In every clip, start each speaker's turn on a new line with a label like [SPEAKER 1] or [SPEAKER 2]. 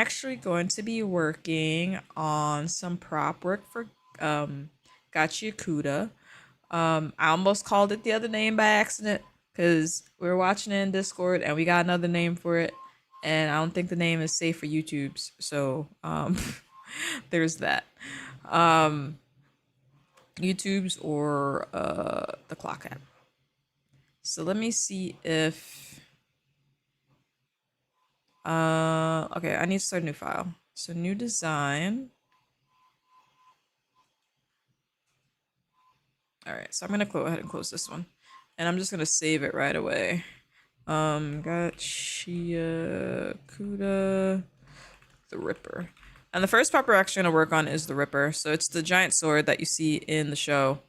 [SPEAKER 1] actually going to be working on some prop work for Gachiakuda. I almost called it the other name by accident because we were watching it in Discord and we got another name for it, and I don't think the name is safe for YouTube's. So there's that. Um, YouTube's or the clock app. So let me see if okay, I need to start a new file. So new design. All right, so I'm gonna go ahead and close this one, and I'm just gonna save it right away. Gachia Kuda, the Ripper. And the first prop we're actually gonna work on is the Ripper. So it's the giant sword that you see in the show.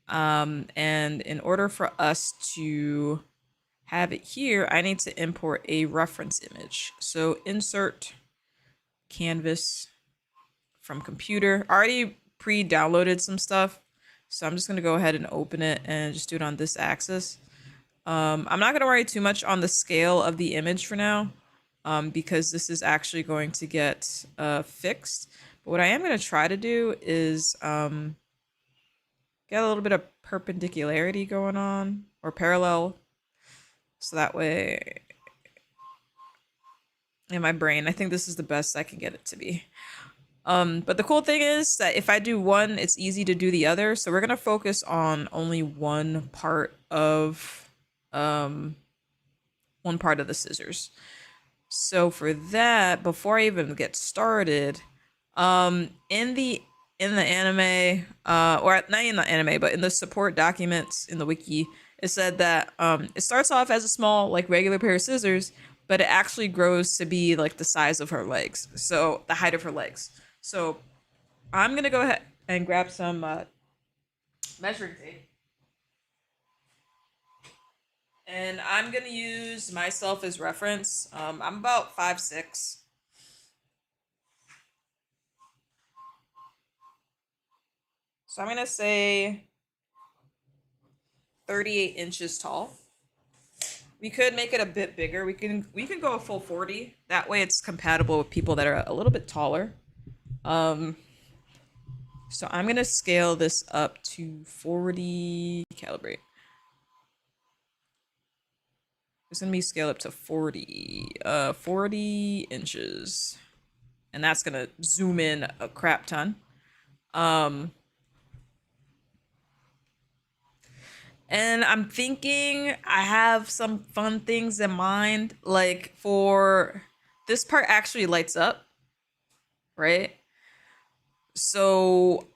[SPEAKER 1] And in order for us to have it here, I need to import a reference image. So insert canvas from computer. I already pre-downloaded some stuff, so I'm just gonna go ahead and open it and just do it on this axis. I'm not gonna worry too much on the scale of the image for now, because this is actually going to get fixed. But what I am gonna try to do is get a little bit of perpendicularity going on, or parallel, so that way in my brain, I think this is the best I can get it to be. But the cool thing is that if I do one, it's easy to do the other. So we're gonna focus on only one part of the scissors. So for that, before I even get started, in the anime, or not in the anime, but in the support documents in the wiki, it said that it starts off as a small, like, regular pair of scissors, but it actually grows to be like the size of her legs, so the height of her legs. So I'm gonna go ahead and grab some measuring tape, and I'm gonna use myself as reference. I'm about 5'6". So I'm gonna say 38 inches tall. We could make it a bit bigger. We can go a full 40. That way it's compatible with people that are a little bit taller. So I'm gonna scale this up to 40. Calibrate. It's gonna be scaled up to 40 inches, and that's gonna zoom in a crap ton. And I'm thinking I have some fun things in mind. Like, for this part actually lights up, right? So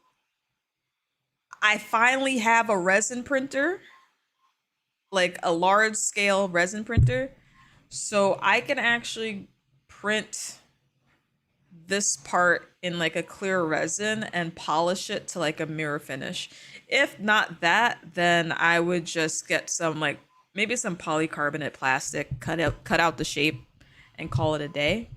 [SPEAKER 1] I finally have a resin printer, like a large scale resin printer. So I can actually print this part in like a clear resin and polish it to like a mirror finish. If not that, then I would just get some, like, maybe some polycarbonate plastic, cut out the shape, and call it a day.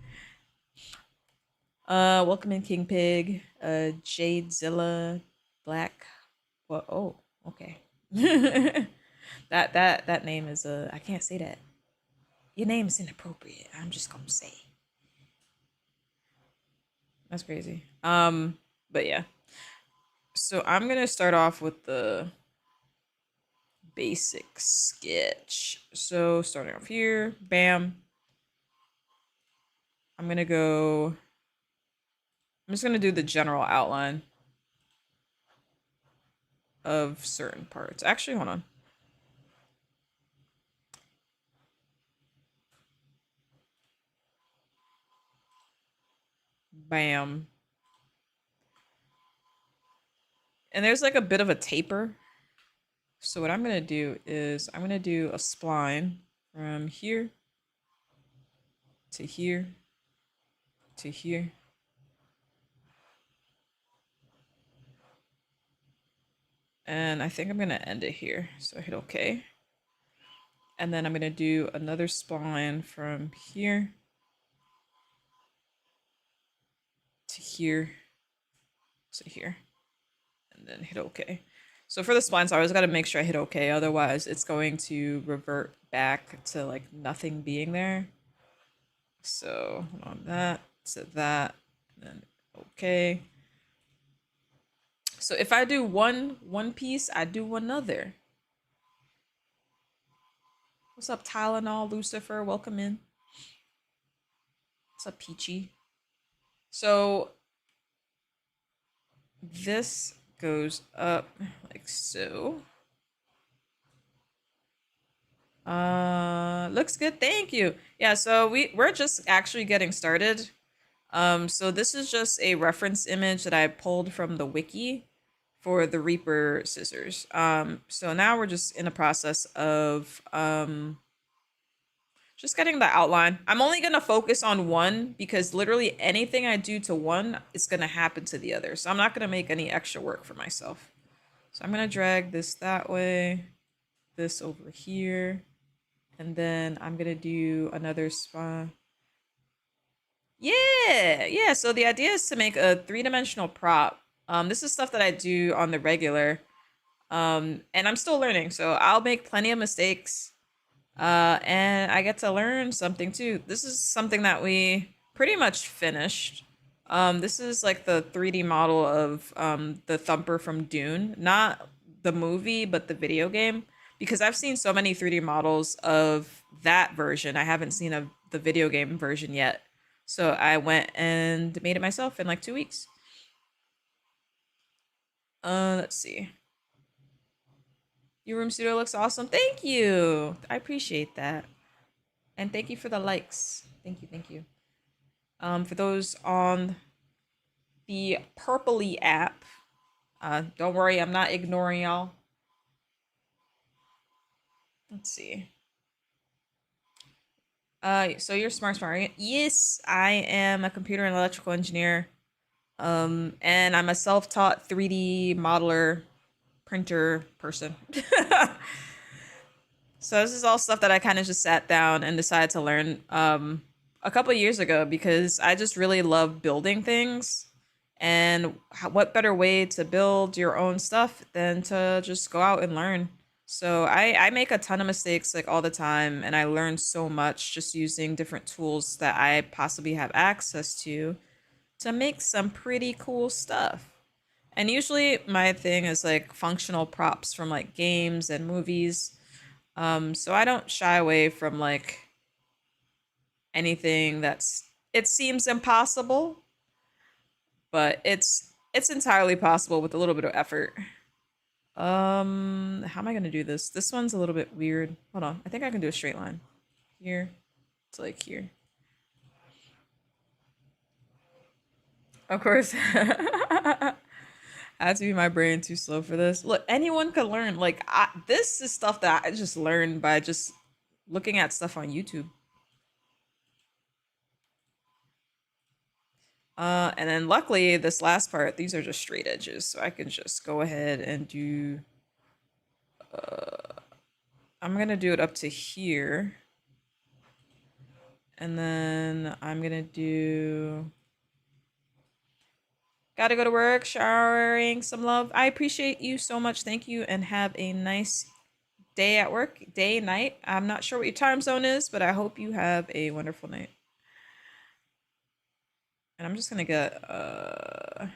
[SPEAKER 1] Welcome in, King Pig, Jadezilla, Black. Well, oh, okay. that name is I can't say that. Your name is inappropriate. I'm just gonna say. That's crazy. But yeah. So I'm gonna start off with the basic sketch. So starting off here, bam. I'm just gonna do the general outline of certain parts. Actually, hold on. Bam. And there's like a bit of a taper. So what I'm gonna do is I'm gonna do a spline from here to here to here. And I think I'm gonna end it here. So I hit OK. And then I'm gonna do another spline from here to here to here, and then hit OK. So for the splines, I always got to make sure I hit OK, otherwise it's going to revert back to like nothing being there. So hold on that. Set that, and then okay. So if I do one piece, I do another. What's up, Tylenol, Lucifer? Welcome in. What's up, Peachy? So this goes up like so. Looks good. Thank you. Yeah, so we're just actually getting started. So this is just a reference image that I pulled from the wiki for the Reaper scissors. So now we're just in the process of just getting the outline. I'm only gonna focus on one because literally anything I do to one is gonna happen to the other. So I'm not gonna make any extra work for myself. So I'm gonna drag this that way, this over here, and then I'm gonna do another spot. Yeah. So the idea is to make a three-dimensional prop. This is stuff that I do on the regular. And I'm still learning, so I'll make plenty of mistakes. And I get to learn something too. This is something that we pretty much finished. This is like the 3D model of the Thumper from Dune, not the movie, but the video game. Because I've seen so many 3D models of that version, I haven't seen the video game version yet. So I went and made it myself in like 2 weeks. Let's see. Your room studio looks awesome. Thank you. I appreciate that. And thank you for the likes. Thank you. For those on the Purpley app, don't worry, I'm not ignoring y'all. Let's see. So you're smart, right? Yes, I am a computer and electrical engineer. And I'm a self-taught 3D modeler, printer person. So this is all stuff that I kind of just sat down and decided to learn a couple of years ago because I just really love building things. And what better way to build your own stuff than to just go out and learn? So I make a ton of mistakes like all the time, and I learn so much just using different tools that I possibly have access to make some pretty cool stuff. And usually my thing is like functional props from like games and movies. So I don't shy away from like anything that's it seems impossible, but it's entirely possible with a little bit of effort. How am I gonna do this? This one's a little bit weird. Hold on. I think I can do a straight line. Here to like here. Of course. Had to be my brain too slow for this. Look, anyone could learn. Like this is stuff that I just learned by just looking at stuff on YouTube. And then luckily this last part, these are just straight edges, so I can just go ahead and do. I'm gonna do it up to here, and then I'm gonna do. Gotta go to work, showering, some love. I appreciate you so much. Thank you, and have a nice day at work, day, night. I'm not sure what your time zone is, but I hope you have a wonderful night. And I'm just gonna get I'm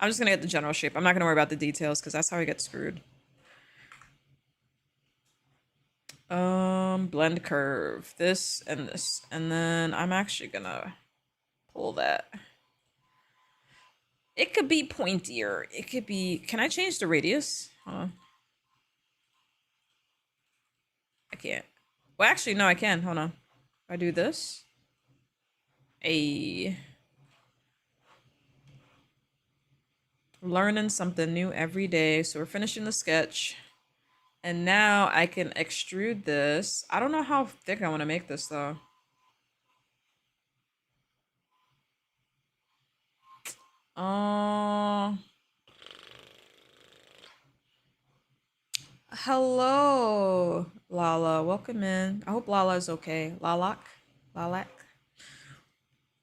[SPEAKER 1] just gonna get the general shape. I'm not gonna worry about the details because that's how I get screwed. Blend curve, this, and then I'm actually gonna pull that. It could be pointier. It could be. Can I change the radius? Hold on. I can't. Well, actually, no, I can. Hold on. If I do this. Learning something new every day. So we're finishing the sketch. And now I can extrude this. I don't know how thick I want to make this though. Hello, Lala. Welcome in. I hope Lala is okay. Lalak? Lalak?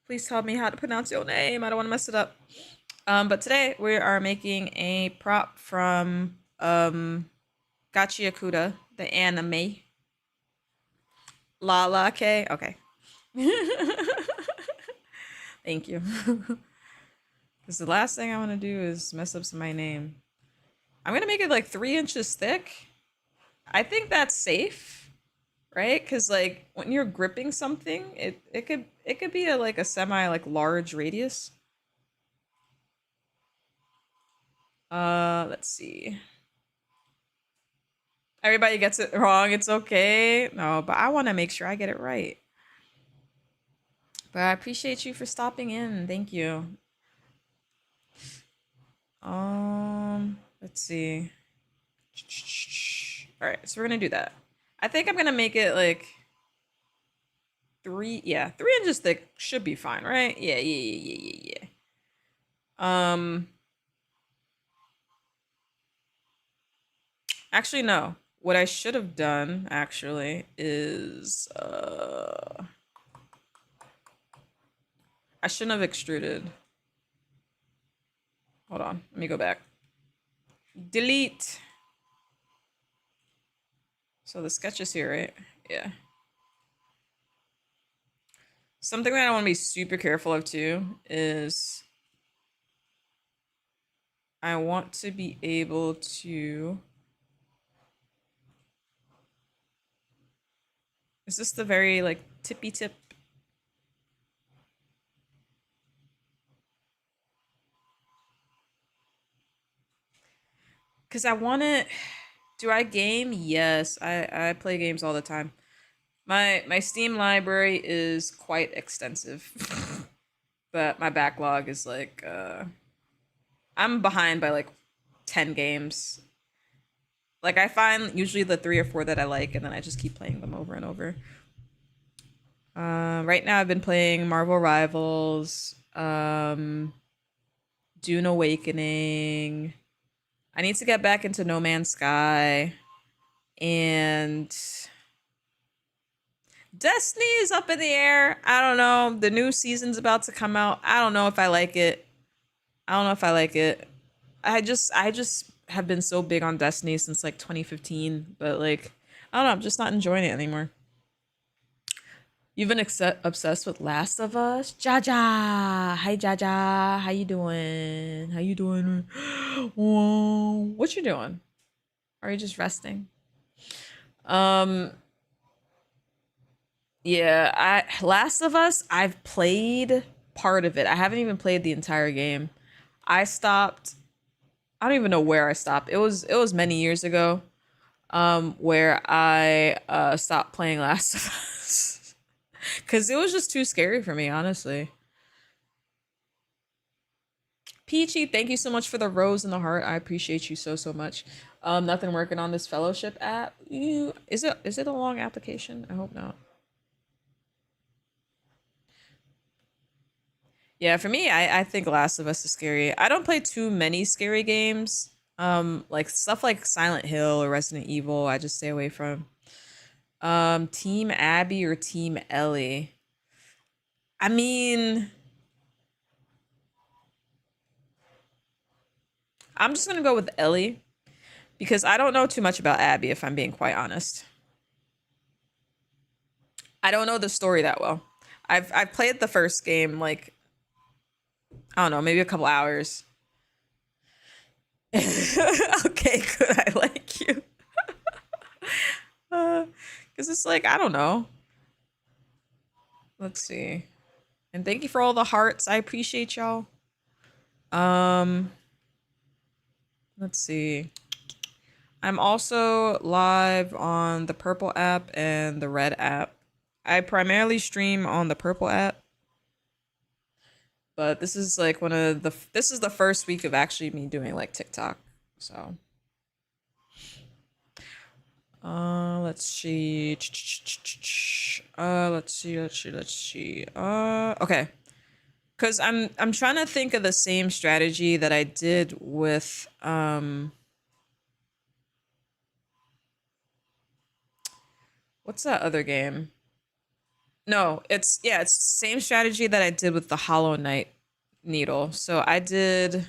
[SPEAKER 1] Please tell me how to pronounce your name. I don't want to mess it up. But today we are making a prop from Gachiakuda, the anime. Lala, okay? Okay. Thank you. Because the last thing I want to do is mess up my name. I'm gonna make it like 3 inches thick. I think that's safe, right? Because like when you're gripping something, it could be a like a semi like large radius. Let's see. Everybody gets it wrong. It's okay. No, but I want to make sure I get it right. But I appreciate you for stopping in. Thank you. Let's see. All right, so we're gonna do that. I think I'm gonna make it like yeah, 3 inches thick should be fine, right? Yeah. Um, actually, no. What I should have done actually is I shouldn't have extruded. Hold on, let me go back. Delete. So the sketch is here, right? Yeah. Something that I want to be super careful of too is I want to be able to. Is this the very like tippy tip? Because I want to. Do I game? Yes, I play games all the time. My Steam library is quite extensive, but my backlog is like I'm behind by like 10 games. Like I find usually the 3 or 4 that I like, and then I just keep playing them over and over. Right now I've been playing Marvel Rivals, Dune Awakening. I need to get back into No Man's Sky, and Destiny is up in the air. I don't know. The new season's about to come out. I don't know if I like it. I don't know if I like it. I just have been so big on Destiny since like 2015, but like I don't know, I'm just not enjoying it anymore. You've been obsessed with Last of Us? Jaja. Hi Jaja. How you doing? How you doing? Whoa. What you doing? Are you just resting? Um yeah, I Last of Us, I've played part of it. I haven't even played the entire game. I stopped. I don't even know where I stopped. It was many years ago where I stopped playing Last of Us cuz it was just too scary for me, honestly. Peachy, thank you so much for the rose and the heart. I appreciate you so much. Nothing working on this fellowship app. Is it a long application? I hope not. Yeah, for me, I think Last of Us is scary. I don't play too many scary games. Like stuff like Silent Hill or Resident Evil, I just stay away from. Team Abby or Team Ellie? I mean, I'm just gonna go with Ellie because I don't know too much about Abby, if I'm being quite honest. I don't know the story that well. I've played the first game like I don't know, maybe a couple hours. Okay, good. I like you. Because it's like, I don't know. Let's see. And thank you for all the hearts. I appreciate y'all. Um, let's see. I'm also live on the Purple app and the Red app. I primarily stream on the Purple app, but this is like this is the first week of actually me doing like TikTok. So, let's see. Let's see. Okay. Cuz I'm trying to think of the same strategy that I did with what's that other game? No, it's the same strategy that I did with the Hollow Knight needle. So I did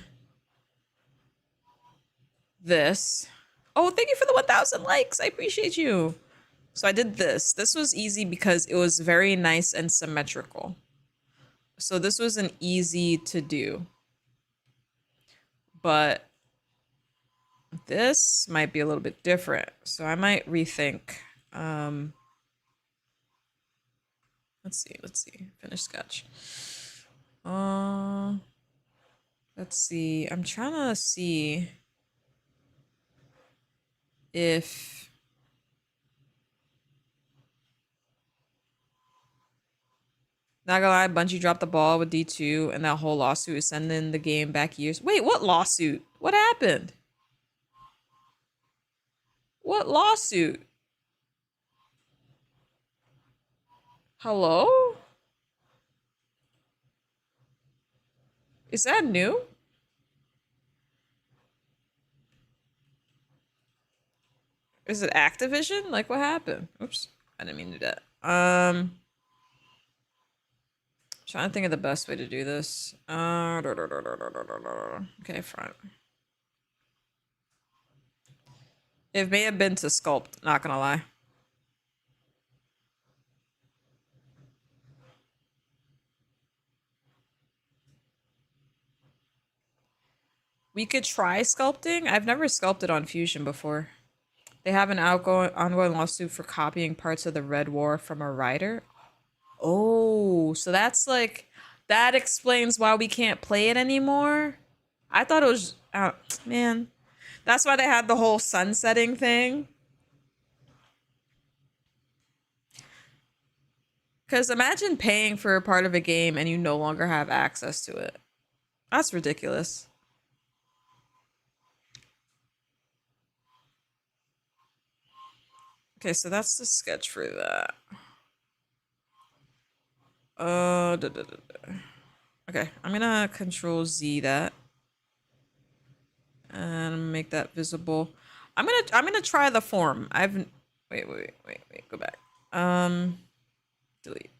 [SPEAKER 1] this. Oh, thank you for the 1,000 likes. I appreciate you. So I did this. This was easy because it was very nice and symmetrical. So this was an easy to do, but this might be a little bit different. So I might rethink. Um, let's see. Finish sketch. Uh, let's see. I'm trying to see if not gonna lie, Bungie dropped the ball with D2 and that whole lawsuit is sending the game back years. Wait, what lawsuit? What happened? What lawsuit? Hello? Is that new? Is it Activision? Like what happened? Oops. I didn't mean to do that. Trying to think of the best way to do this. Okay, front. It may have been to sculpt, not gonna lie. We could try sculpting. I've never sculpted on Fusion before. They have an ongoing lawsuit for copying parts of the Red War from a writer. Oh, so that's like that explains why we can't play it anymore. I thought it was man. That's why they had the whole sunsetting thing. Cuz imagine paying for a part of a game and you no longer have access to it. That's ridiculous. Okay, so that's the sketch for that. Okay, I'm gonna control Z that and make that visible. I'm gonna try the form. Wait, go back. Delete.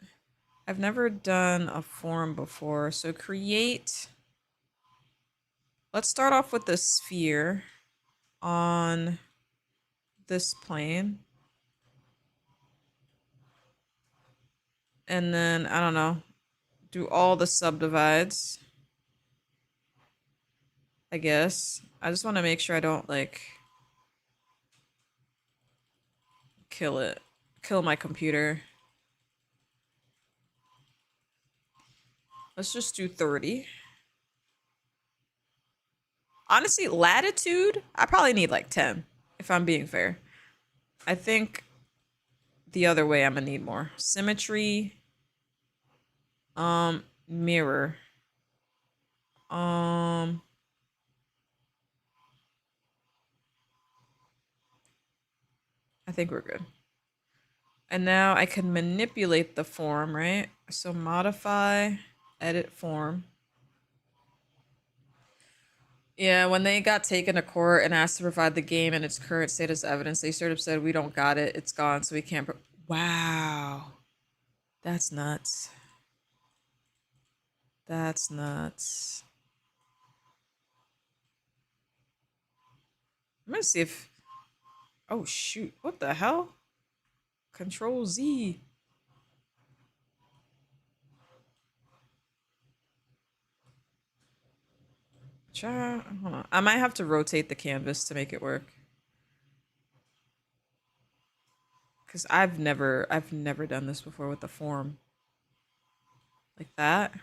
[SPEAKER 1] I've never done a form before, so create. Let's start off with the sphere on this plane. And then, I don't know, do all the subdivides. I guess. I just want to make sure I don't, like, kill it. Kill my computer. Let's just do 30. Honestly, latitude, I probably need like 10, if I'm being fair. I think the other way I'm gonna need more. Symmetry. Mirror. I think we're good. And now I can manipulate the form, right? So modify, edit form. Yeah, when they got taken to court and asked to provide the game and its current state as evidence, they sort of said, we don't got it, it's gone, so we can't. Wow. That's nuts. That's nuts. I'm gonna see if. Oh, shoot. What the hell? Control Z. Hold on. I might have to rotate the canvas to make it work. Cause I've never done this before with the form. Like that.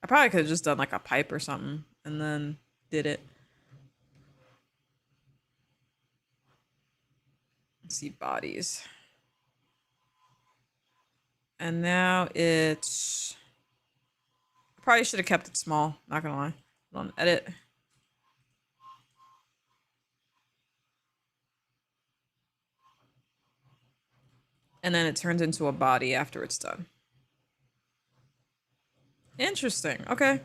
[SPEAKER 1] I probably could have just done like a pipe or something and then did it. Let's see, bodies. And now it's. I probably should have kept it small, not gonna lie. Hold on, edit. And then it turns into a body after it's done. Interesting. Okay.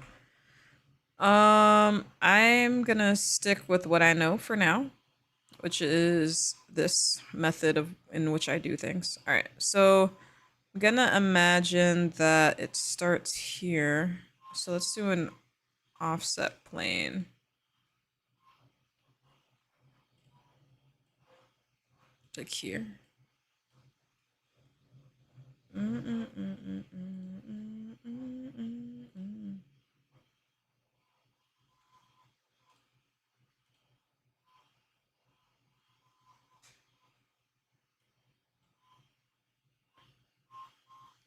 [SPEAKER 1] I'm gonna stick with what I know for now, which is this method of in which I do things. All right. So I'm gonna imagine that it starts here. So let's do an offset plane. Like here.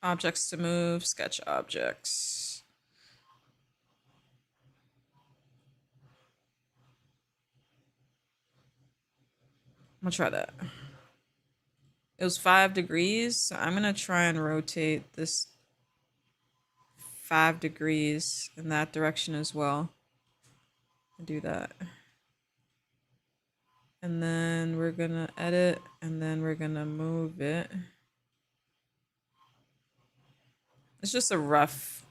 [SPEAKER 1] Objects to move, sketch objects. I'm gonna try that. It was 5 degrees, so I'm gonna try and rotate this 5 degrees in that direction as well. Do that. And then we're gonna edit, and then we're gonna move it. It's just a rough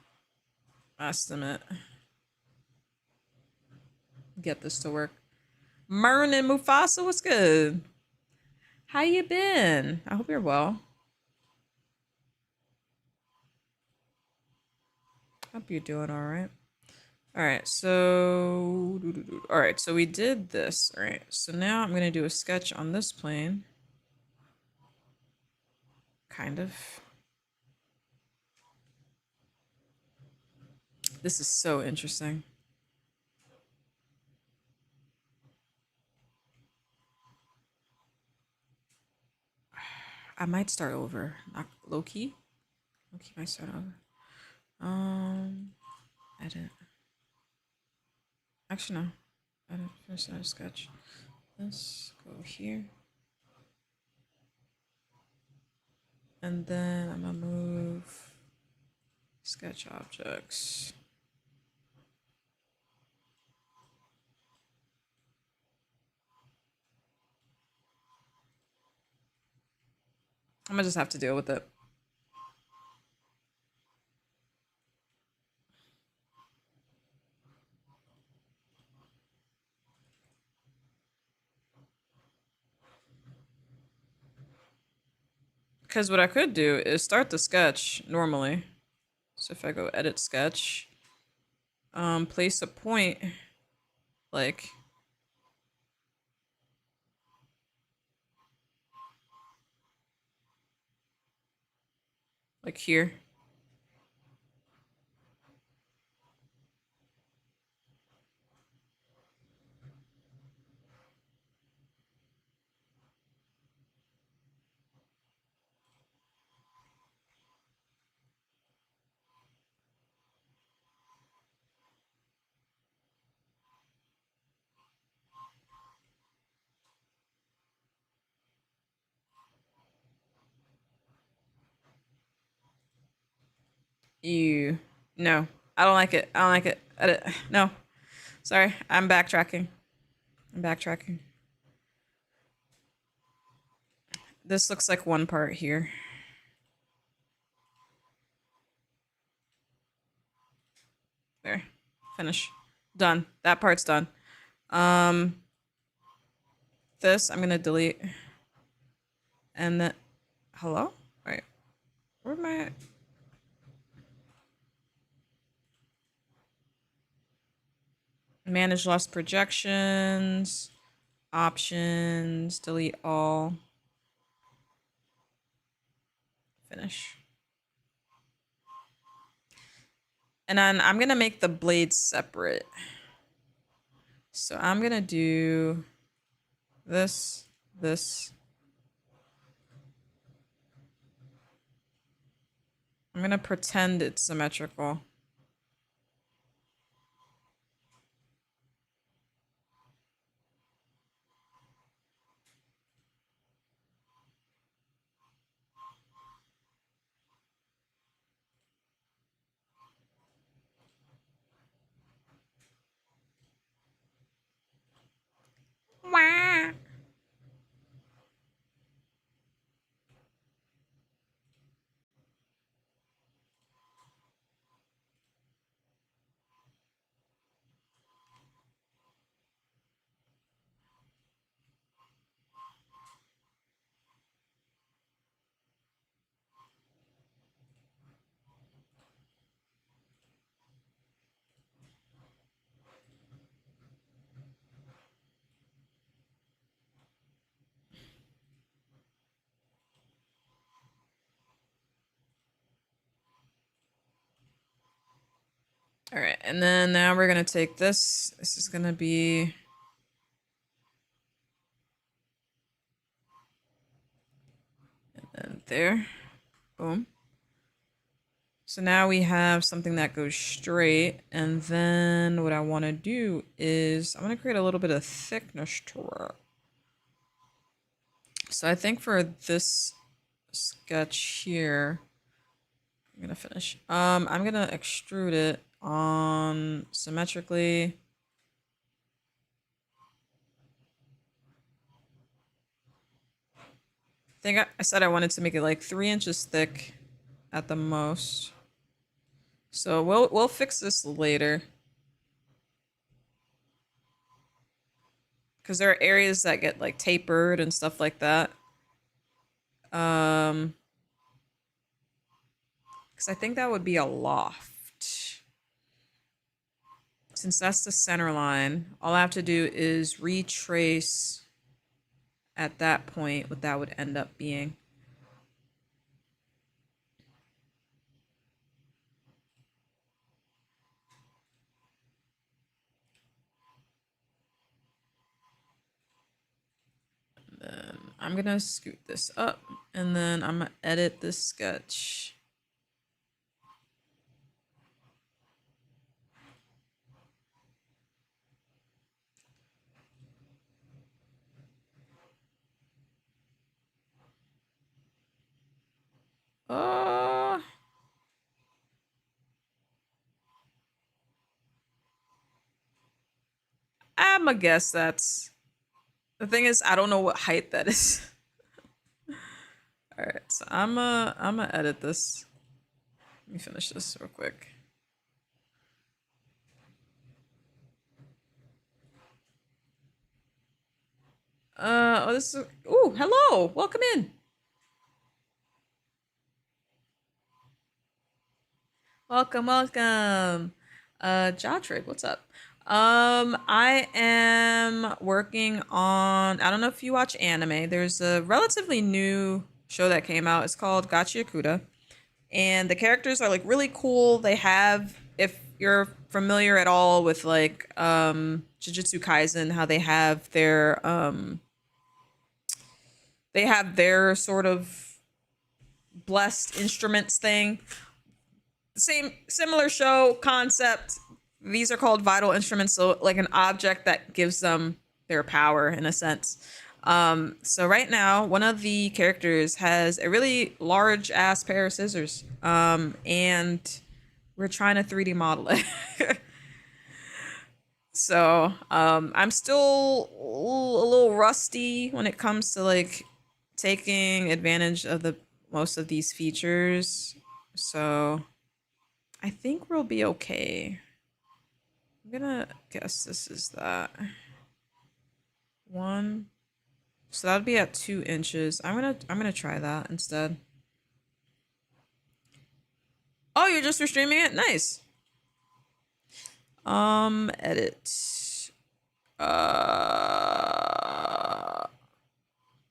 [SPEAKER 1] estimate. Get this to work. Mern and Mufasa, what's good? How you been? I hope you're well. Hope you're doing all right. All right, so all right, so we did this. All right, so now I'm gonna do a sketch on this plane. Kind of. This is so interesting. I might start over. Not low key. Low key might start over. Edit. Actually, no. Edit first edit sketch. Let's go here. And then I'm gonna move sketch objects. I'm gonna just have to deal with it. Because what I could do is start the sketch normally. So if I go edit sketch, place a point like here. You no, I don't like it. I don't like it. Edit. No, sorry, I'm backtracking. I'm backtracking. This looks like one part here. There, finish, done. That part's done. This I'm gonna delete, and then hello. Wait, where am I? Manage lost projections, options, delete all, finish. And then I'm gonna make the blades separate. So I'm gonna do this, this. I'm gonna pretend it's symmetrical. Wah. All right, and then now we're gonna take this. This is gonna be and there. Boom. So now we have something that goes straight, and then what I want to do is I'm gonna create a little bit of thickness to it. So I think for this sketch here, I'm gonna finish. I'm gonna extrude it on symmetrically. I think I said I wanted to make it like 3 inches thick at the most. So we'll fix this later. Because there are areas that get like tapered and stuff like that. Because I think that would be a loft. Since that's the center line, all I have to do is retrace at that point what that would end up being. And then I'm gonna scoot this up, and then I'm gonna edit this sketch. I'm gonna guess that's the thing is I don't know what height that is. All right, so I'm gonna edit this. Let me finish this real quick. Oh, this is. Ooh, hello, welcome in. Welcome, welcome. Jotrick, what's up? I am working on. I don't know if you watch anime. There's a relatively new show that came out. It's called Gachiakuda, and the characters are like really cool. They have, if you're familiar at all with like Jujutsu Kaisen, how they have their sort of blessed instruments thing. Same similar show concept. These are called vital instruments, so like an object that gives them their power in a sense. So right now, one of the characters has a really large ass pair of scissors, and we're trying to 3D model it. So I'm still a little rusty when it comes to like taking advantage of the most of these features. So I think we'll be okay. I'm gonna guess this is that one. So that'd be at 2 inches. I'm gonna try that instead. Oh, you're just restreaming it? Nice. Edit.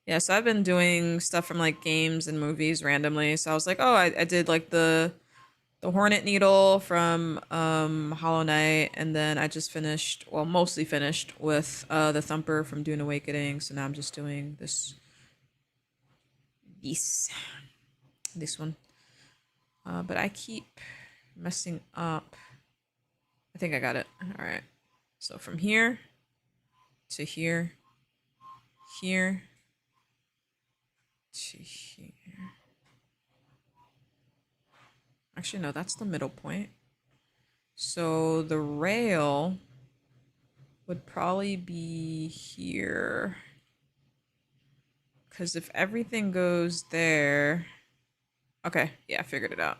[SPEAKER 1] Yeah, so I've been doing stuff from like games and movies randomly. So I was like, oh, I did like the Hornet Needle from Hollow Knight, and then I just finished, well, mostly finished with the Thumper from Dune Awakening. So now I'm just doing this one. But I keep messing up. I think I got it. All right. So from here to here, here to here. Actually, no, that's the middle point. So the rail would probably be here. Because if everything goes there... Okay, yeah, I figured it out.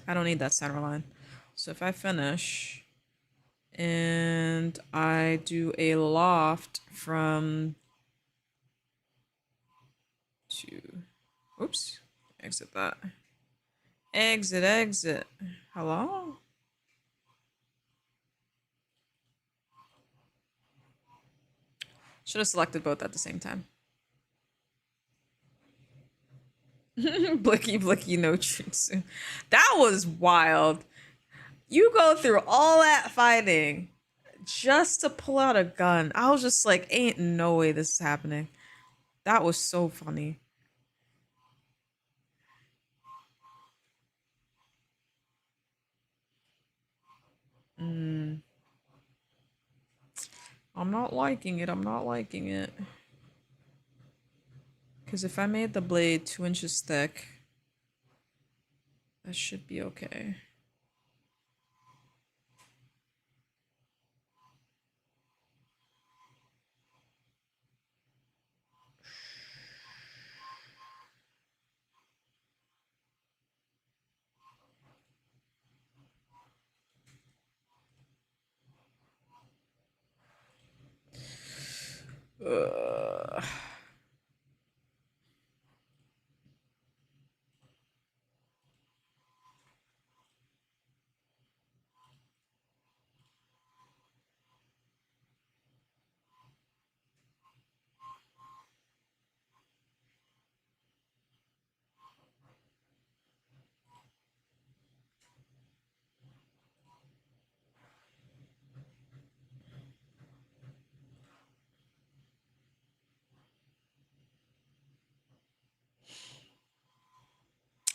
[SPEAKER 1] I don't need that center line. So if I finish and I do a loft from to, oops, exit that. Exit, exit. Hello? Should have selected both at the same time. Blicky, blicky, no jutsu. That was wild. You go through all that fighting just to pull out a gun. I was just like, ain't no way this is happening. That was so funny. Mm. I'm not liking it. I'm not liking it. Because if I made the blade 2 inches thick, that should be okay. Ugh.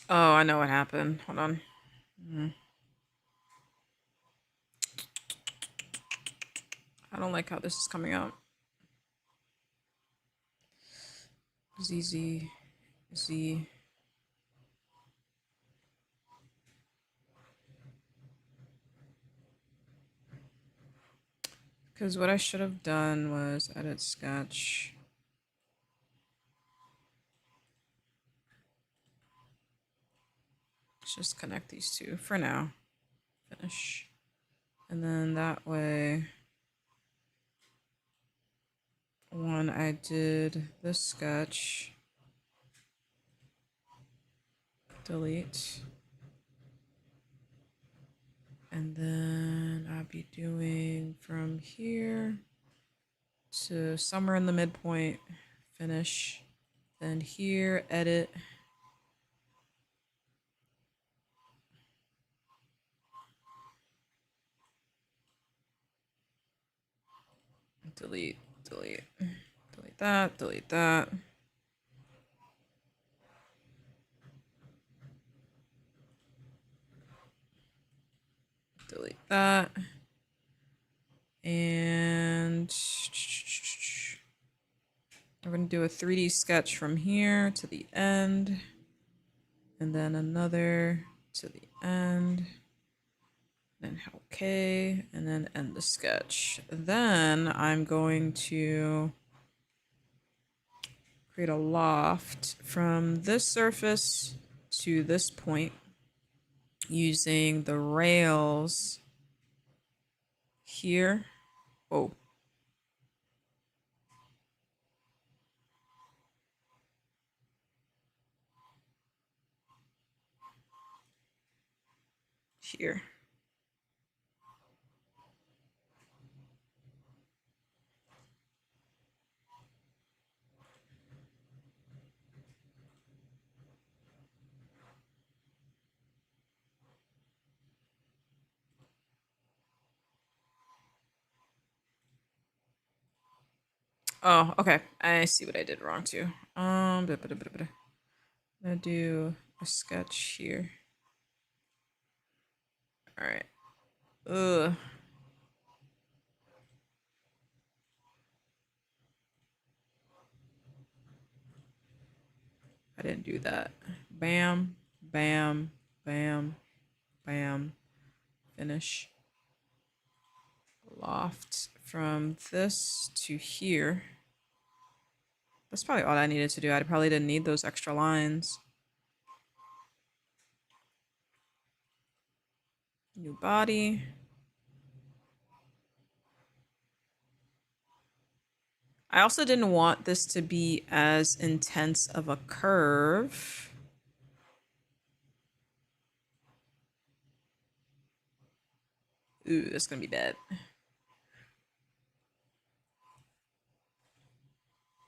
[SPEAKER 1] Oh, I know what happened. Hold on. I don't like how this is coming out. Z. Because what I should have done was edit sketch. Let's just connect these two for now. Finish. And then that way, when I did this sketch, delete. And then I'll be doing from here to somewhere in the midpoint, finish. Then here, edit. Delete, delete, delete that, delete that. Delete that. And we're going to do a 3D sketch from here to the end. And then another to the end. Then okay, and then end the sketch. Then I'm going to create a loft from this surface to this point using the rails here. Oh. Here. Oh, okay. I see what I did wrong too. I'm gonna do a sketch here. All right. Ugh. I didn't do that. Bam, bam, bam, bam. Finish. Loft from this to here. That's probably all I needed to do. I probably didn't need those extra lines. New body. I also didn't want this to be as intense of a curve. Ooh, that's gonna be bad.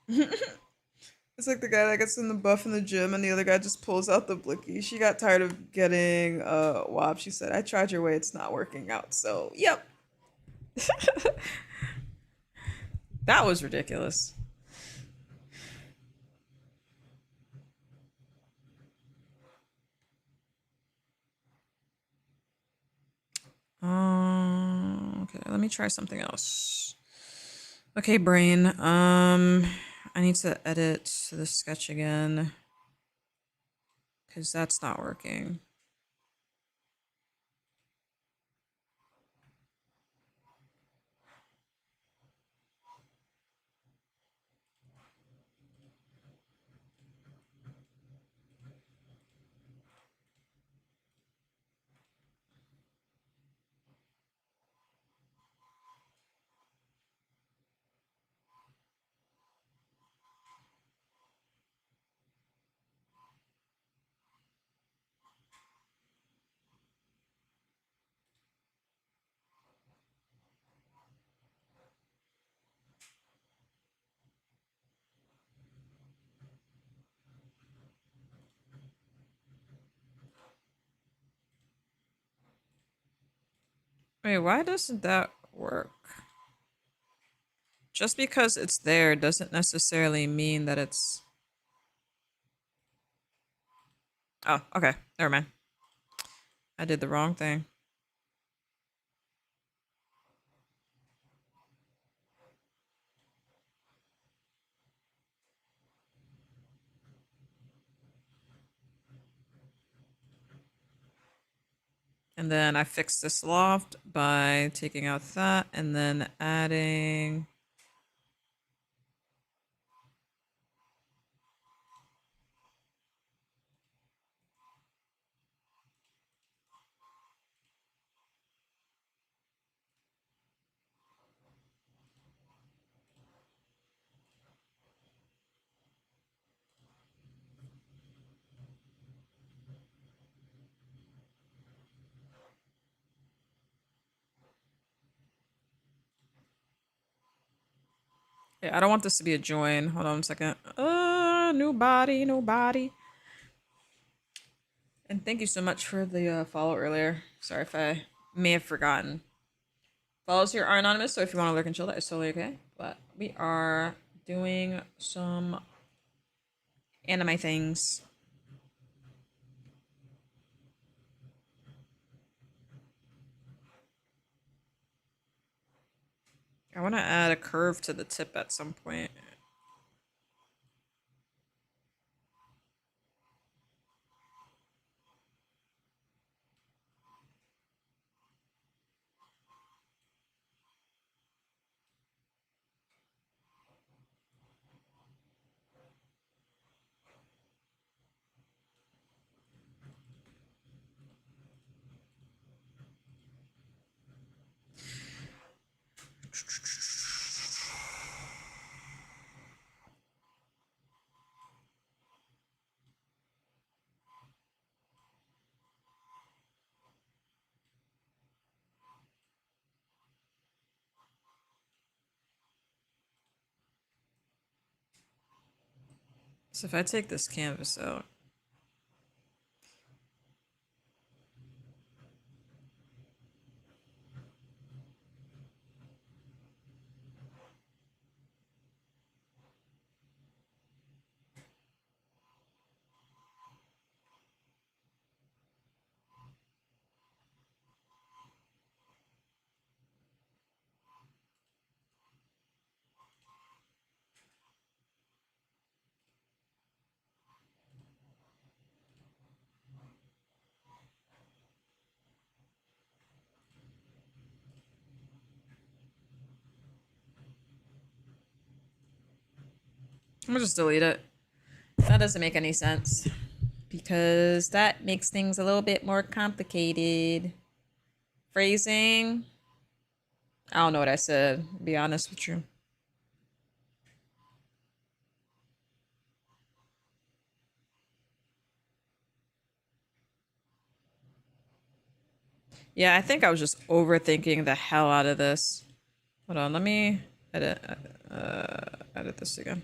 [SPEAKER 1] It's like the guy that gets in the buff in the gym and the other guy just pulls out the blicky. She got tired of getting WAP. She said, I tried your way, it's not working out. So, yep. That was ridiculous. Okay, let me try something else. Okay, brain. I need to edit the sketch again because that's not working. Wait, why doesn't that work? Just because it's there doesn't necessarily mean that it's... Oh, okay. Never mind. I did the wrong thing. And then I fixed this loft by taking out that and then adding... Yeah, I don't want this to be a join. Hold on a second. New body, new body. And thank you so much for the follow earlier. Sorry if I may have forgotten. Follows here are anonymous, so if you want to lurk and chill, that is totally okay. But we are doing some anime things. I want to add a curve to the tip at some point. So if I take this canvas out, I'm gonna just delete it. That doesn't make any sense because that makes things a little bit more complicated. Phrasing. I don't know what I said, to be honest with you. Yeah, I think I was just overthinking the hell out of this. Hold on, let me edit edit this again.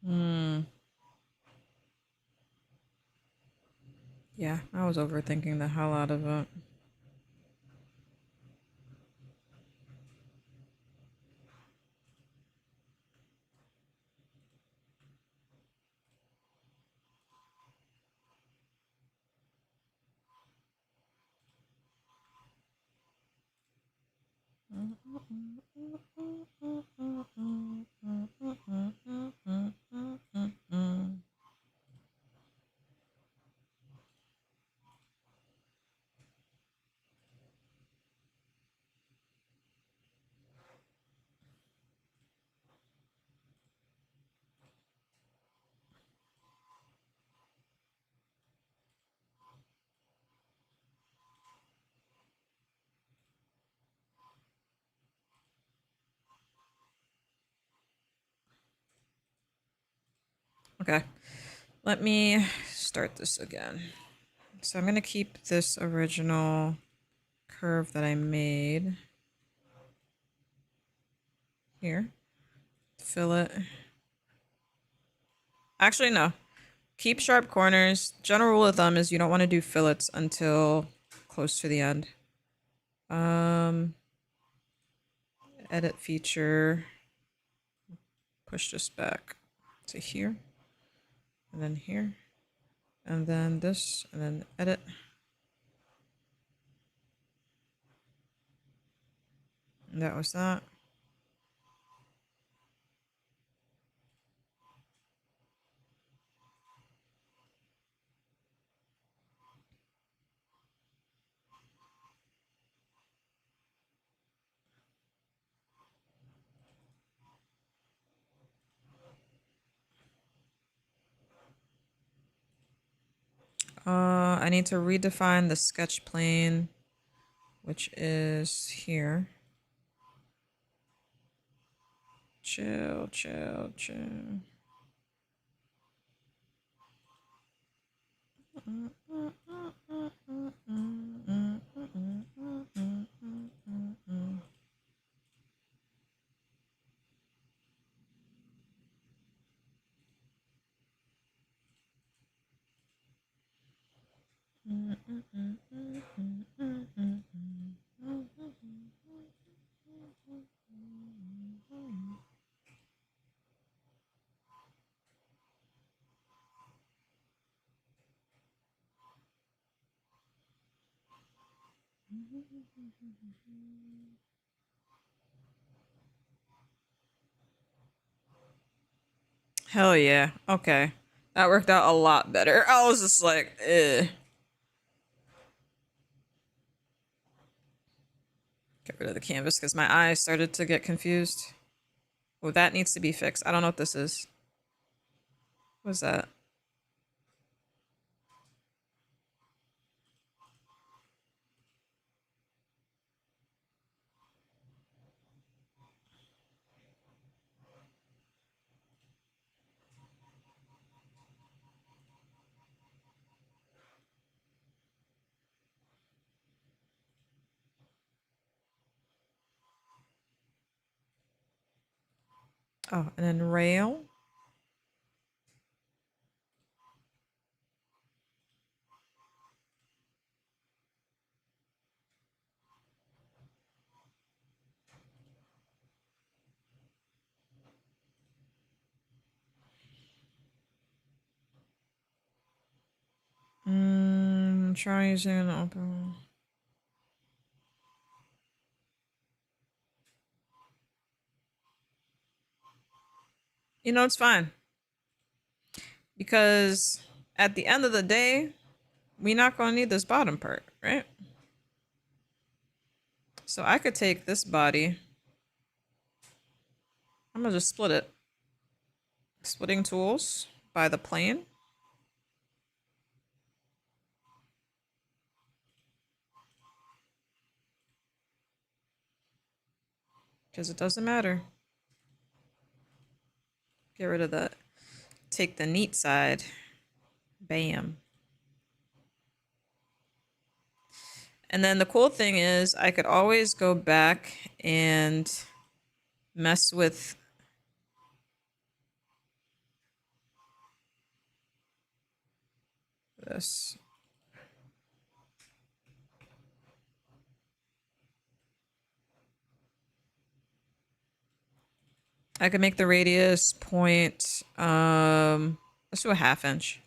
[SPEAKER 1] Hmm. Yeah, I was overthinking the hell out of it. Okay, let me start this again. So I'm gonna keep this original curve that I made here. Fill it. Actually, no. Keep sharp corners. General rule of thumb is you don't want to do fillets until close to the end. Edit feature. Push this back to here. And then here. And then this. And then edit. And that was that. I need to redefine the sketch plane, which is here. Chill, chill, chill. Hell yeah. Okay. That worked out a lot better. I was just like, eh. Get rid of the canvas because my eyes started to get confused. Oh, that needs to be fixed. I don't know what this is. What's that? Oh, and then rail. Try using an open. You know, it's fine. Because at the end of the day, we're not going to need this bottom part, right? So I could take this body I'm gonna just split it. Splitting tools by the plane. Because it doesn't matter. Get rid of that. Take the neat side. Bam. And then the cool thing is I could always go back and mess with this. I could make the radius point, let's do a 1/2 inch.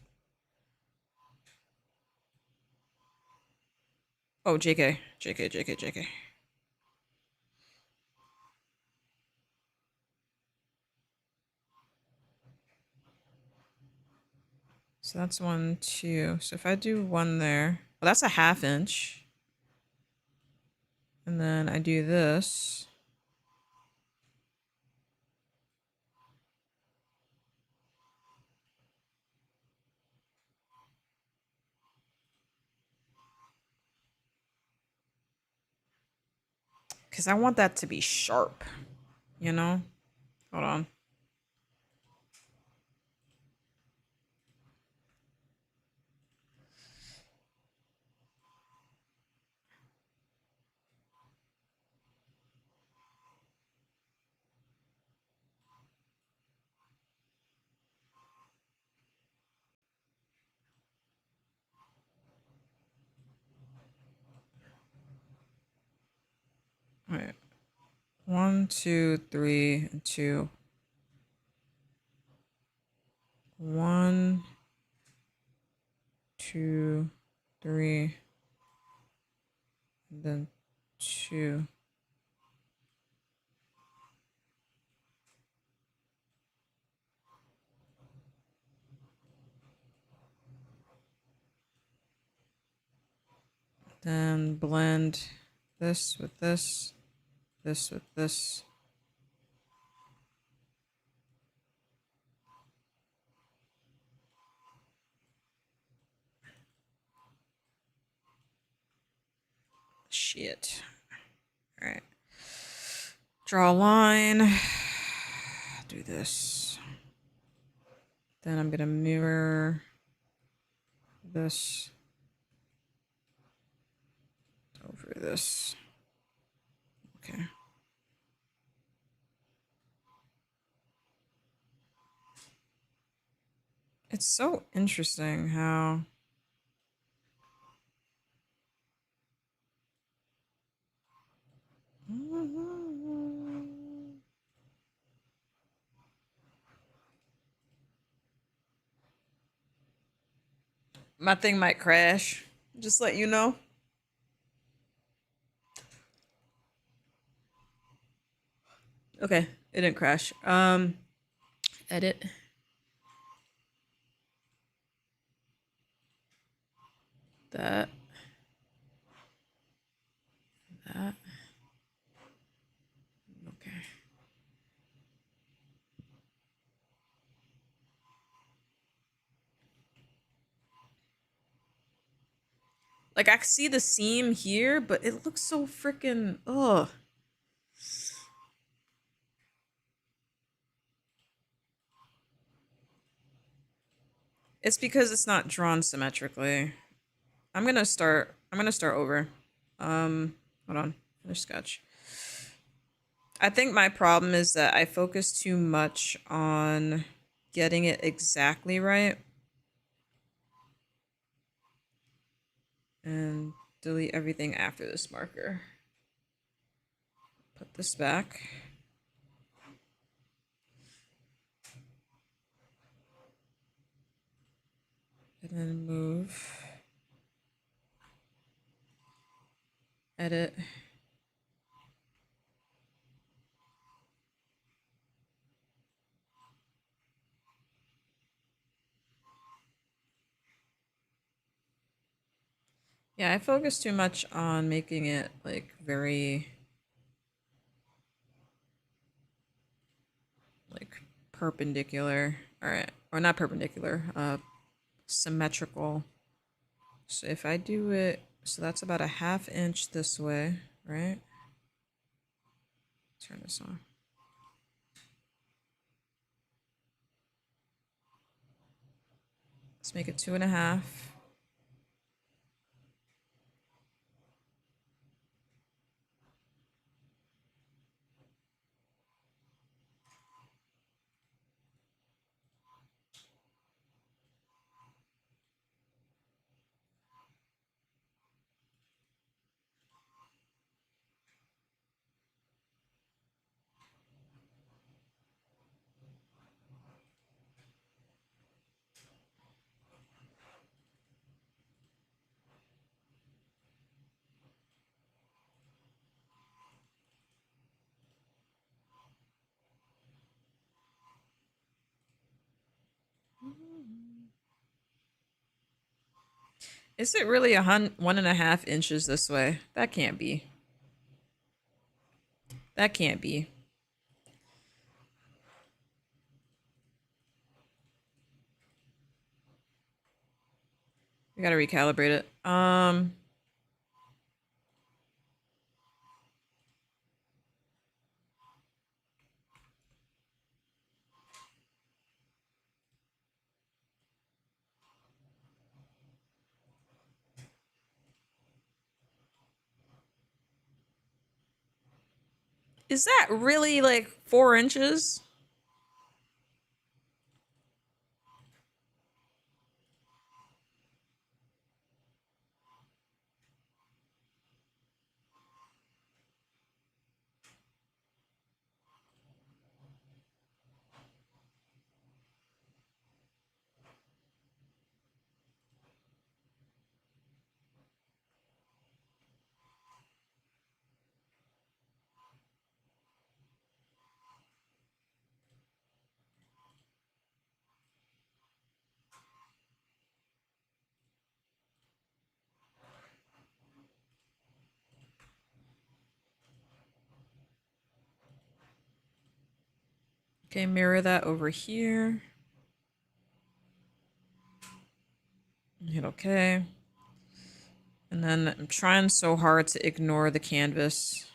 [SPEAKER 1] Oh, JK, JK, JK, JK. So that's 1, 2. So if I do 1 there, well, that's a 1/2 inch. And then I do this. Because I want that to be sharp, you know? Hold on. All right. 1, 2, 3, and 2. 1, 2, 3, and then 2. Then blend this with this, this with this. Shit. All right. Draw a line. Do this. Then I'm gonna mirror this over this. Okay. It's so interesting how my thing might crash. Just let you know. Okay, it didn't crash. Edit. That. That. Okay. Like I see the seam here, but it looks so freaking ugh. It's because it's not drawn symmetrically. I'm gonna start over. Hold on. Finish sketch. I think my problem is that I focus too much on getting it exactly right. And delete everything after this marker. Put this back. And then move. Edit. Yeah, I focus too much on making it like very perpendicular. All right, or not perpendicular, symmetrical. So if I do it, so that's about a 1/2 inch this way, right? Turn this on. Let's make it 2.5. Is it really 1.5 inches this way? That can't be. That can't be. We gotta recalibrate it. Is that really like 4 inches? Okay, mirror that over here. Hit okay. And then I'm trying so hard to ignore the canvas.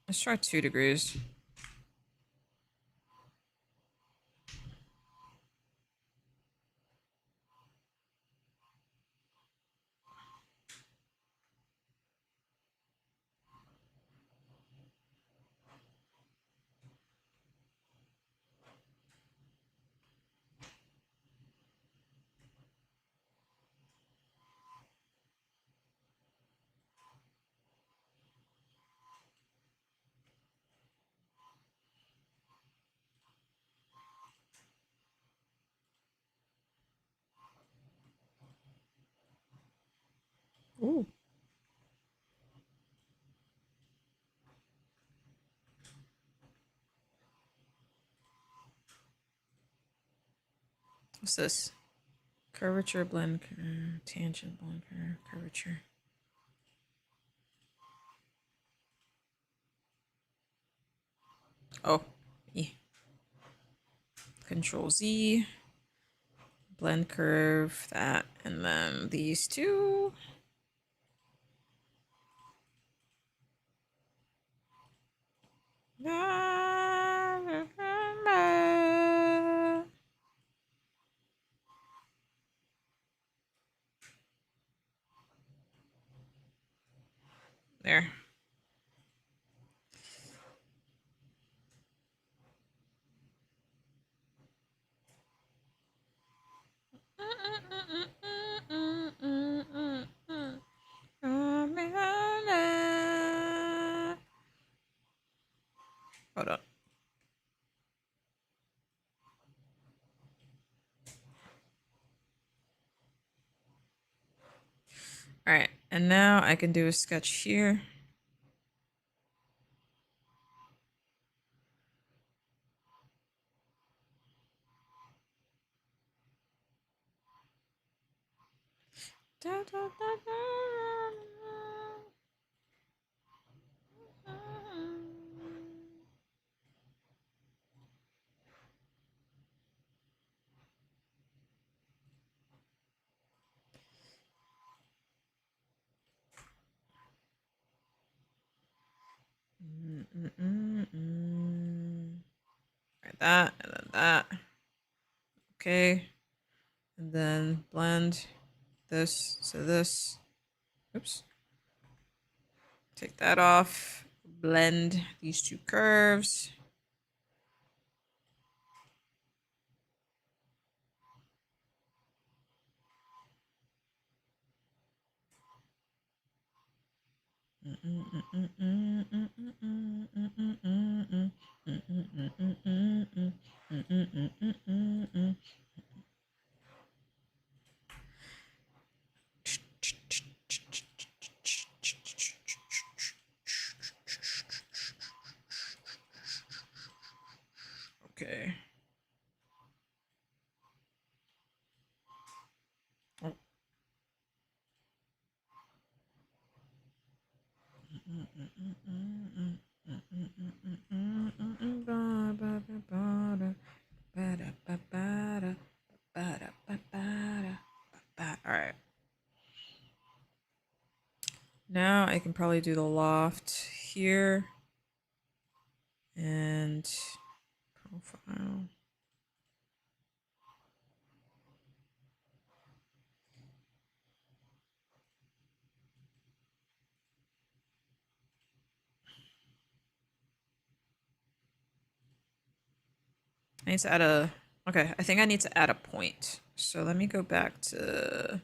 [SPEAKER 1] Let's try 2 degrees. Ooh. What's this? Curvature, blend, tangent, blend, curvature. Oh, yeah. Control Z, blend curve, that, and then these two. There. Hold on. All right, and now I can do a sketch here. Like that, and then that. Okay. And then blend this to this. Oops. Take that off. Blend these two curves. Okay. Oh. All right. Now I can probably do the loft here and profile. I need to add a, okay, I think I need to add a point. So let me go back to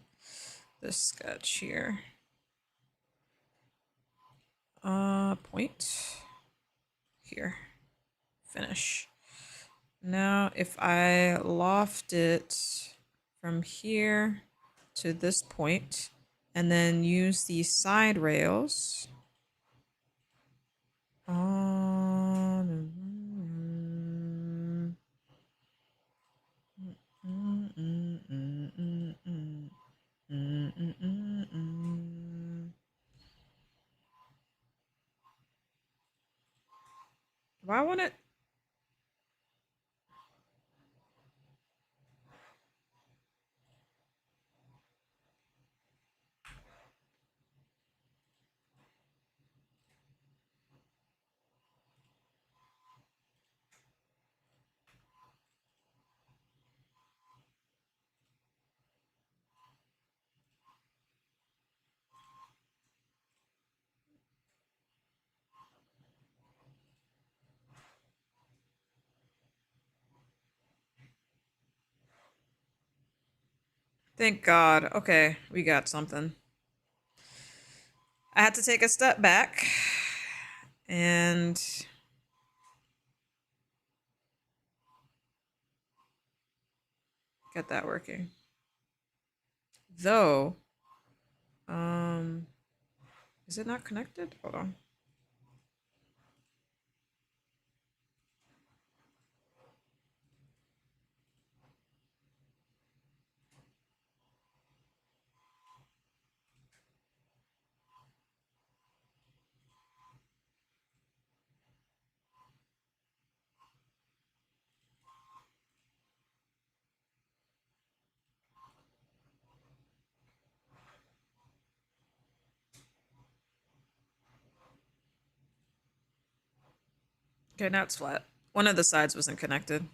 [SPEAKER 1] this sketch here. Point here, finish. Now if I loft it from here to this point and then use these side rails. Why won't it? Thank God. Okay, we got something. I had to take a step back and get that working. Though, is it not connected? Hold on. Okay, now it's flat. One of the sides wasn't connected.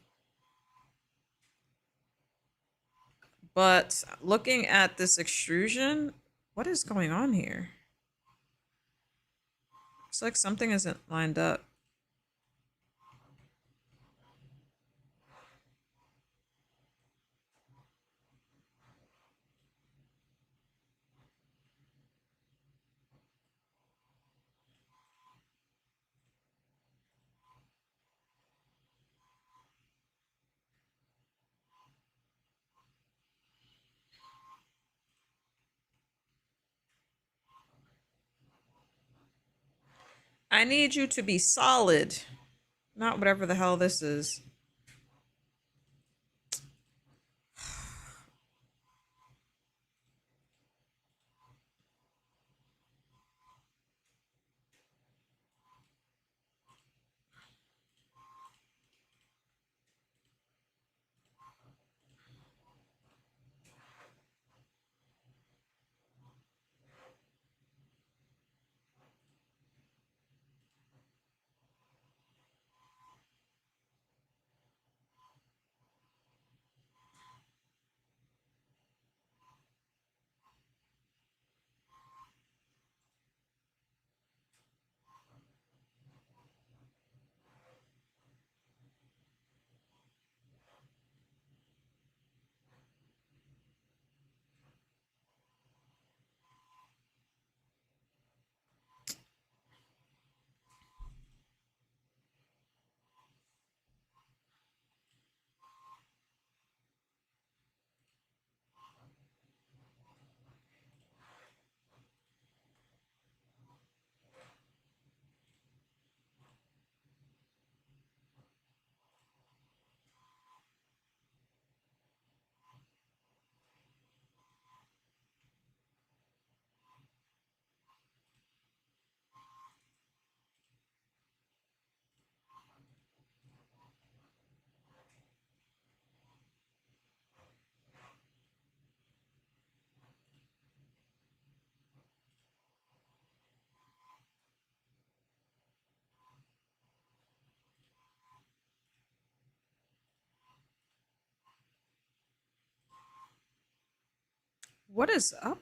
[SPEAKER 1] But looking at this extrusion, what is going on here? It's like something isn't lined up. I need you to be solid, not whatever the hell this is. What is up?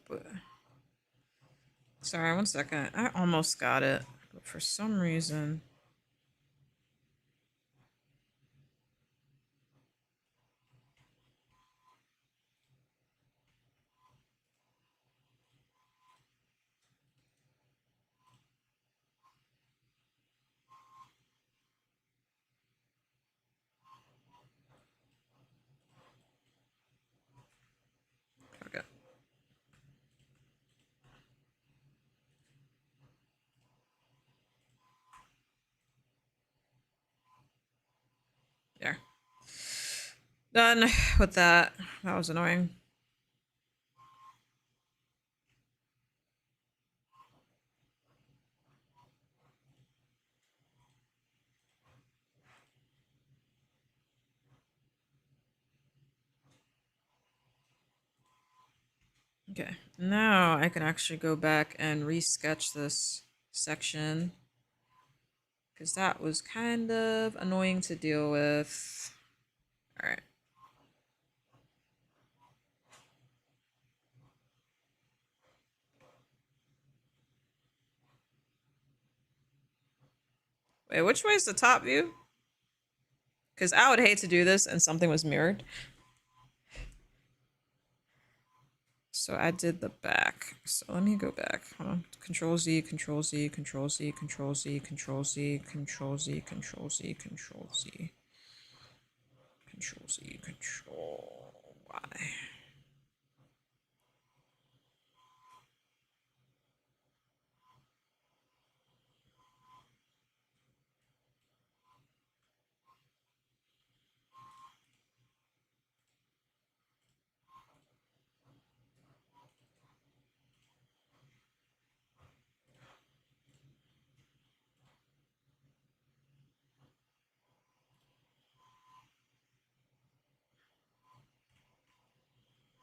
[SPEAKER 1] Sorry, one second. I almost got it, but for some reason. Okay. There. Done with that. That was annoying. Okay, now I can actually go back and resketch this section because that was kind of annoying to deal with. All right. Wait, which way is the top view? Because I would hate to do this and something was mirrored. So I did the back. So let me go back. Hold on. Control Z, Control Z, Control Z, Control Z, Control Z, Control Z, Control Z, Control Z, Control Z, Control Y.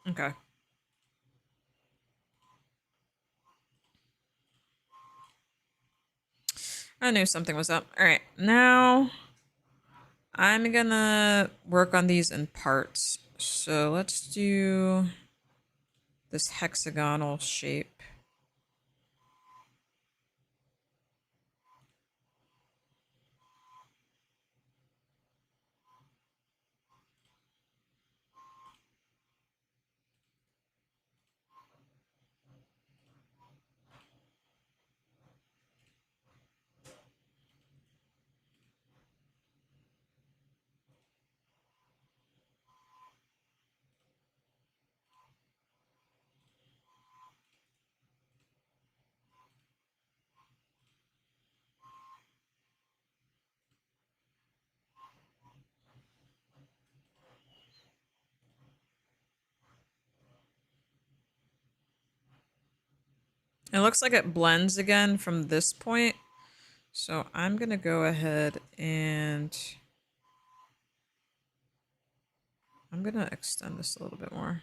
[SPEAKER 1] Okay. I knew something was up. All right, now I'm gonna work on these in parts. So let's do this hexagonal shape. It looks like it blends again from this point. So I'm gonna go ahead and I'm gonna extend this a little bit more.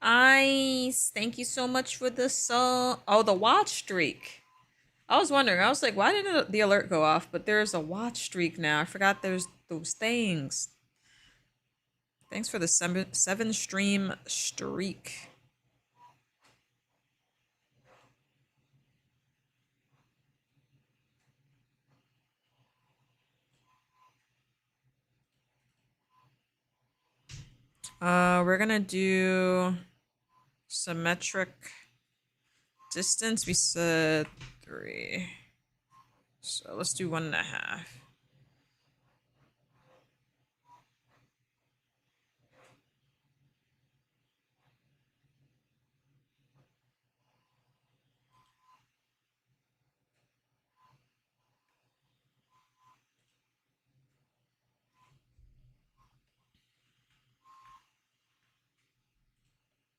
[SPEAKER 1] Ice, thank you so much for the song. Oh, the watch streak. I was wondering. I was like, why didn't the alert go off? But there's a watch streak now. I forgot there's those things. Thanks for the seven stream streak. We're gonna do symmetric distance. We said 3. So let's do 1.5.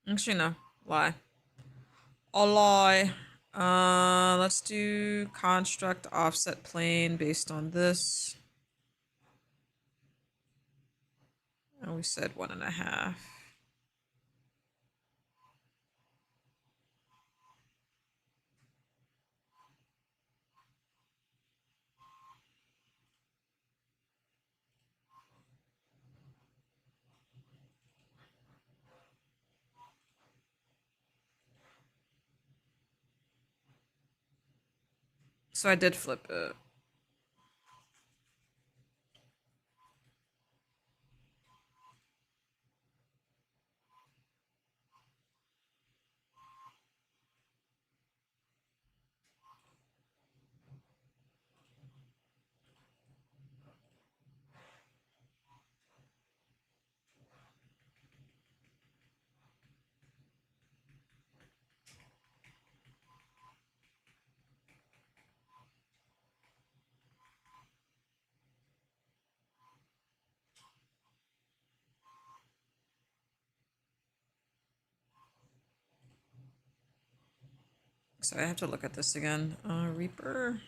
[SPEAKER 1] Actually, no. Lie. A lie. Let's do construct offset plane based on this. And we said 1.5. So I did flip it. So I have to look at this again. Reaper.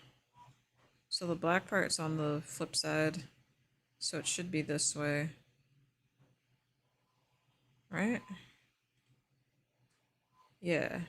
[SPEAKER 1] So the black part's on the flip side. So it should be this way. Right? Yeah.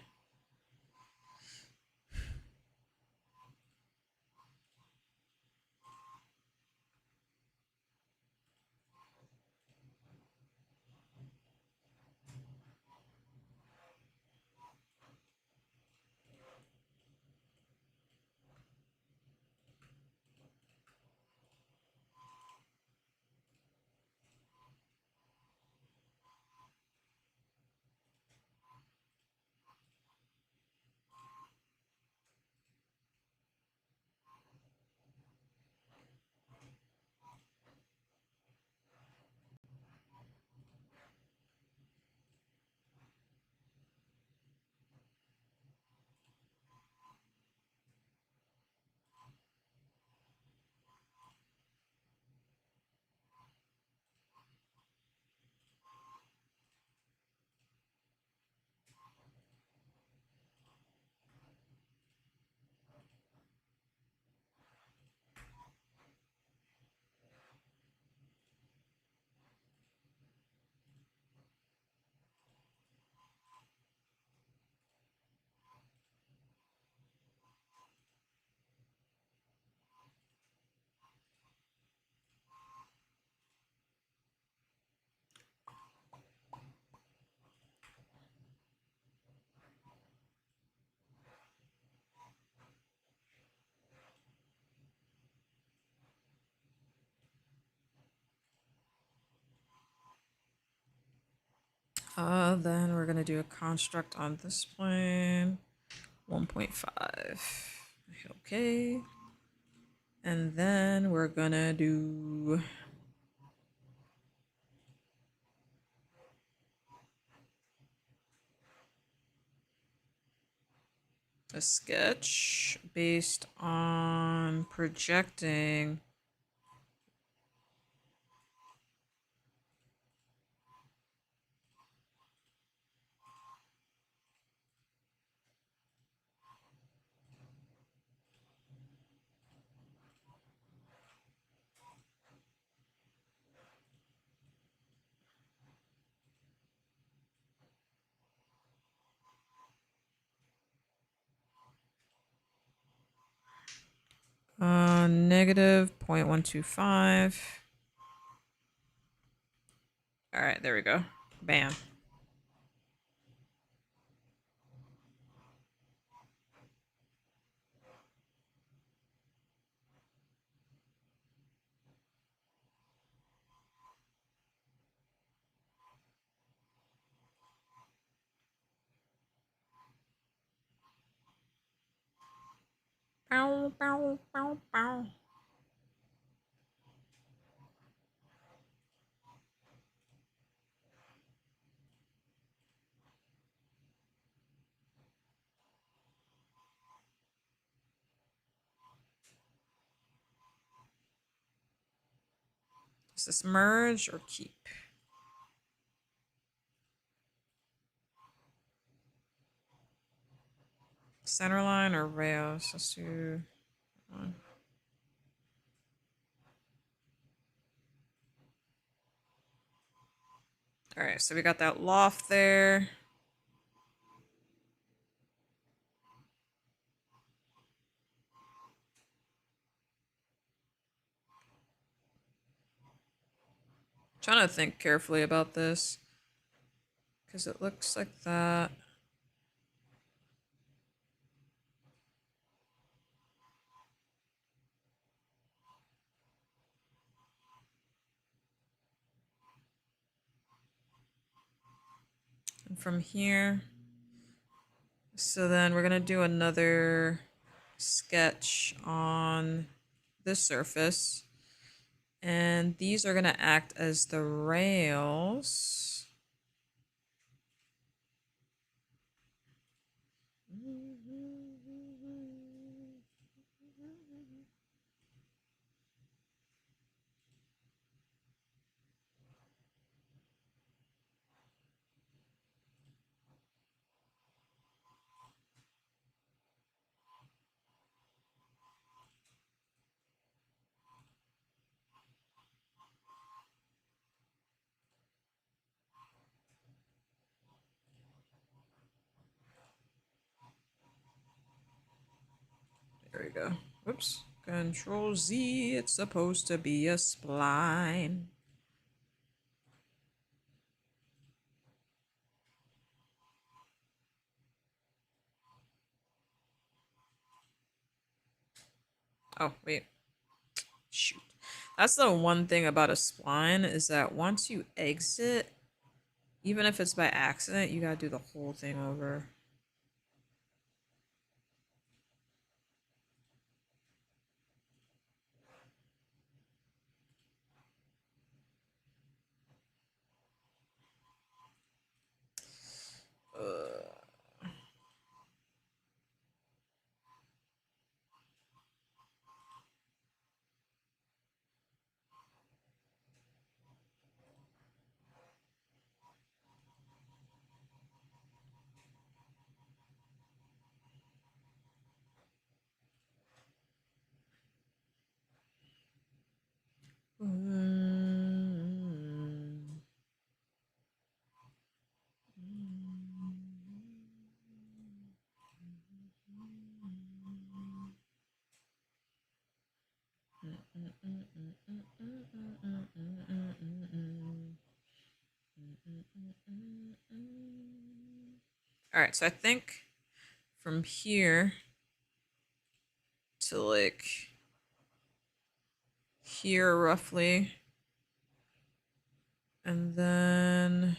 [SPEAKER 1] Then we're gonna do a construct on this plane. 1.5. Okay. And then we're gonna do a sketch based on projecting negative 0.125. All right, there we go. Bam. Bow, bow, bow, bow. Does this merge or keep? Center line or rails? Let's do one. All right, so we got that loft there. Trying to think carefully about this because it looks like that. from here. So then we're gonna do another sketch on this surface. And these are gonna act as the rails. There we go. Whoops. Control Z. It's supposed to be a spline. Oh, wait. Shoot. That's the one thing about a spline is that once you exit, even if it's by accident, you gotta do the whole thing over. All right, so I think from here to like here roughly, and then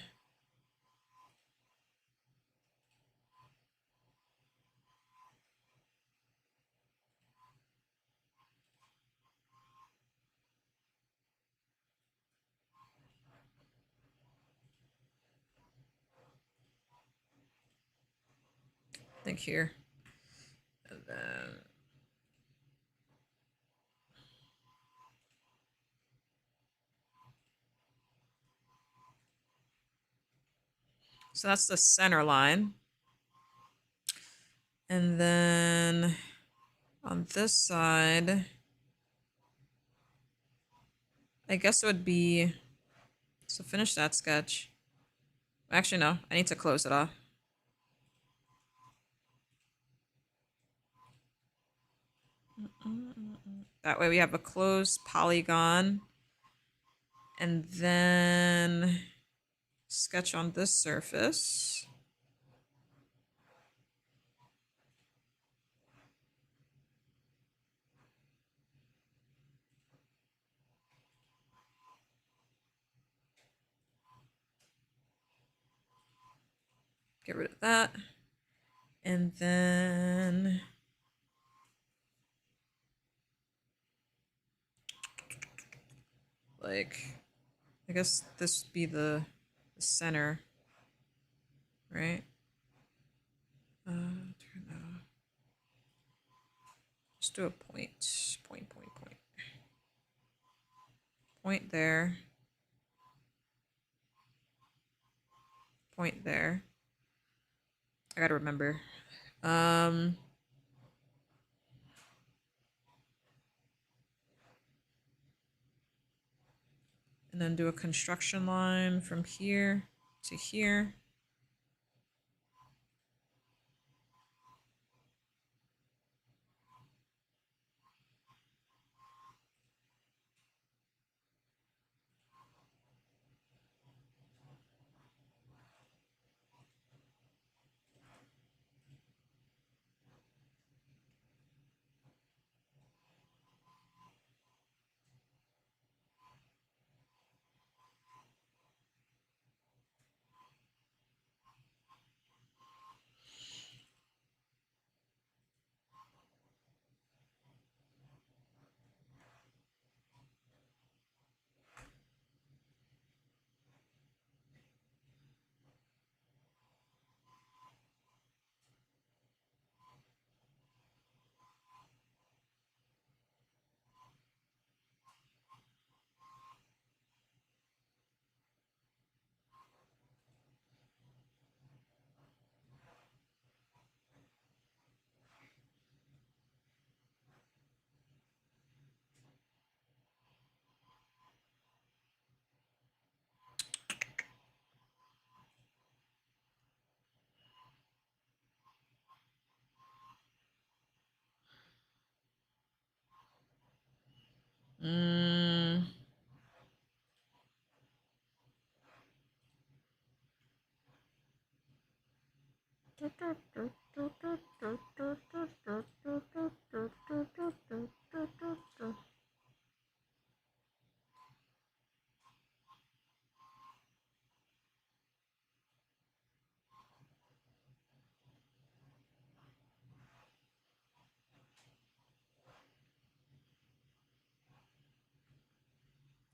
[SPEAKER 1] I think here, and then so that's the center line. And then on this side, I guess it would be, so finish that sketch. Actually, no, I need to close it off. That way we have a closed polygon. And then sketch on this surface. Get rid of that. And then like, I guess this would be the center, right? Turn that off. Just do a point. Point there. Point there. I gotta remember. And then do a construction line from here to here.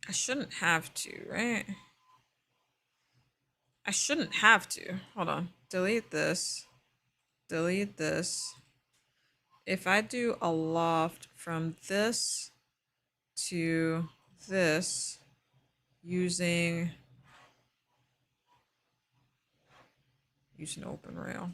[SPEAKER 1] I shouldn't have to, right? I shouldn't have to. Hold on. Delete this. Delete this. If I do a loft from this to this using open rail.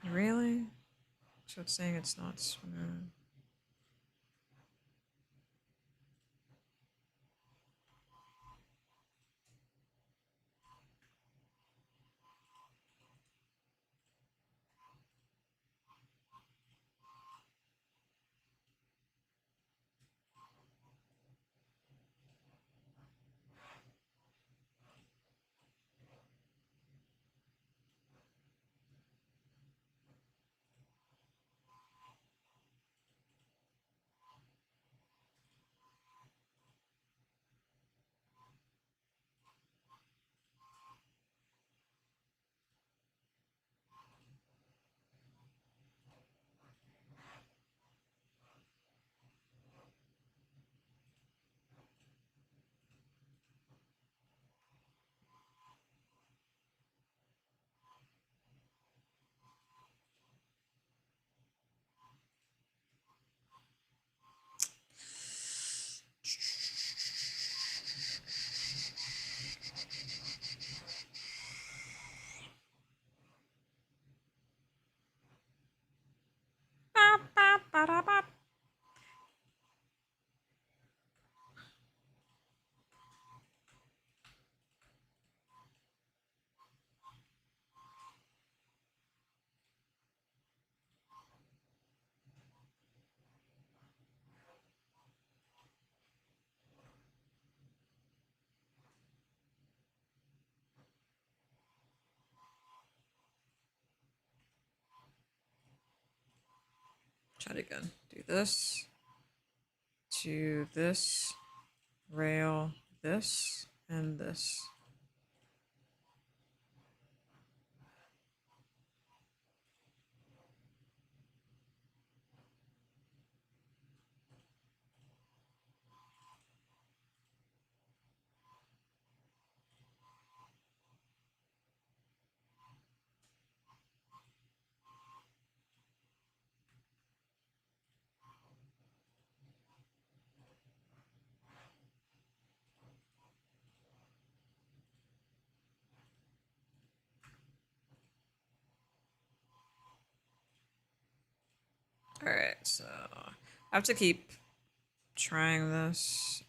[SPEAKER 1] Really? So it's saying it's not smooth. Try it again. Do this to this rail, this and this. All right, so I have to keep trying this.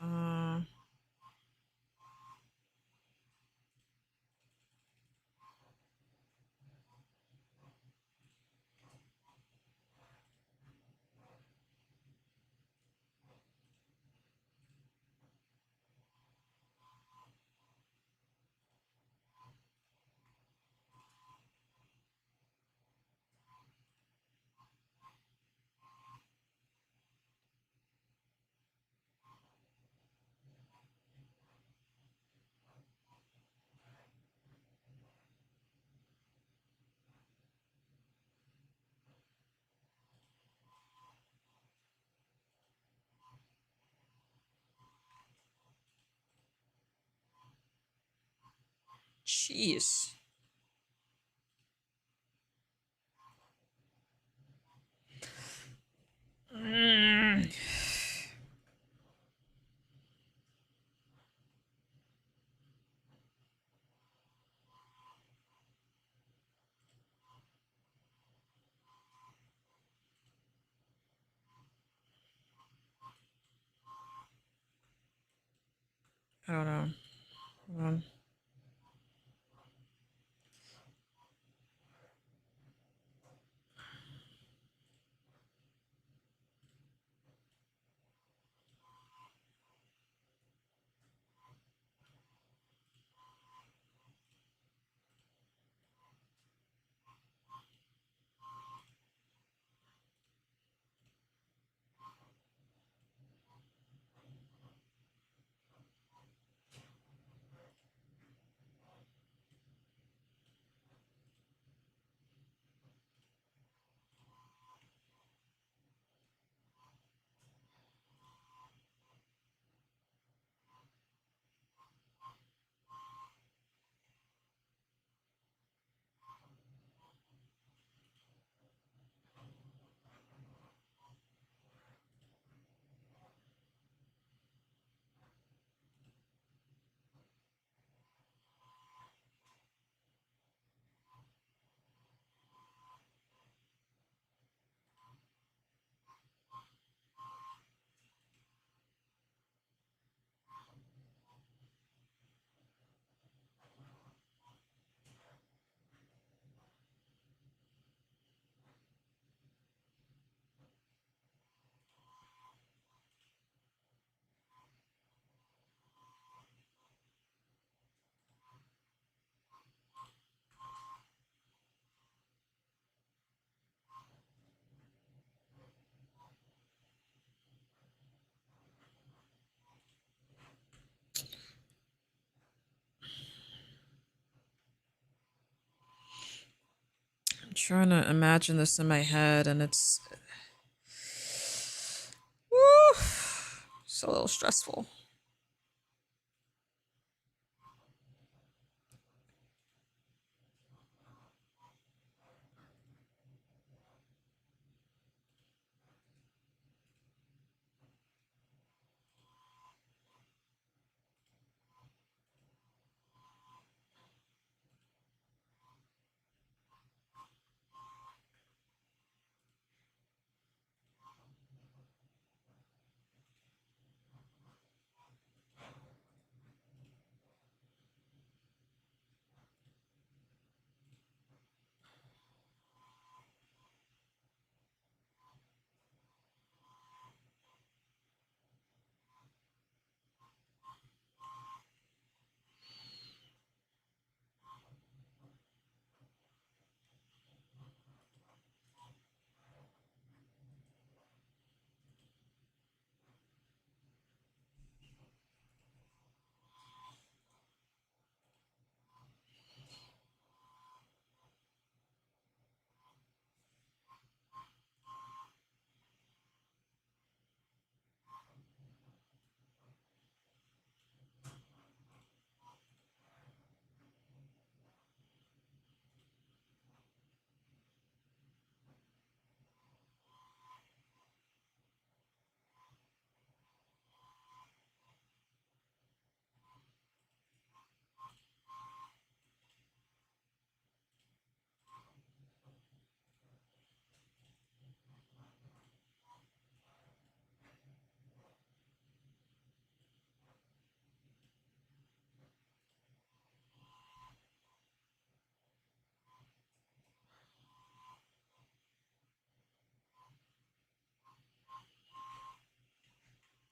[SPEAKER 1] Jeez. I don't know. Hold on. I'm trying to imagine this in my head, and it's woo, it's a little stressful.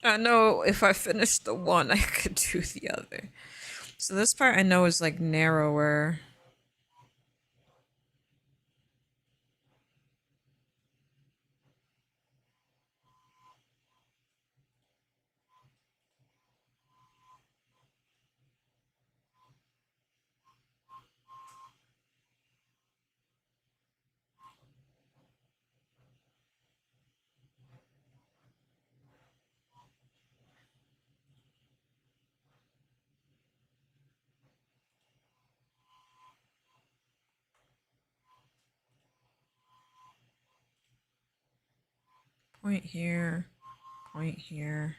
[SPEAKER 1] I know if I finish the one, I could do the other. So this part I know is like narrower. Point here, point here.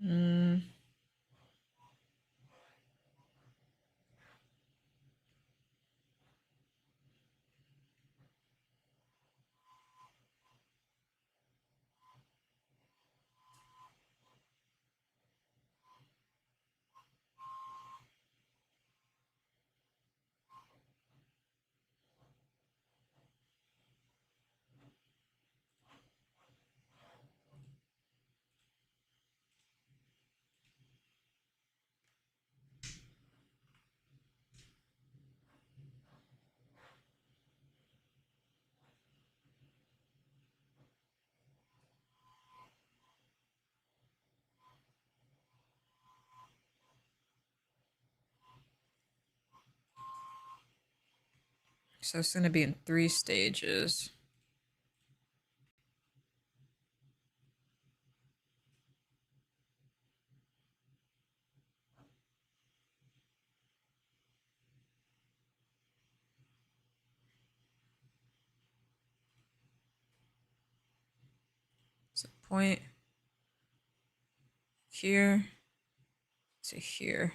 [SPEAKER 1] Mm. So it's going to be in 3 stages. So point here to here.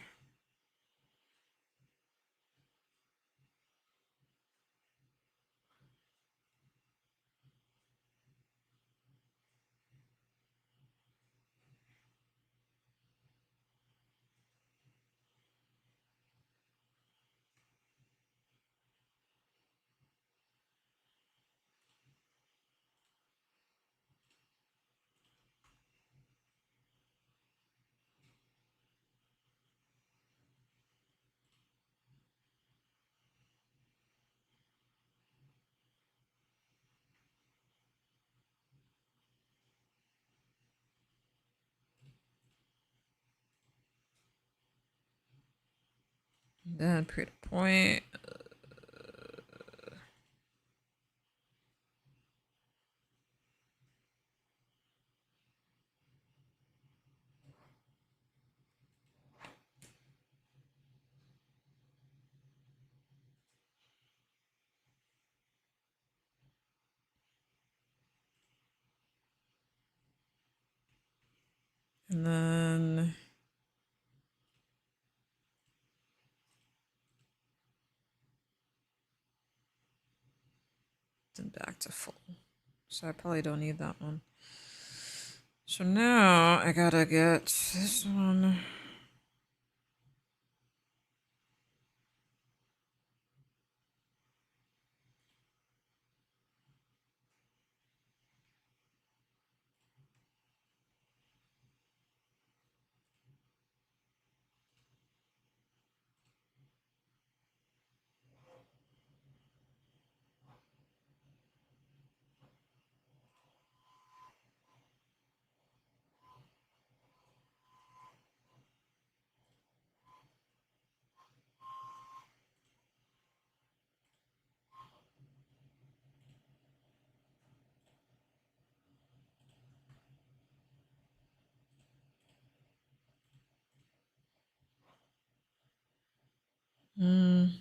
[SPEAKER 1] Then create a point. And then back to full. So I probably don't need that one. So now I gotta get this one. Mm.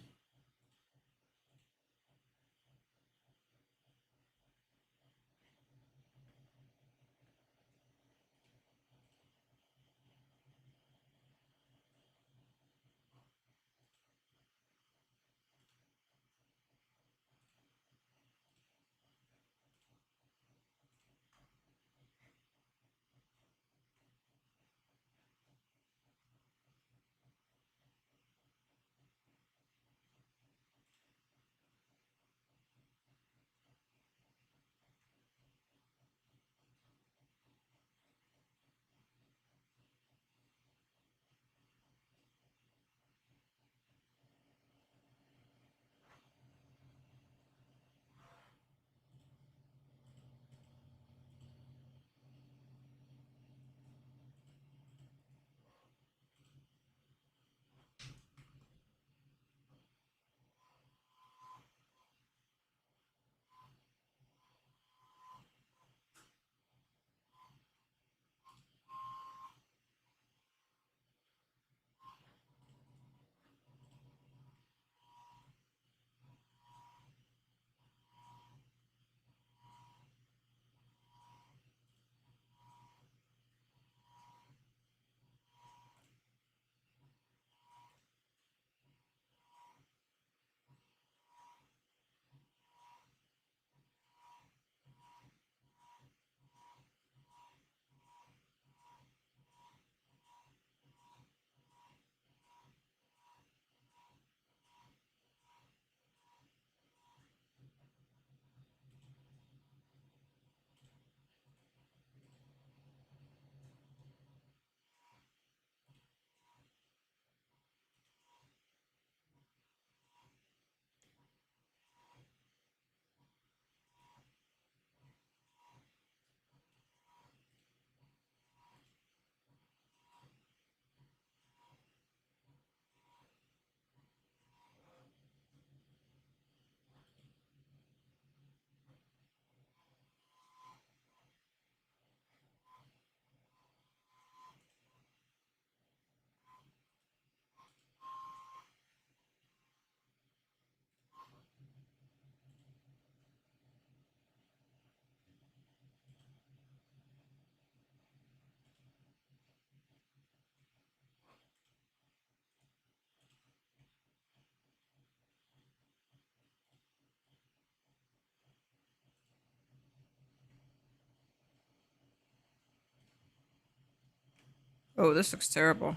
[SPEAKER 1] Oh, this looks terrible.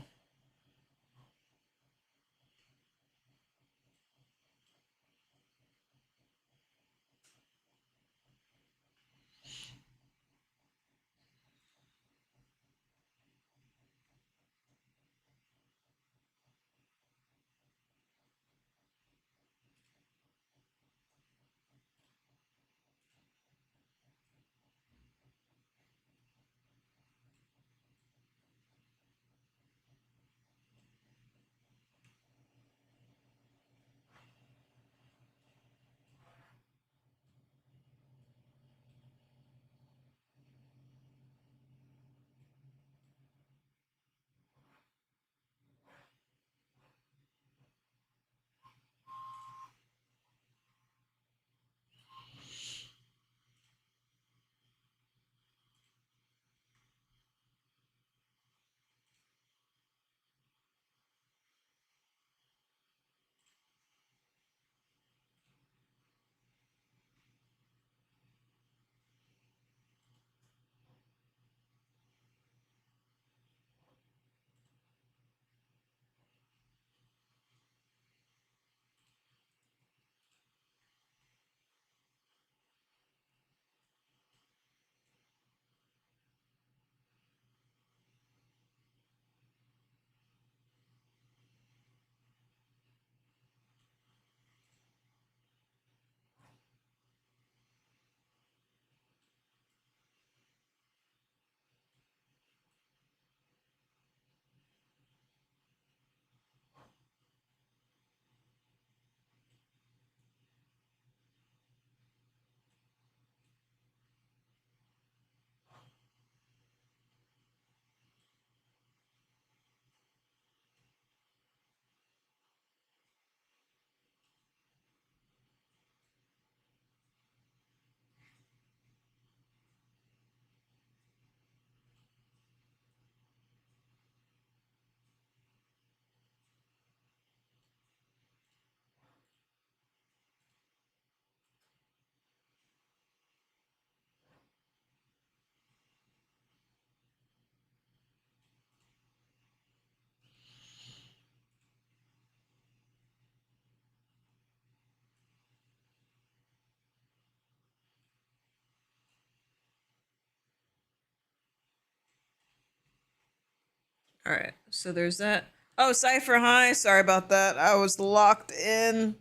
[SPEAKER 1] All right, so there's that. Oh, Cypher, hi. Sorry about that. I was locked in.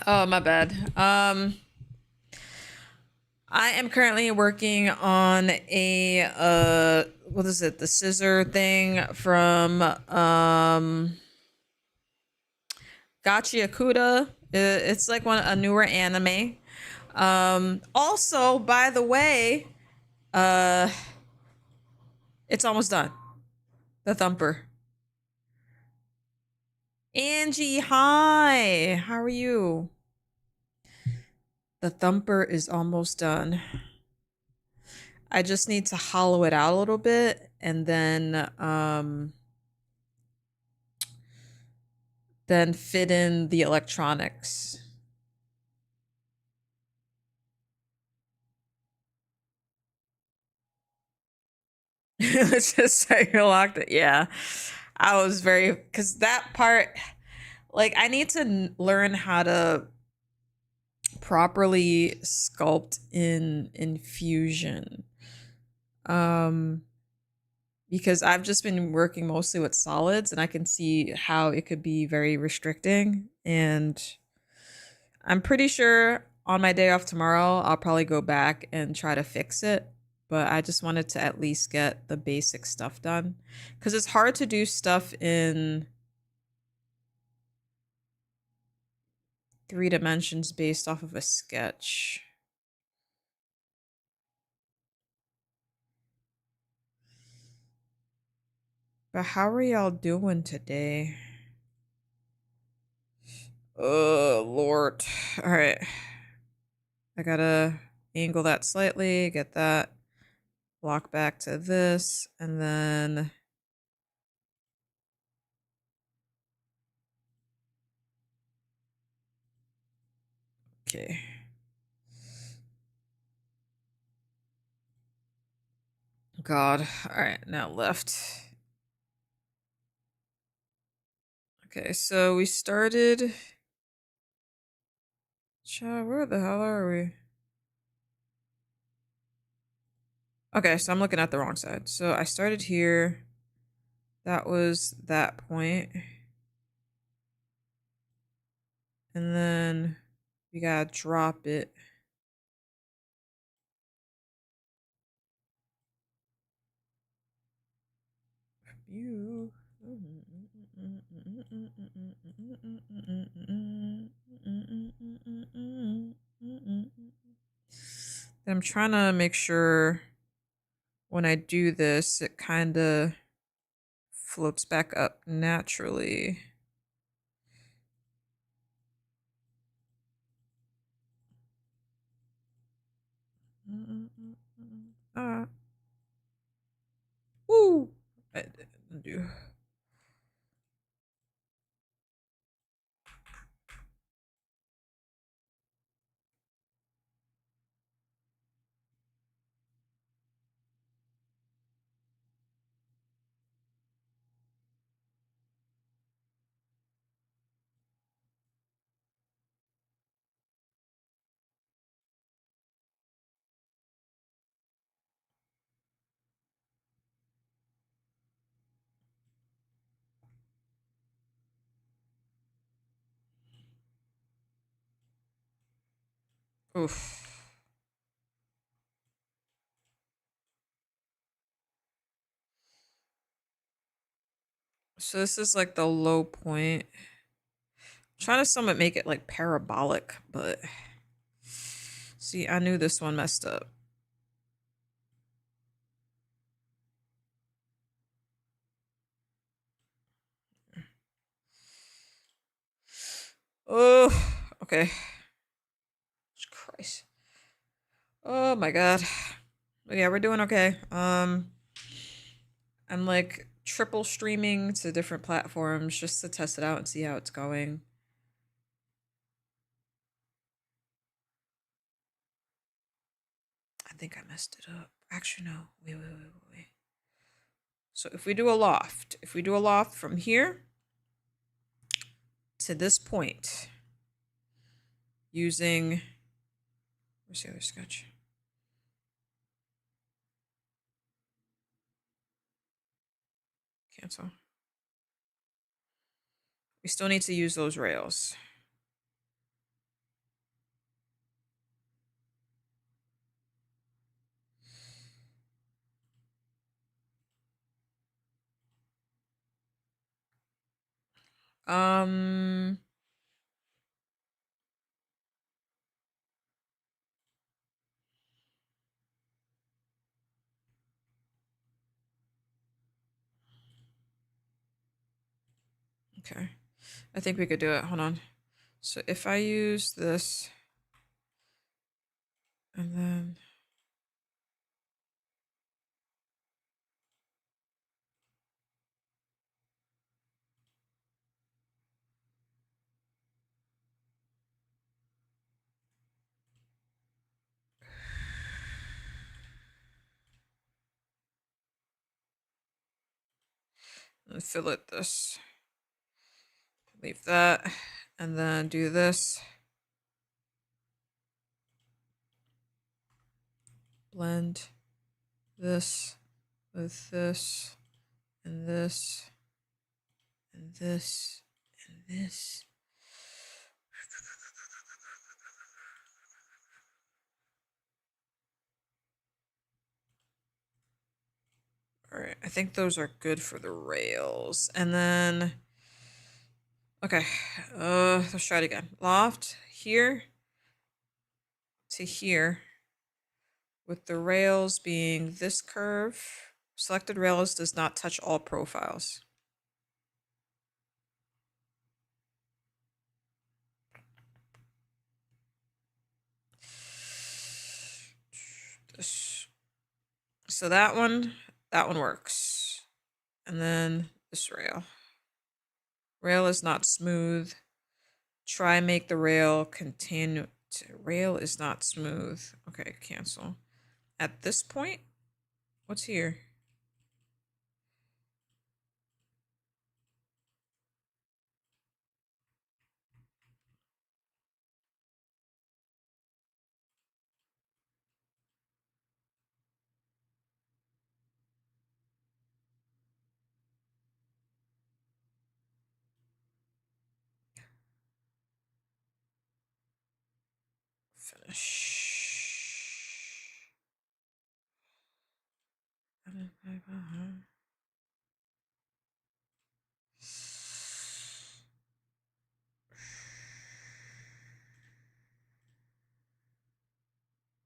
[SPEAKER 1] Oh, my bad. I am currently working on a what is it? The scissor thing from Gachi Akuda. It's like a newer anime. Also, by the way, uh, it's almost done. The Thumper. Angie, hi. How are you? The Thumper is almost done. I just need to hollow it out a little bit and then fit in the electronics. Let's just say you locked it. Yeah. I was very, because that part, like, I need to learn how to properly sculpt in infusion. Um, because I've just been working mostly with solids and I can see how it could be very restricting. And I'm pretty sure on my day off tomorrow, I'll probably go back and try to fix it. But I just wanted to at least get the basic stuff done. Because it's hard to do stuff in 3 dimensions based off of a sketch. But how are y'all doing today? Oh, Lord. All right. I gotta angle that slightly, get that block back to this, and then okay. God. All right, now left. Okay, so we started. Where the hell are we? Okay, so I'm looking at the wrong side. So I started here. That was that point. And then we gotta drop it. You. I'm trying to make sure when I do this, it kind of floats back up naturally. Ah. Woo! I didn't do. Oof. So this is like the low point. I'm trying to somewhat make it like parabolic, but see, I knew this one messed up. Oh, okay. Christ. Oh my god. But yeah, we're doing okay. I'm like triple streaming to different platforms just to test it out and see how it's going. I think I messed it up. Actually, no. Wait. So if we do a loft from here to this point using, where's the other sketch? Cancel. We still need to use those rails. Um, okay. I think we could do it. Hold on. So if I use this and then fillet this, leave that, and then do this. Blend this with this and this and this and this. All right, I think those are good for the rails. And then, okay, let's try it again. Loft here to here with the rails being this curve. Selected rails does not touch all profiles. This. So that one works. And then this rail. Rail is not smooth. Try make the rail continue. Rail is not smooth. Okay, cancel. At this point, What's here? Finish.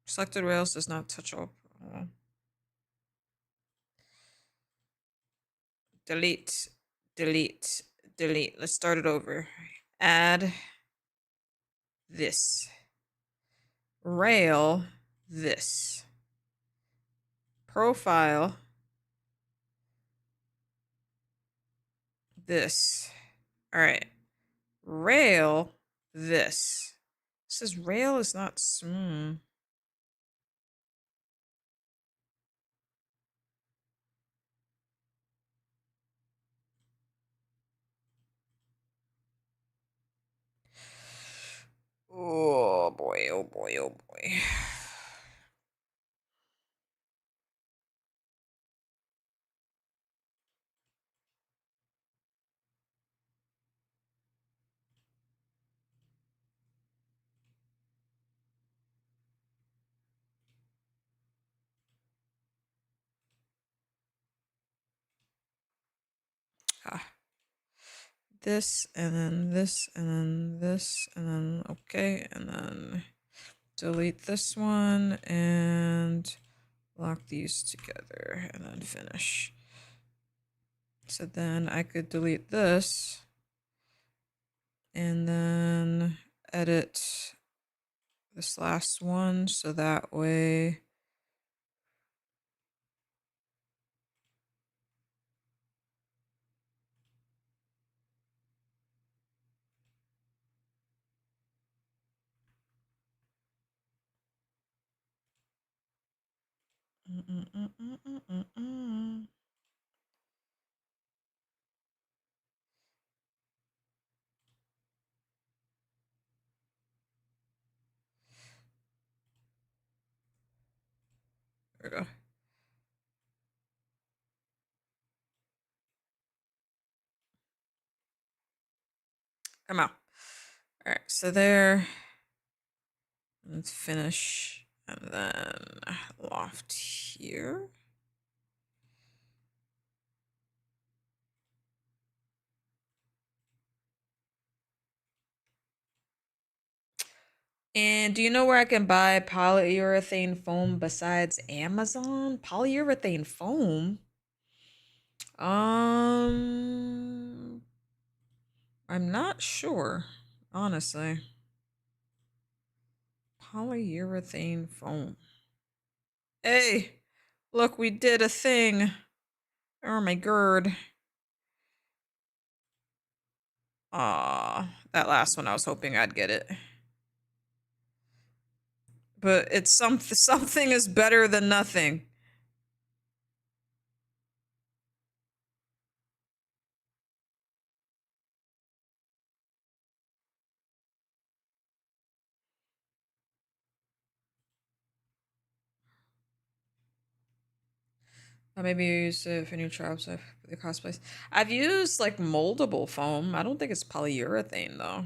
[SPEAKER 1] Selected rails does not touch all. Delete, delete, delete. Let's start it over. Add this. Rail this. Profile this. All right. Rail this. It says rail is not smooth. Oh boy, oh boy, oh boy. Ah. This and then this and then this and then okay, and then delete this one and lock these together and then finish. So then I could delete this and then edit this last one so that way there we go. Come on. All right, so there. Let's finish and then loft here. And do you know where I can buy polyurethane foam besides Amazon? Polyurethane foam? Um, I'm not sure, honestly. Polyurethane foam. Hey, look, we did a thing. Oh my god. That last one I was hoping I'd get it. But it's something is better than nothing. Maybe you use it for new trials for the cosplays. I've used like moldable foam. I don't think it's polyurethane though.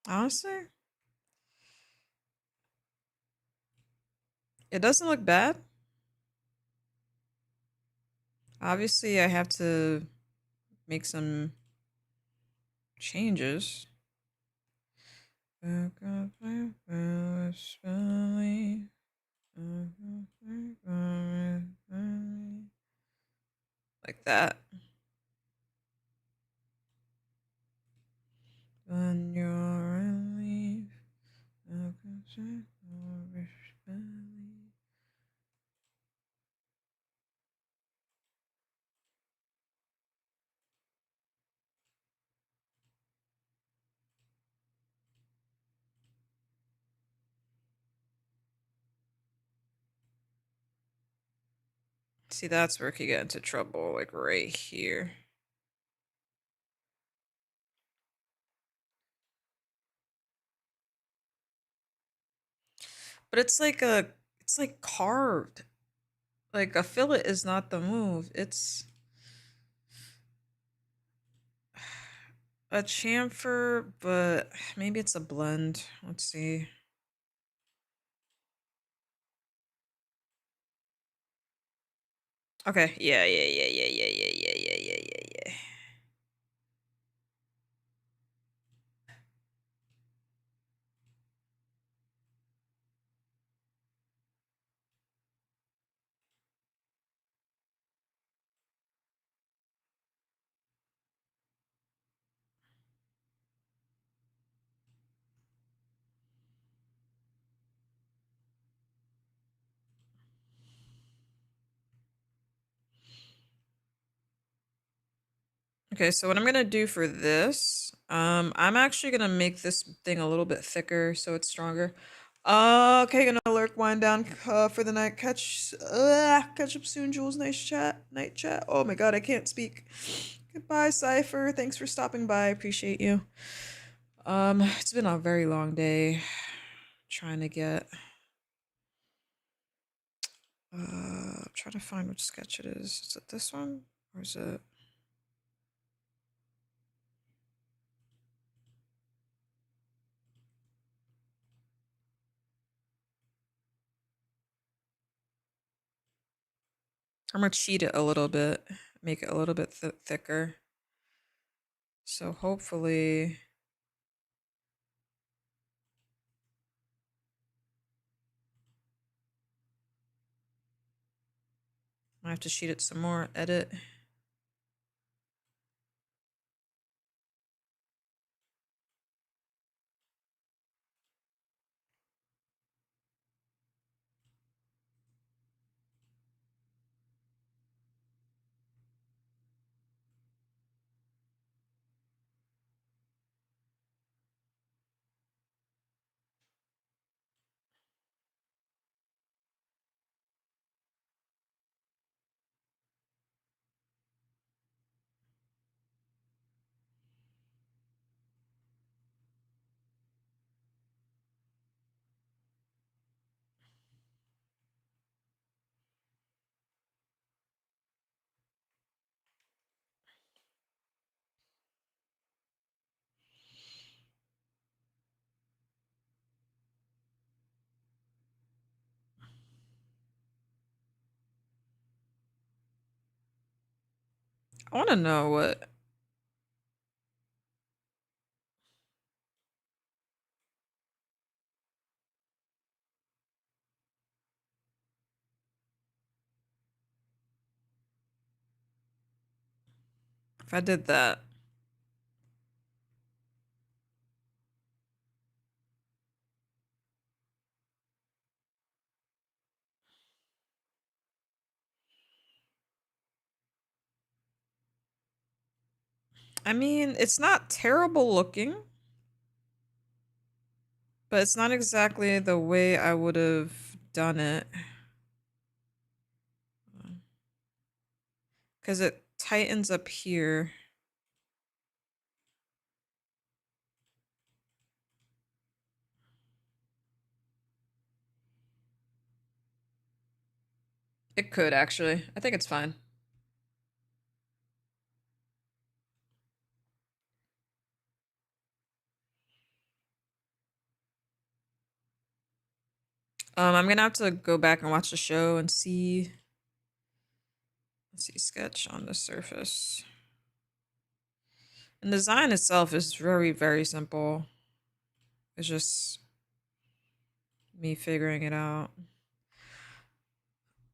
[SPEAKER 1] Honestly, it doesn't look bad. Obviously, I have to make some changes. Like that. On your leave. See, that's where it could get into trouble, like right here. But it's like carved. Like a fillet is not the move. It's a chamfer, but maybe it's a blend. Let's see. Okay. Yeah. Okay, so what I'm gonna do for this, I'm actually gonna make this thing a little bit thicker so it's stronger. Okay, gonna lurk, wind down for the night. Catch up soon, Jules. Nice chat, night chat. Oh my God, I can't speak. Goodbye, Cipher. Thanks for stopping by. Appreciate you. It's been a very long day trying to get. Trying to find which sketch it is. Is it this one or is it? I'm gonna cheat it a little bit, make it a little bit thicker. So hopefully, I have to sheet it some more, edit. I want to know what. If I did that. I mean, it's not terrible looking, but it's not exactly the way I would have done it. Because it tightens up here. It could actually. I think it's fine. I'm gonna have to go back and watch the show and see Let's see, sketch on the surface. And the design itself is very, very simple. It's just me figuring it out.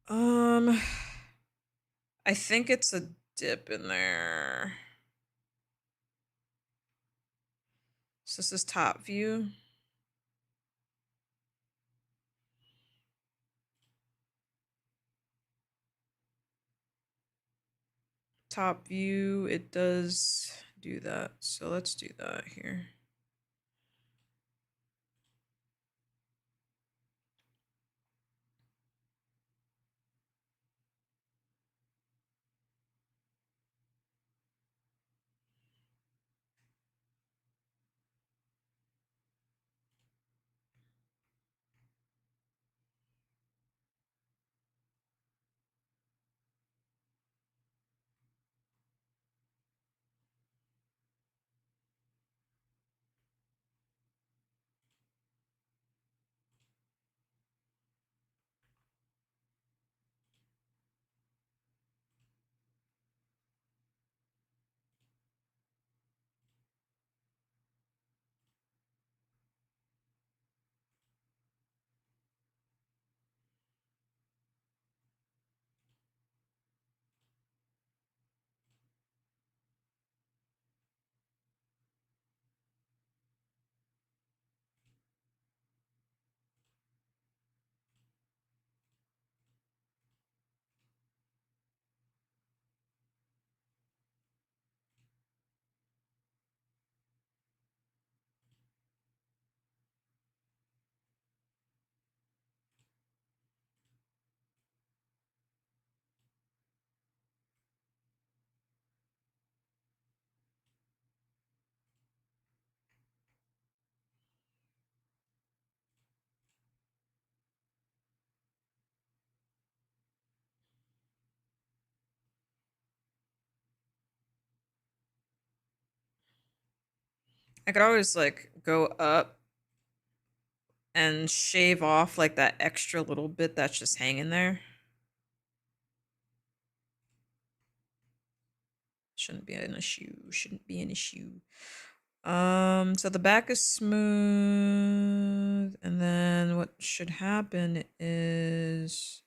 [SPEAKER 1] Um, I think it's a dip in there. So this is top view. Top view, it does do that. So let's do that here. I could always like go up and shave off like that extra little bit that's just hanging there. Shouldn't be an issue. Shouldn't be an issue. So the back is smooth, and then what should happen is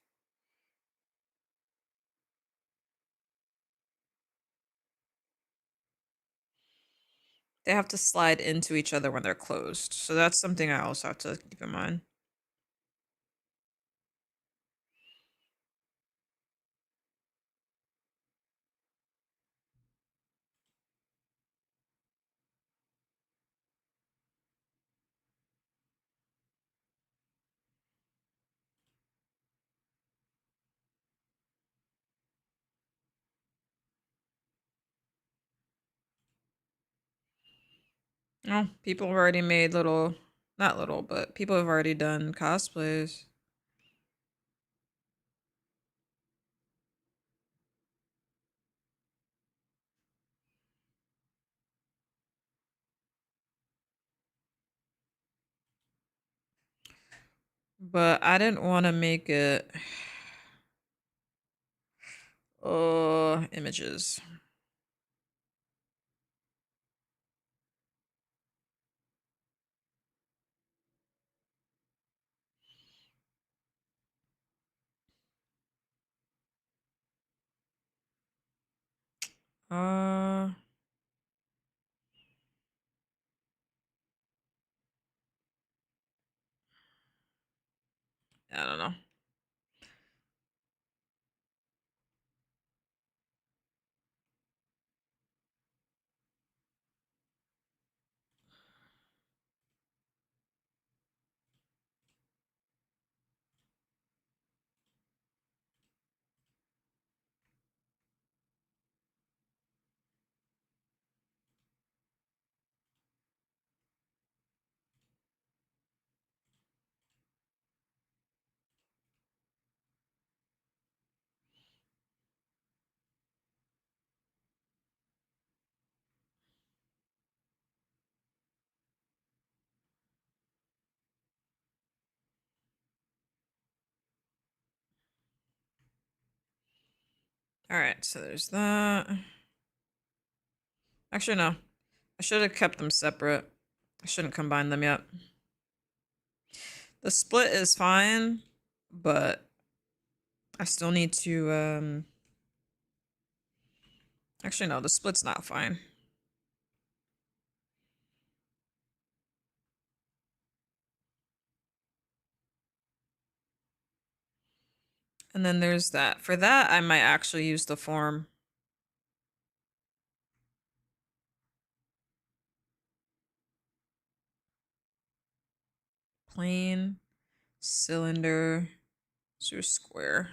[SPEAKER 1] they have to slide into each other when they're closed. So that's something I also have to keep in mind. Oh, people have already made little, not little, but people have already done cosplays. But I didn't want to make it. Images. Uh, I don't know. All right, so there's that. Actually, no. I should have kept them separate. I shouldn't combine them yet. The split is fine, but I still need to, actually, no, the split's not fine. And then there's that. For that, I might actually use the form. Plane, cylinder, square.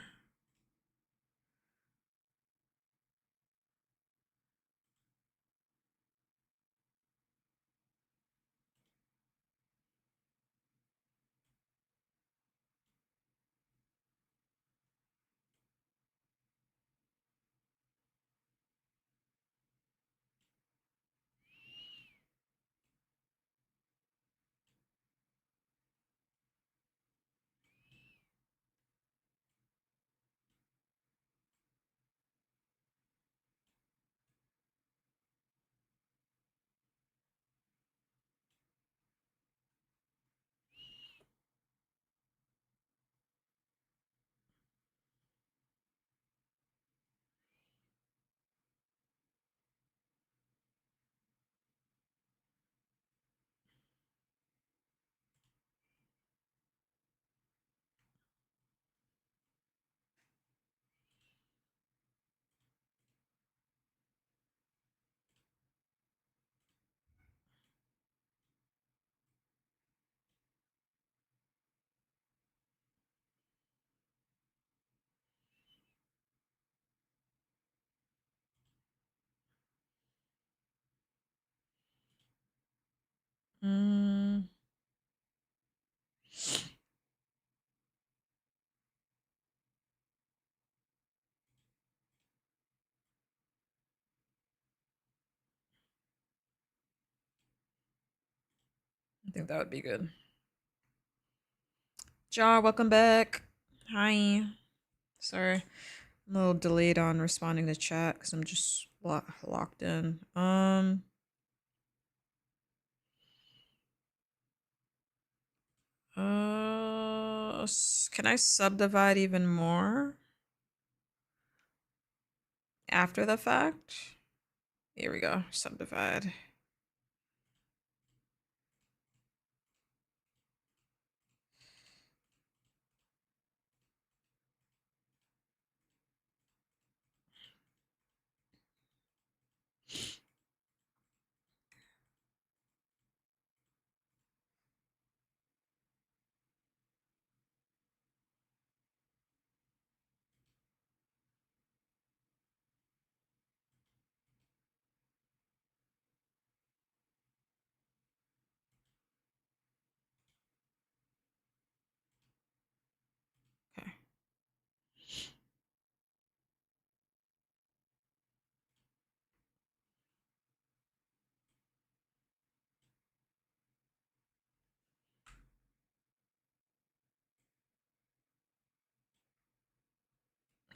[SPEAKER 1] Mm, I think that would be good. Jar, welcome back. Hi. Sorry, I'm a little delayed on responding to chat because I'm just locked in. Can I subdivide even more after the fact? Here we go. Subdivide. Okay.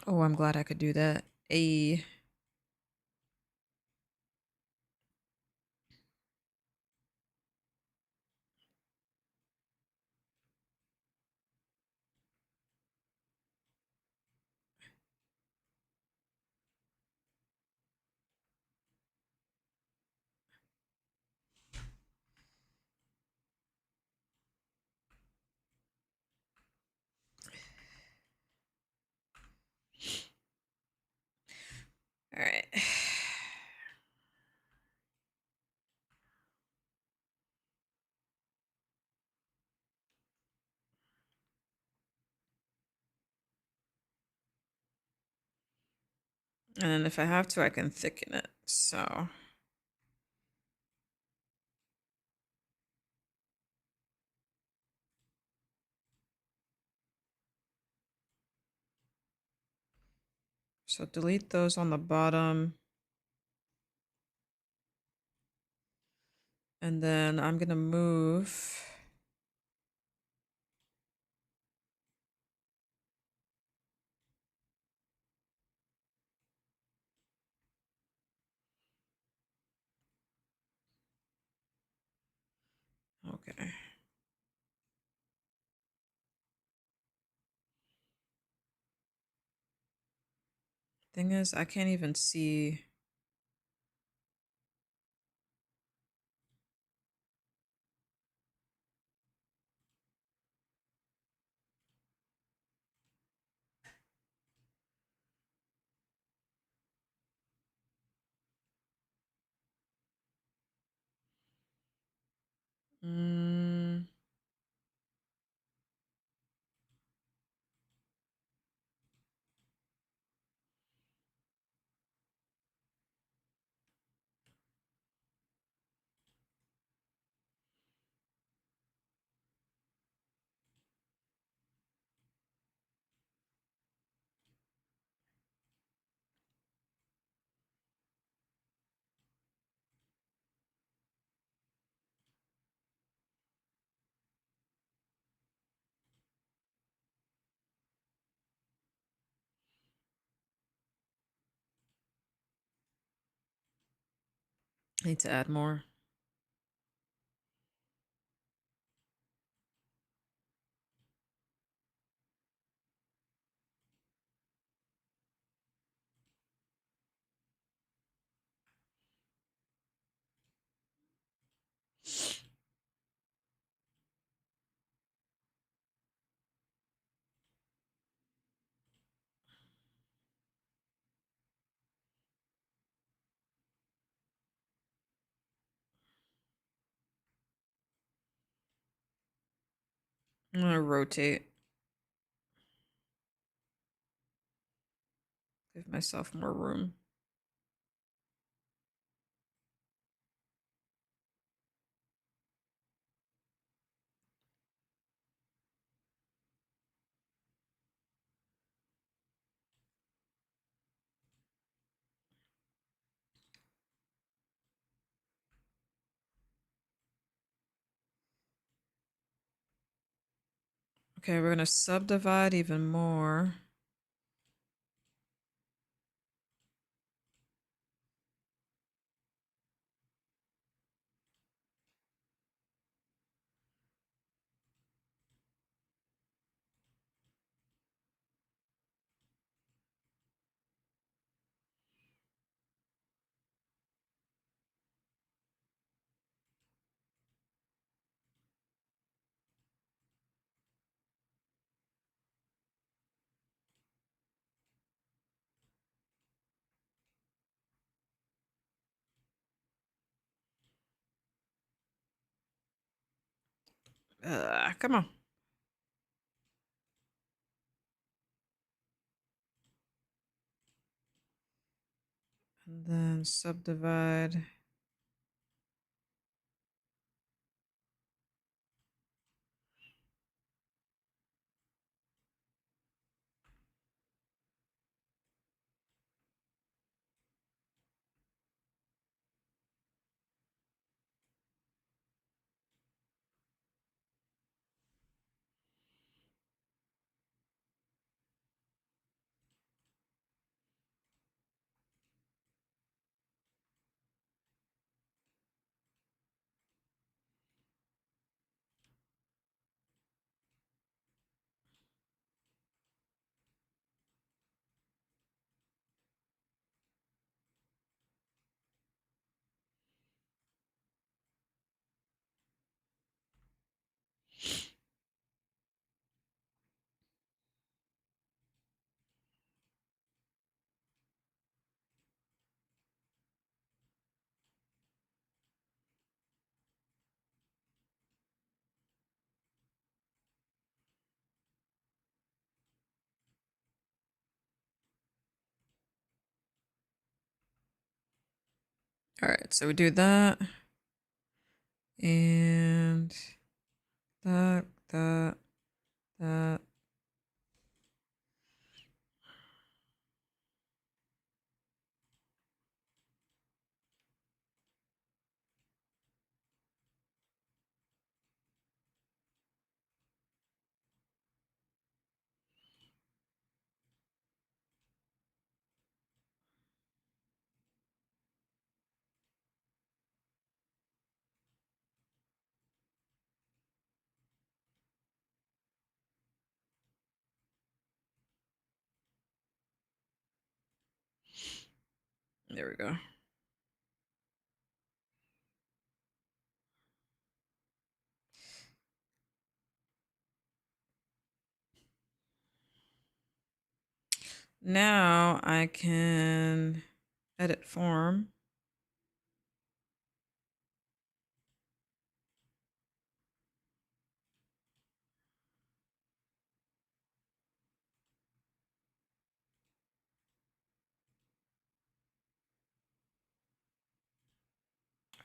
[SPEAKER 1] Oh, I'm glad I could do that. A. All right. And then if I have to, I can thicken it. So delete those on the bottom. And then I'm gonna move. Okay. Thing is, I can't even see. Mm, I need to add more. I'm gonna rotate. Give myself more room. Okay, we're gonna subdivide even more. Come on. And then subdivide. All right, so we do that. And that, that, that. There we go. Now I can edit form.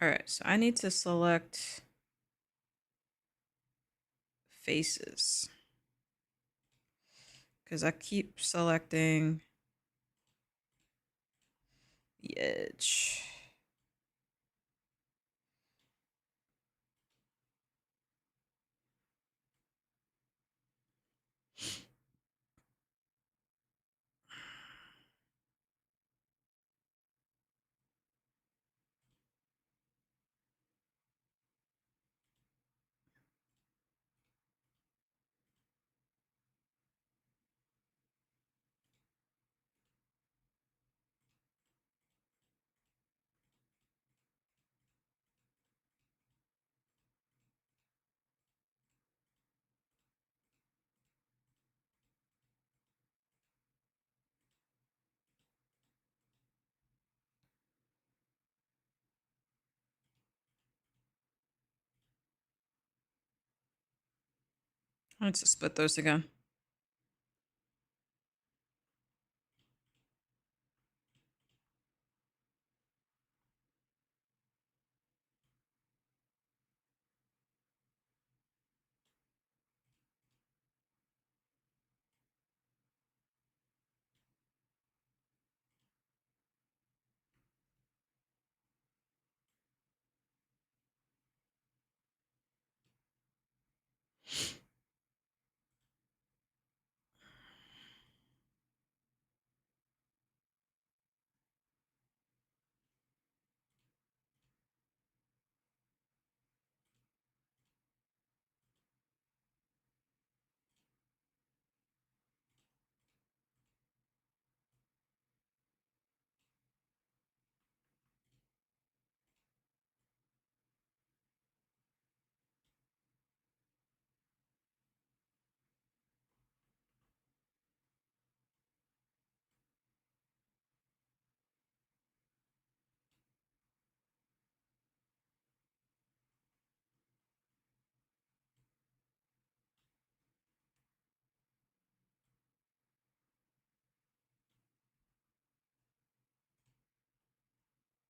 [SPEAKER 1] All right, so I need to select faces because I keep selecting the edge. I need to split those again.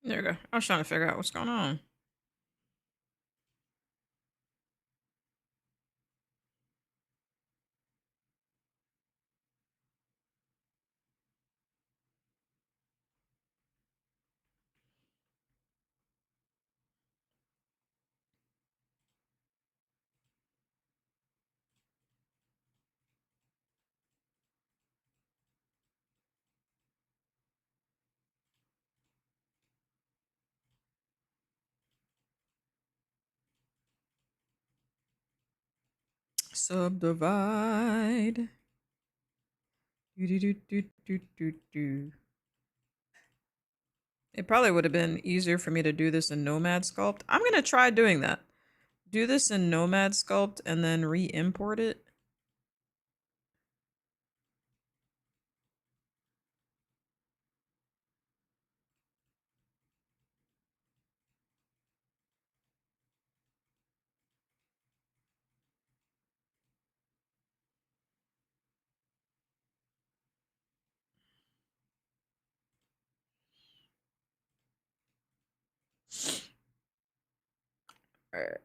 [SPEAKER 1] There we go. I was trying to figure out what's going on. Subdivide. Do, do, do, do, do, do, do. It probably would have been easier for me to do this in Nomad Sculpt. I'm going to try doing that. Do this in Nomad Sculpt and then re-import it. All right.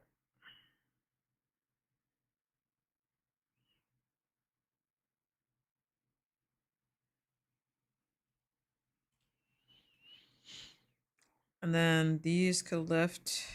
[SPEAKER 1] And then these could lift.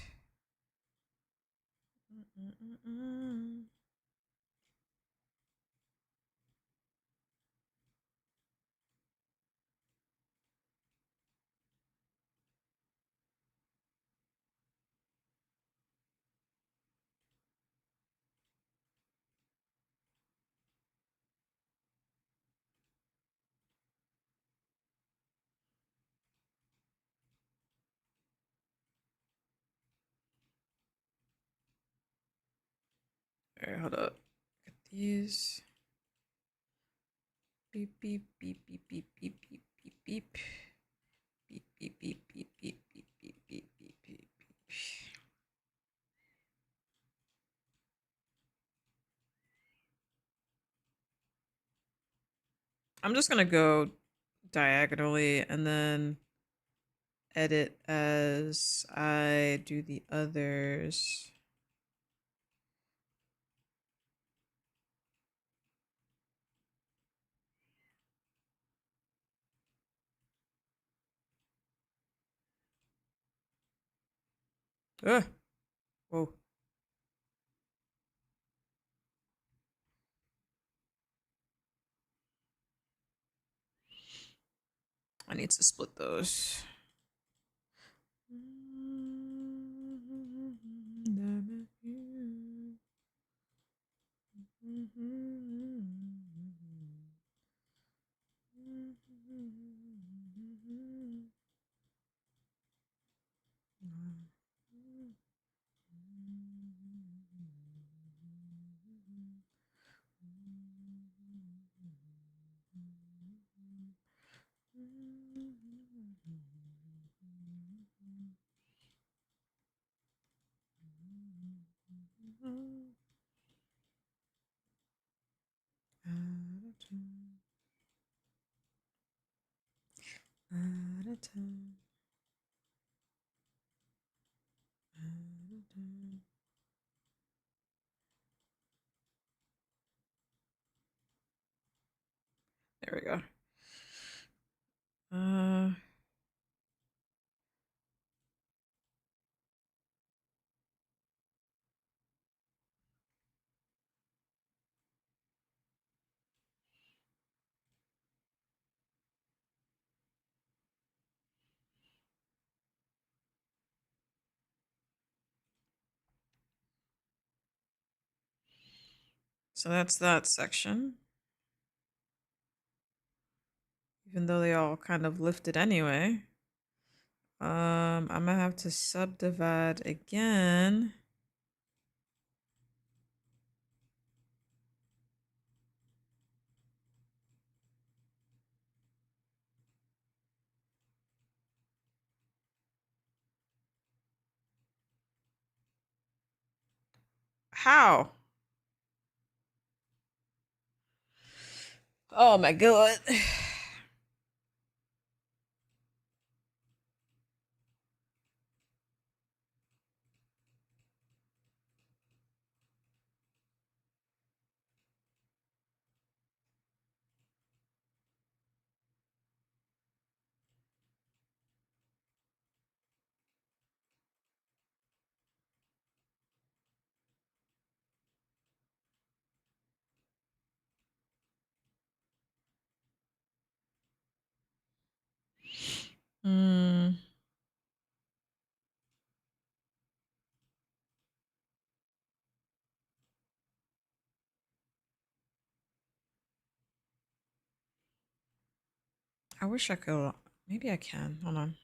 [SPEAKER 1] All right, hold up. Get these. Beep beep beep beep beep beep beep beep beep. Beep beep beep beep beep beep beep beep beep beep beep. I'm just gonna go diagonally and then edit as I do the others. Ugh. Whoa. I need to split those. There we go. So that's that section. Even though they all kind of lifted anyway. I'm gonna have to subdivide again. How? Oh my god. Hmm. I wish I could. Maybe I can. Hold on.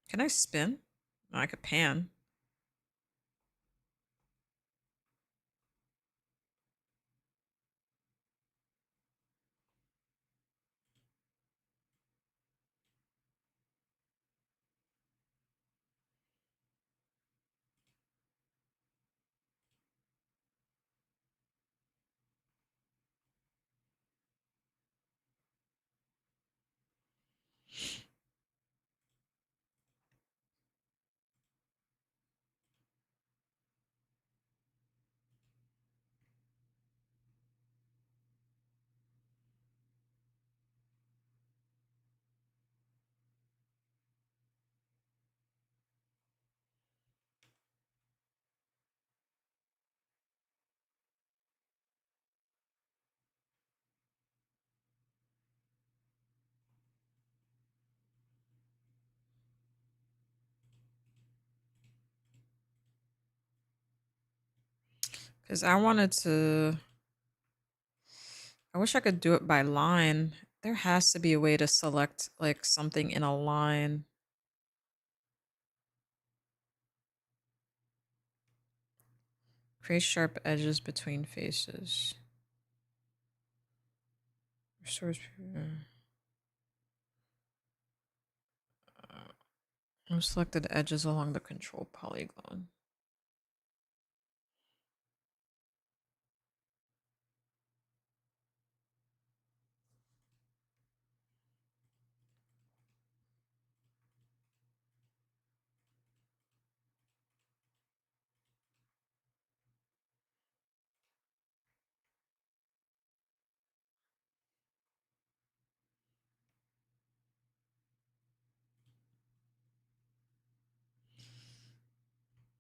[SPEAKER 1] Can I spin? No, I could pan. Because I wanted to. I wish I could do it by line. There has to be a way to select like something in a line. Create sharp edges between faces. Restores. Selected edges along the control polygon.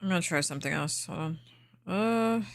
[SPEAKER 1] I'm gonna try something else. Hold on.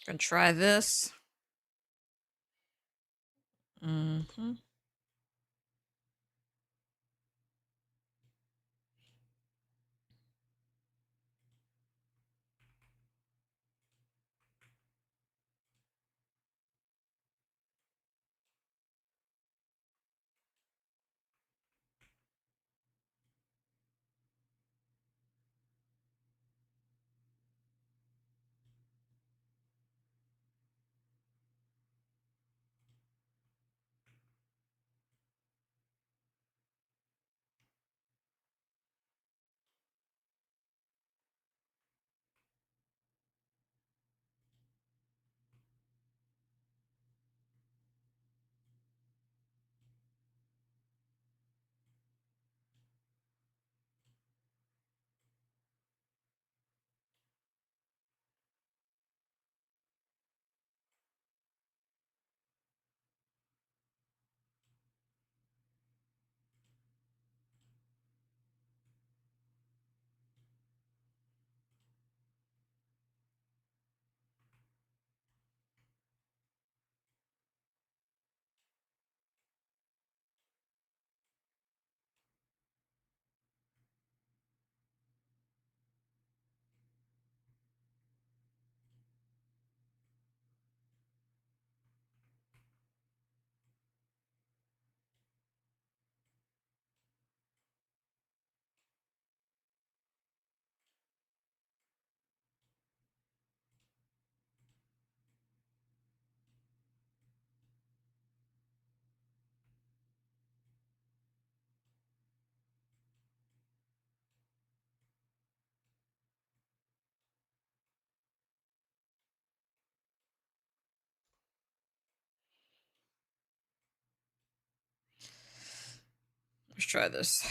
[SPEAKER 1] Gonna try this. Mm-hmm. Let's try this.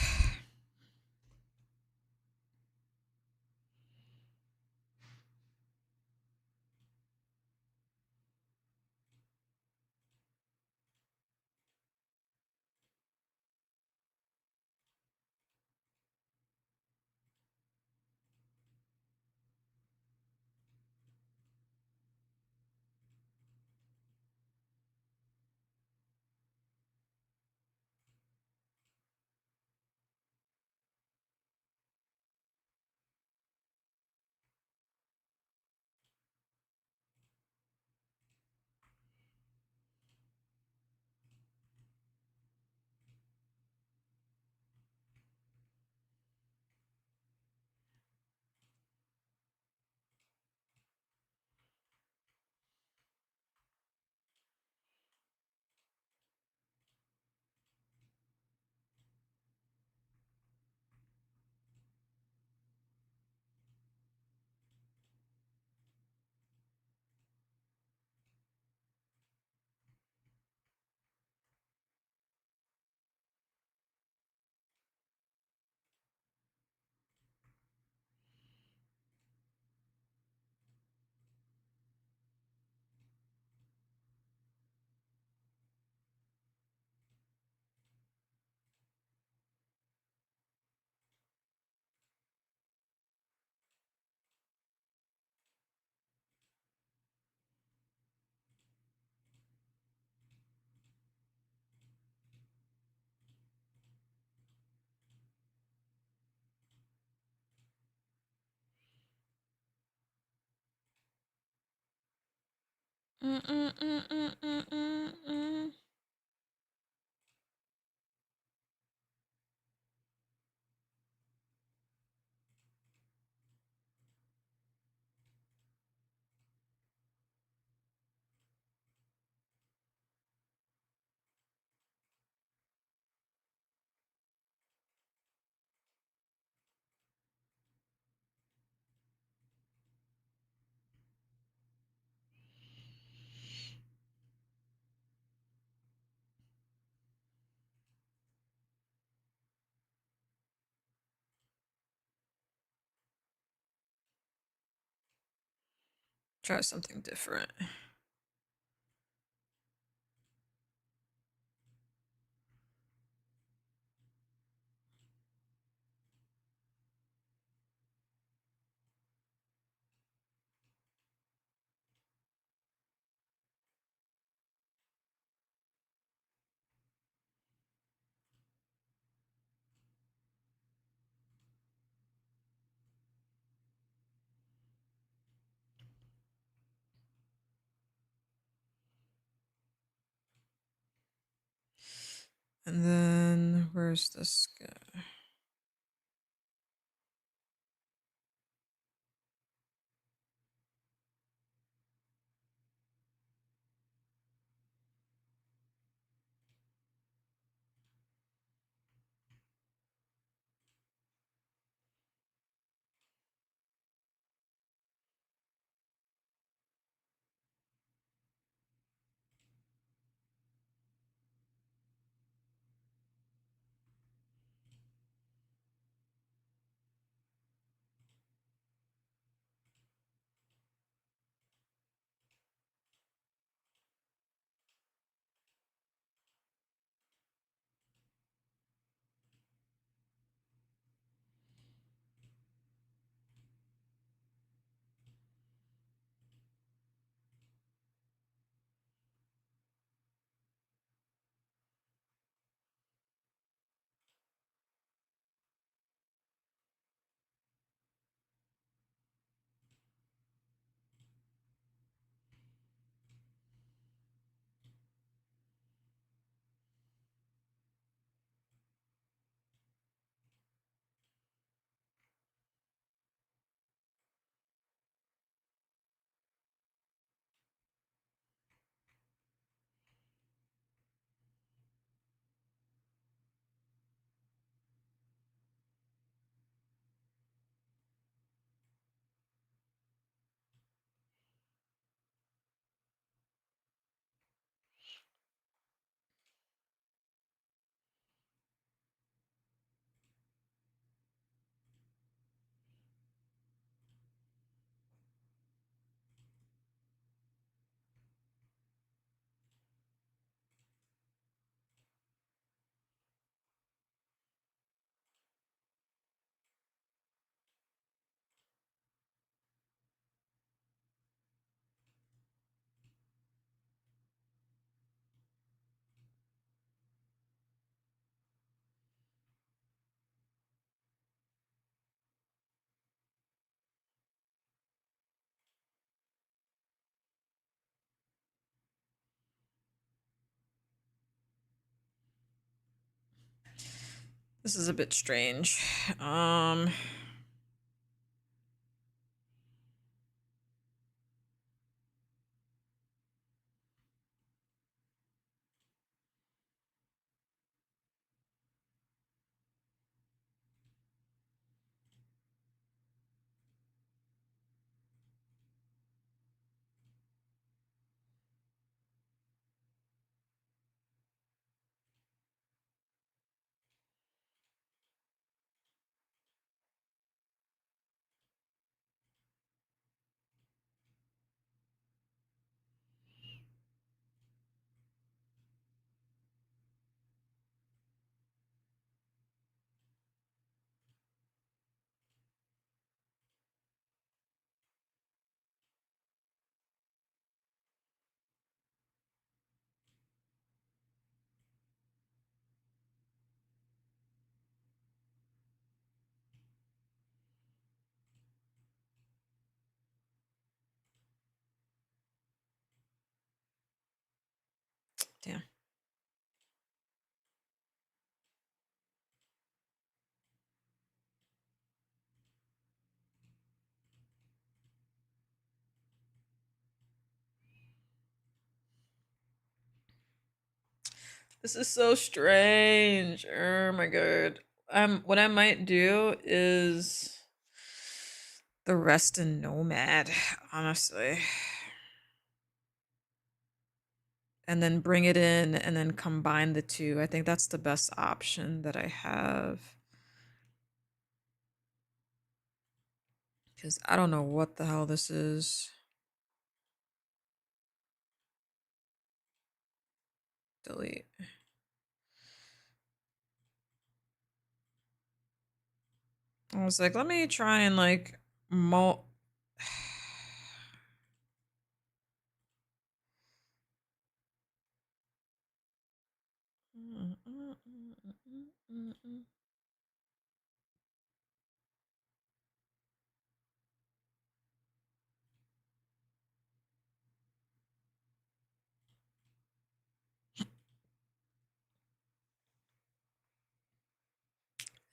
[SPEAKER 1] Try something different. And then where's this guy? This is a bit strange. Um, damn. This is so strange. Oh my god. What I might do is the rest in Nomad, honestly. And then bring it in and then combine the two. I think that's the best option that I have. Because I don't know what the hell this is. Delete. I was like, let me try and like mul.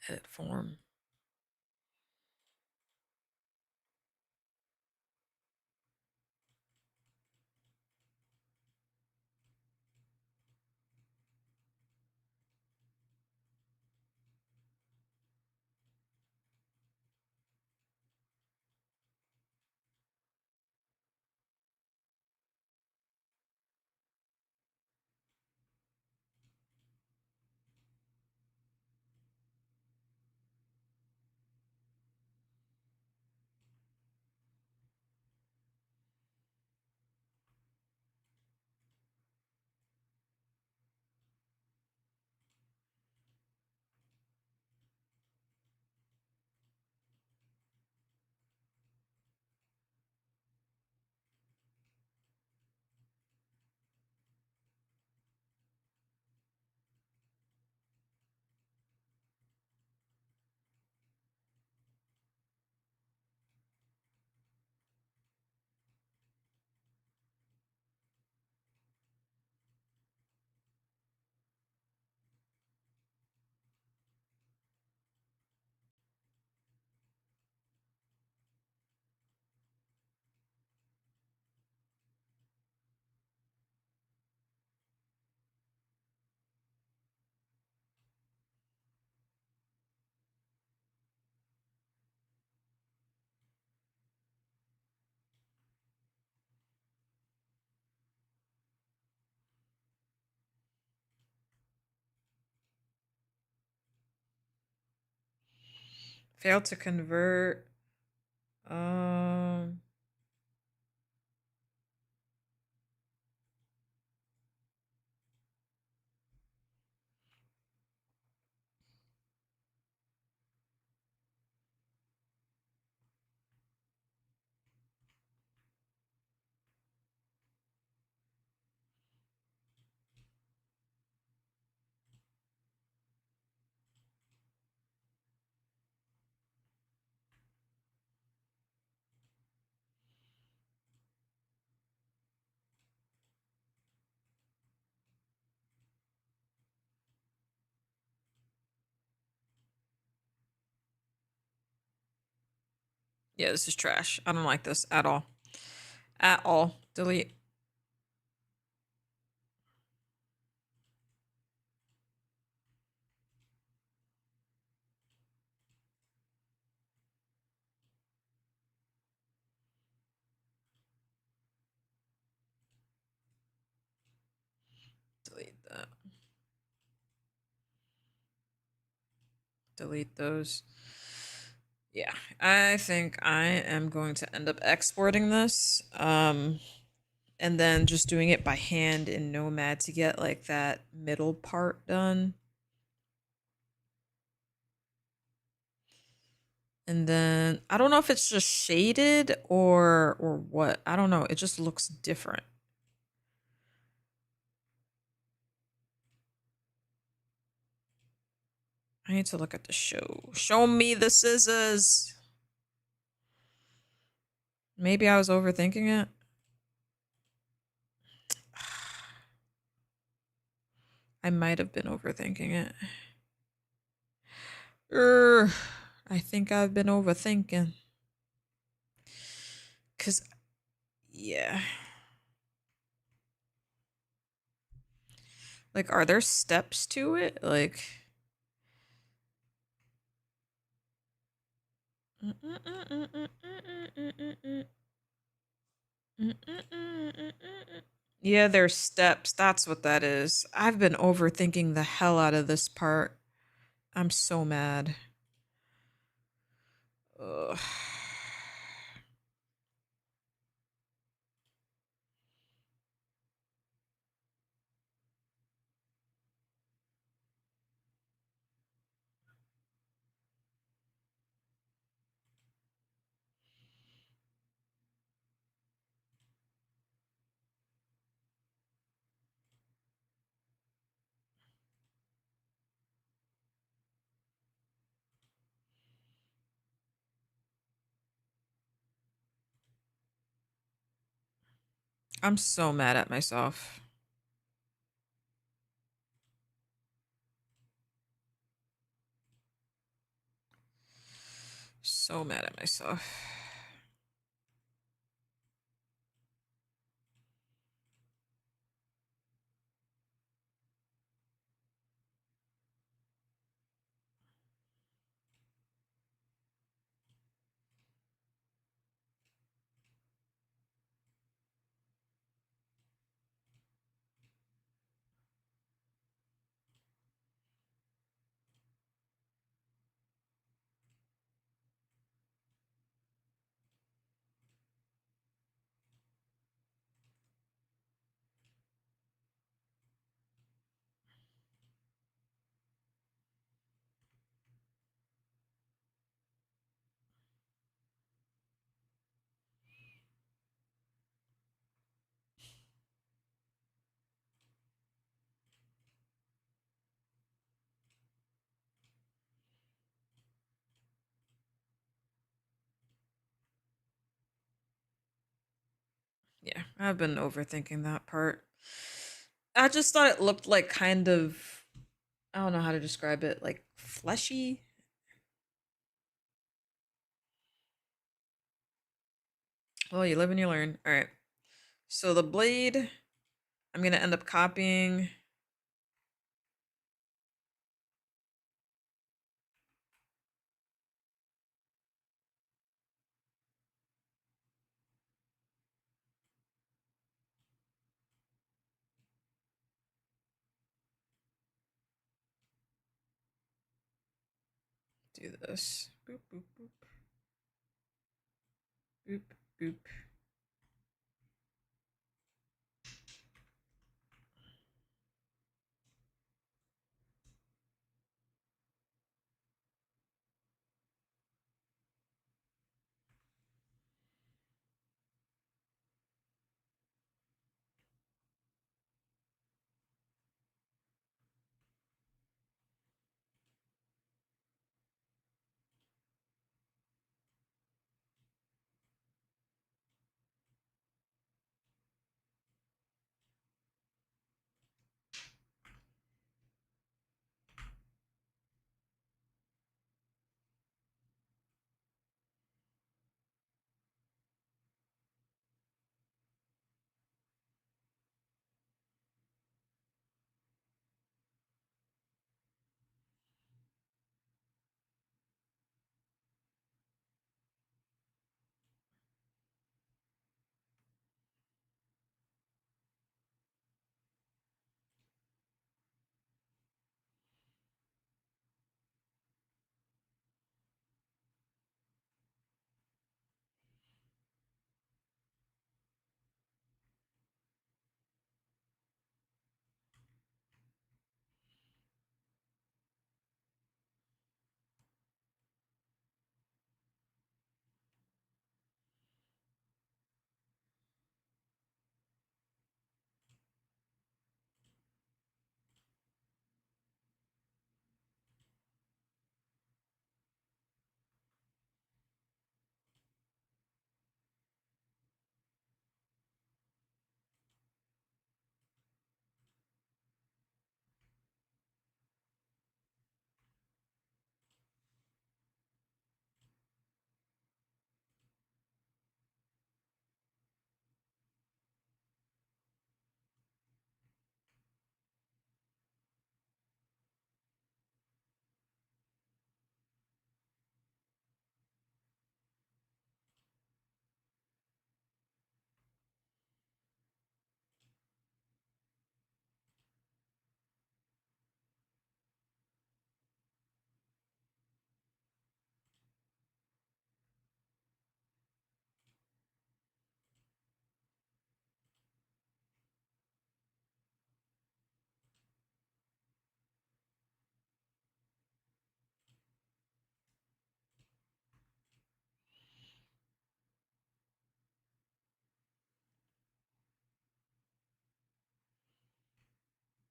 [SPEAKER 1] Edit form. Failed to convert. Um. Yeah, this is trash. I don't like this at all. At all. Delete. Delete that. Delete those. Yeah, I think I am going to end up exporting this. And then just doing it by hand in Nomad to get like that middle part done. And then I don't know if it's just shaded or what. I don't know. It just looks different. I need to look at the show. Show me the scissors. Maybe I was overthinking it. I might have been overthinking it. I think I've been overthinking. Cause yeah. Like, are there steps to it? Like yeah, there's steps. That's what that is. I've been overthinking the hell out of this part. I'm so mad. Ugh. I'm so mad at myself. So mad at myself. Yeah, I've been overthinking that part. I just thought it looked like kind of, I don't know how to describe it, like fleshy. Well, you live and you learn. All right. So the blade, I'm going to end up copying. Do this. Boop, boop, boop. Boop, boop.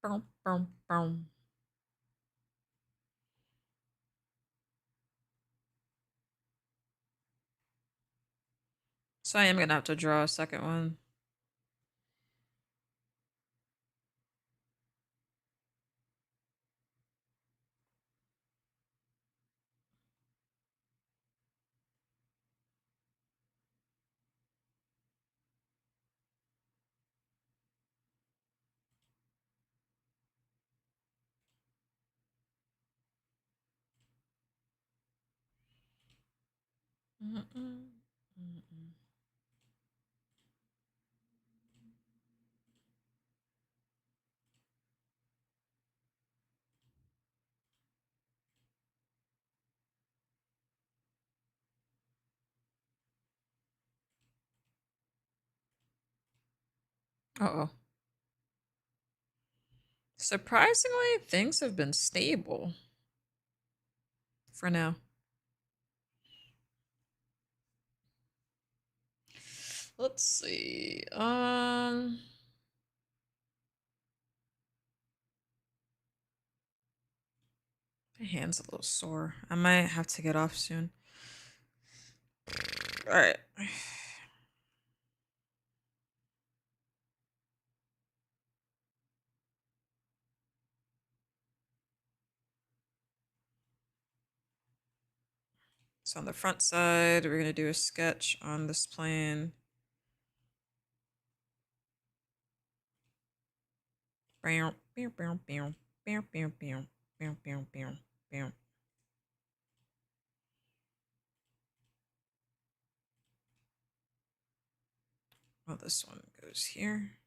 [SPEAKER 1] Boom, boom, boom. So I am gonna have to draw a second one. Mm-mm. Mm-mm. Uh-oh. Surprisingly, things have been stable for now. Let's see. My hand's a little sore. I might have to get off soon. All right. So on the front side, we're gonna do a sketch on this plane. Bow, bow, bow, bow, bow, bow, bow, bow, bow, bow, bow. Well, this one goes here.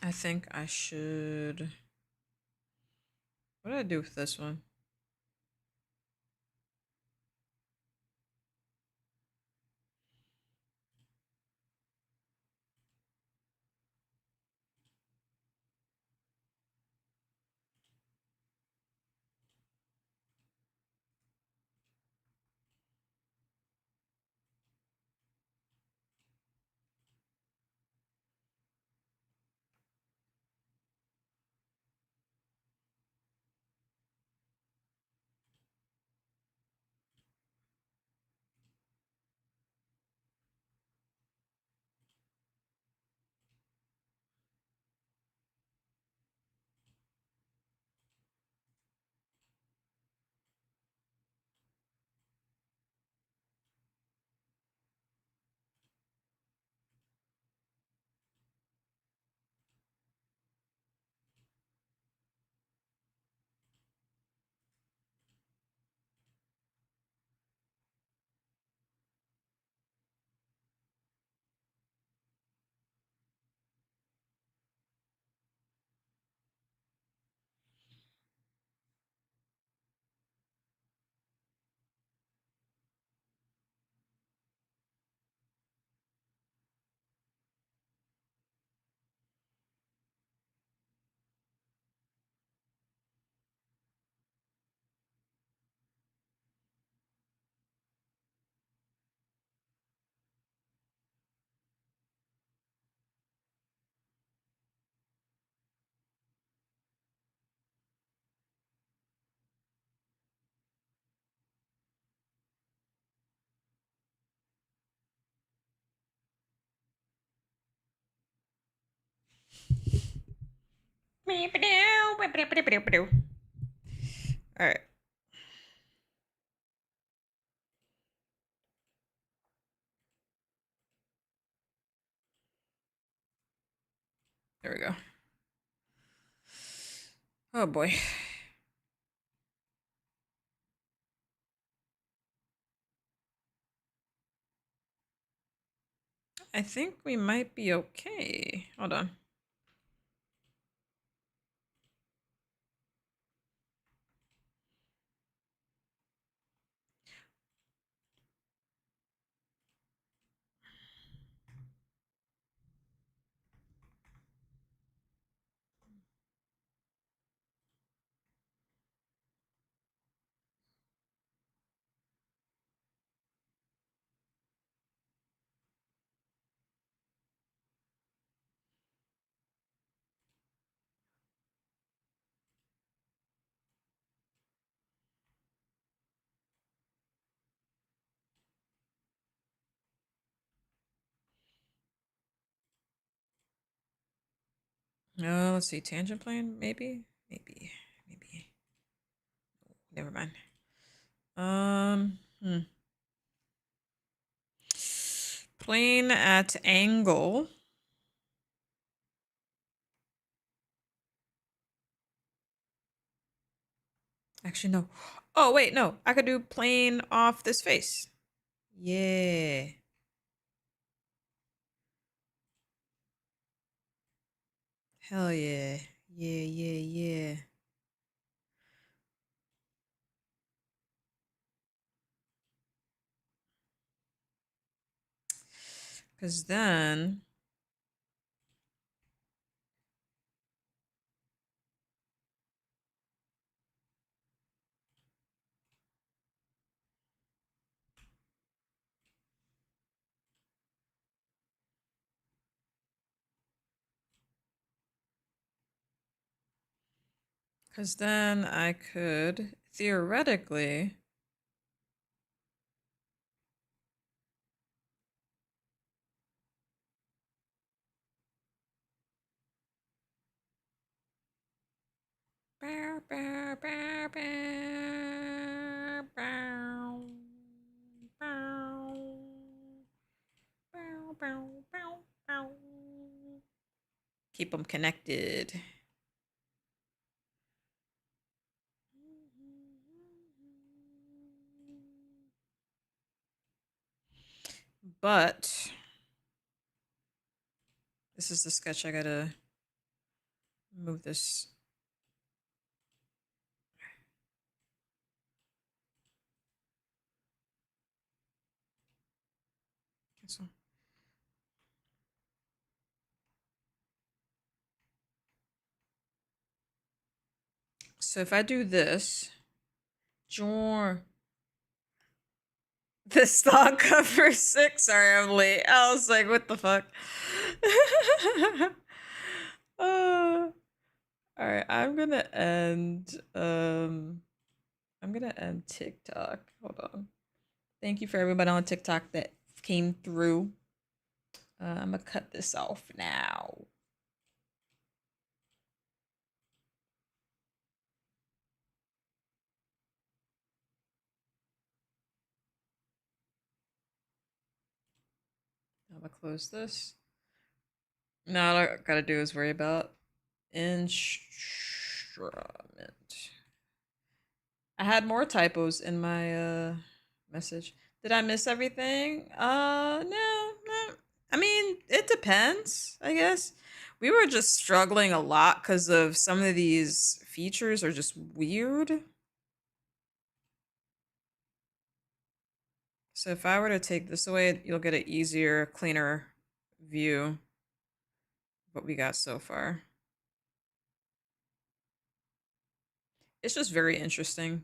[SPEAKER 1] I think I should. What did I do with this one? All right. There we go. Oh boy. I think we might be okay. Hold on. Let's see. Tangent plane, maybe? Maybe. Never mind. Hmm. Plane at angle. Actually, no. Oh, wait, no. I could do plane off this face. Yeah. Hell yeah. Yeah. Because then... Because then I could, theoretically... Bow, bow, bow, bow, bow, bow, bow, bow, bow, bow. Keep them connected. But this is the sketch. I gotta move this. Cancel. So if I do this, draw the stock cover 6. Sorry, I'm late. I was like, what the fuck? All right, I'm gonna end. I'm gonna end TikTok. Hold on. Thank you for everybody on TikTok that came through. I'm gonna cut this off now. I'm gonna close this. Now all I gotta do is worry about instrument. I had more typos in my message. Did I miss everything? No. I mean, it depends, I guess. We were just struggling a lot because of some of these features are just weird. So if I were to take this away, you'll get an easier, cleaner view of what we got so far. It's just very interesting.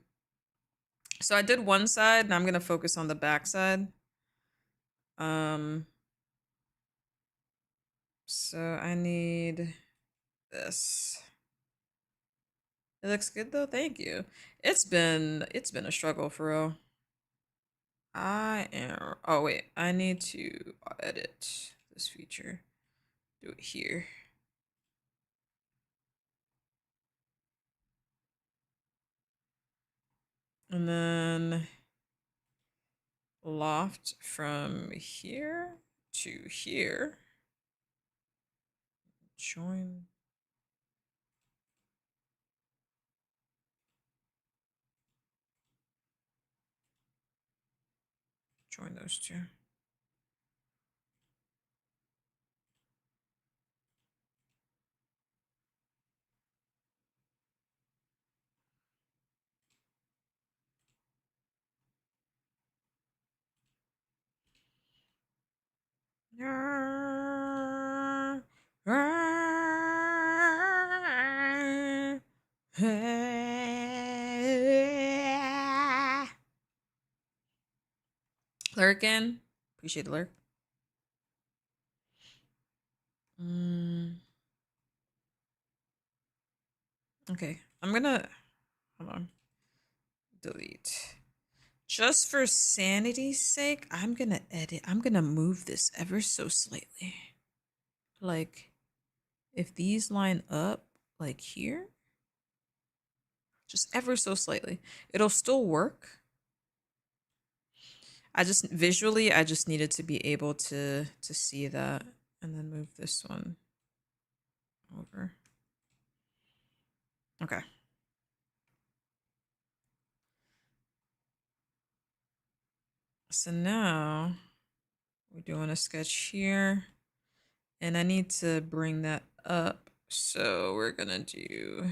[SPEAKER 1] So I did one side, and I'm gonna focus on the back side. So I need this. It looks good though. Thank you. It's been a struggle for real. I am. Oh wait, I need to edit this feature. Do it here. And then loft from here to here. Join. Join those two. Lurkin. Appreciate the lurk. Okay, I'm gonna hold on. Delete. Just for sanity's sake, I'm gonna edit. I'm gonna move this ever so slightly. Like, if these line up like here, just ever so slightly, it'll still work. I just visually, I just needed to be able to see that, and then move this one over. Okay. So now we're doing a sketch here, and I need to bring that up. So we're gonna do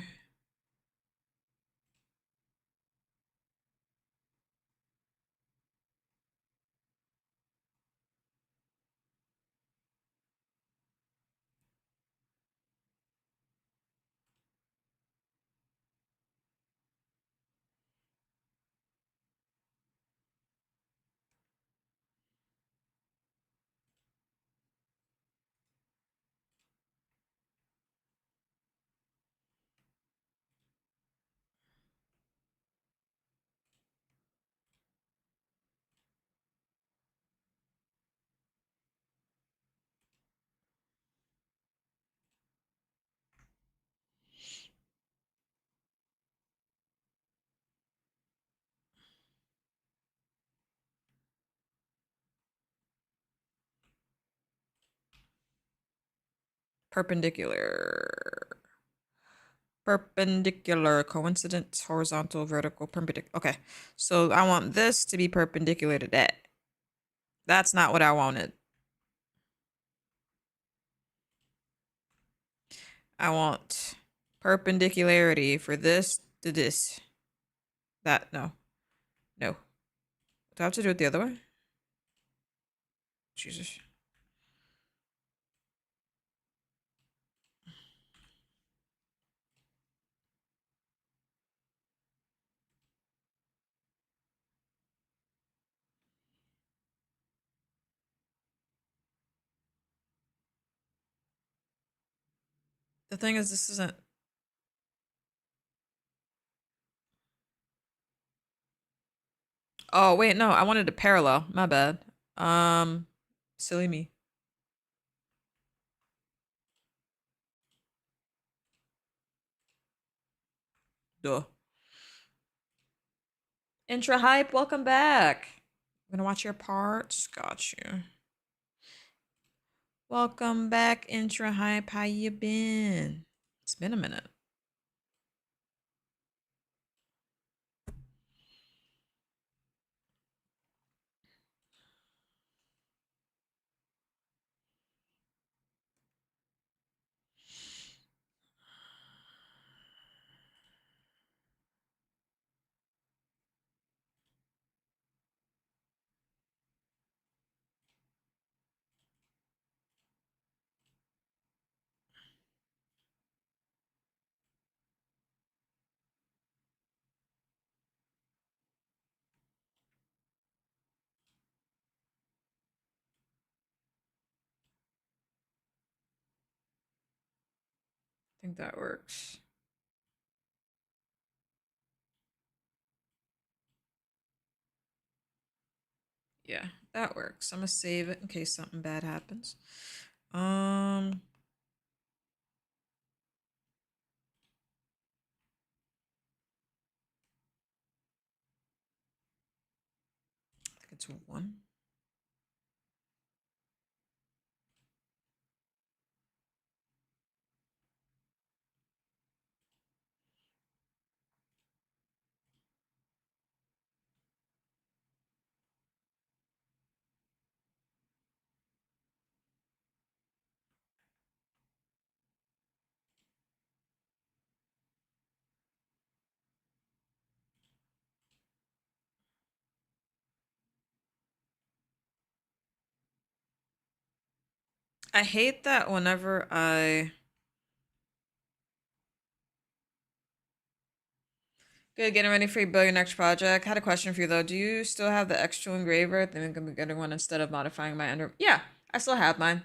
[SPEAKER 1] perpendicular. Perpendicular, coincidence, horizontal, vertical, perpendicular. Okay, so I want this to be perpendicular to that. That's not what I wanted. I want perpendicularity for this to this. That, no. No. Do I have to do it the other way? Jesus. The thing is, this isn't. Oh, wait, no, I wanted a parallel. My bad. Um, Silly me. Duh. Intra hype, welcome back. I'm gonna watch your parts. Got you. Welcome back, Intra hype. How you been? It's been a minute. I think that works. Yeah, that works. I'm gonna save it in case something bad happens. Um, to one. I hate that whenever I good getting ready for your build your next project. Had a question for you though. Do you still have the extra engraver? I think I'm getting one instead of modifying my under. Yeah, I still have mine.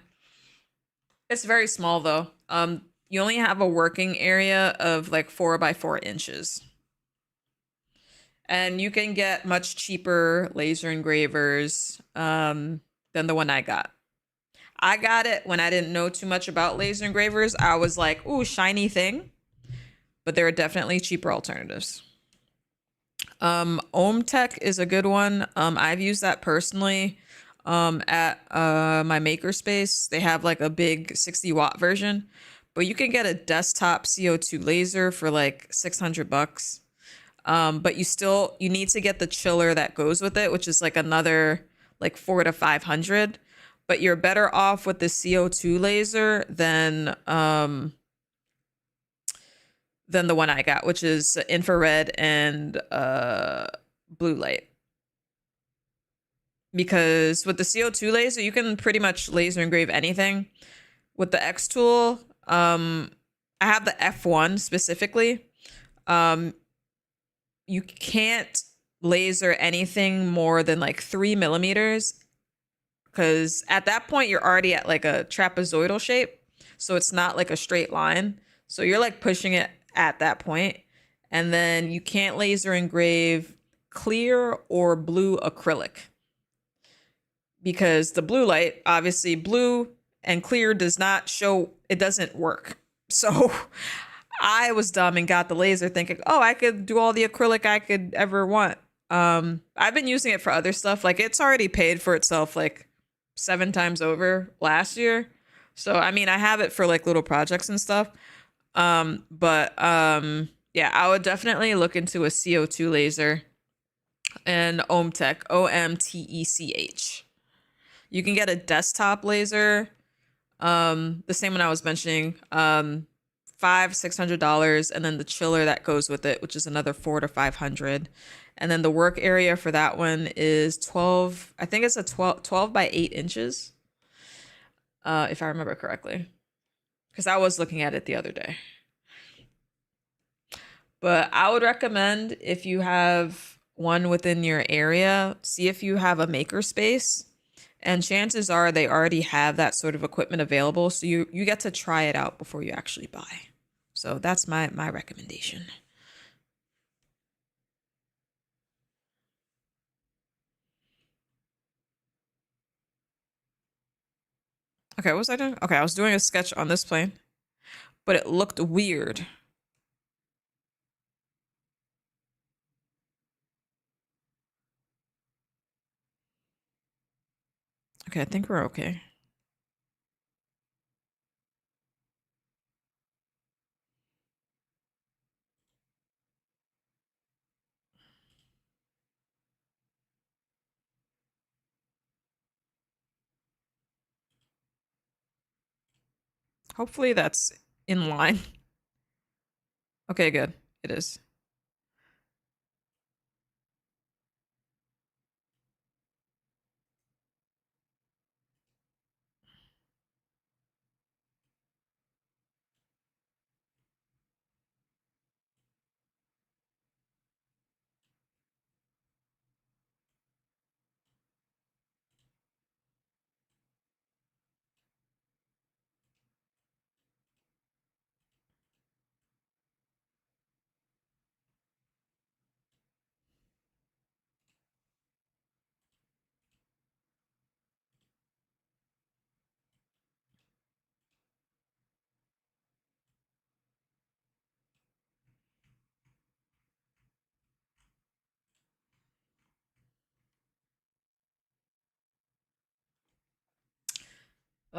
[SPEAKER 1] It's very small though. You only have a working area of like 4 by 4 inches. And you can get much cheaper laser engravers than the one I got. I got it when I didn't know too much about laser engravers. I was like, ooh, shiny thing. But there are definitely cheaper alternatives. Ohm Tech is a good one. I've used that personally at my makerspace. They have like a big 60-watt version, but you can get a desktop CO2 laser for like $600. But you need to get the chiller that goes with it, which is like another like 400 to 500. But you're better off with the CO2 laser than the one I got, which is infrared and blue light. Because with the CO2 laser, you can pretty much laser engrave anything. With the X tool, I have the F1 specifically. You can't laser anything more than like 3 millimeters, because at that point you're already at like a trapezoidal shape, so it's not like a straight line. So you're like pushing it at that point, and then you can't laser engrave clear or blue acrylic, because the blue light, obviously blue and clear does not show, it doesn't work. So I was dumb and got the laser thinking, oh, I could do all the acrylic I could ever want. I've been using it for other stuff. Like it's already paid for itself like 7 times over last year. So I mean, I have it for like little projects and stuff. But yeah, I would definitely look into a CO2 laser and OMTech, OMTECH. You can get a desktop laser, the same one I was mentioning, $500-600, and then the chiller that goes with it, which is another 400 to 500. And then the work area for that one is 12. I think it's a 12 by 8 inches, if I remember correctly, because I was looking at it the other day. But I would recommend, if you have one within your area, see if you have a maker space. And chances are they already have that sort of equipment available. So you get to try it out before you actually buy. So that's my recommendation. Okay, what was I doing? Okay, I was doing a sketch on this plane, but it looked weird. Okay, I think we're okay. Hopefully that's in line. Okay, good. It is.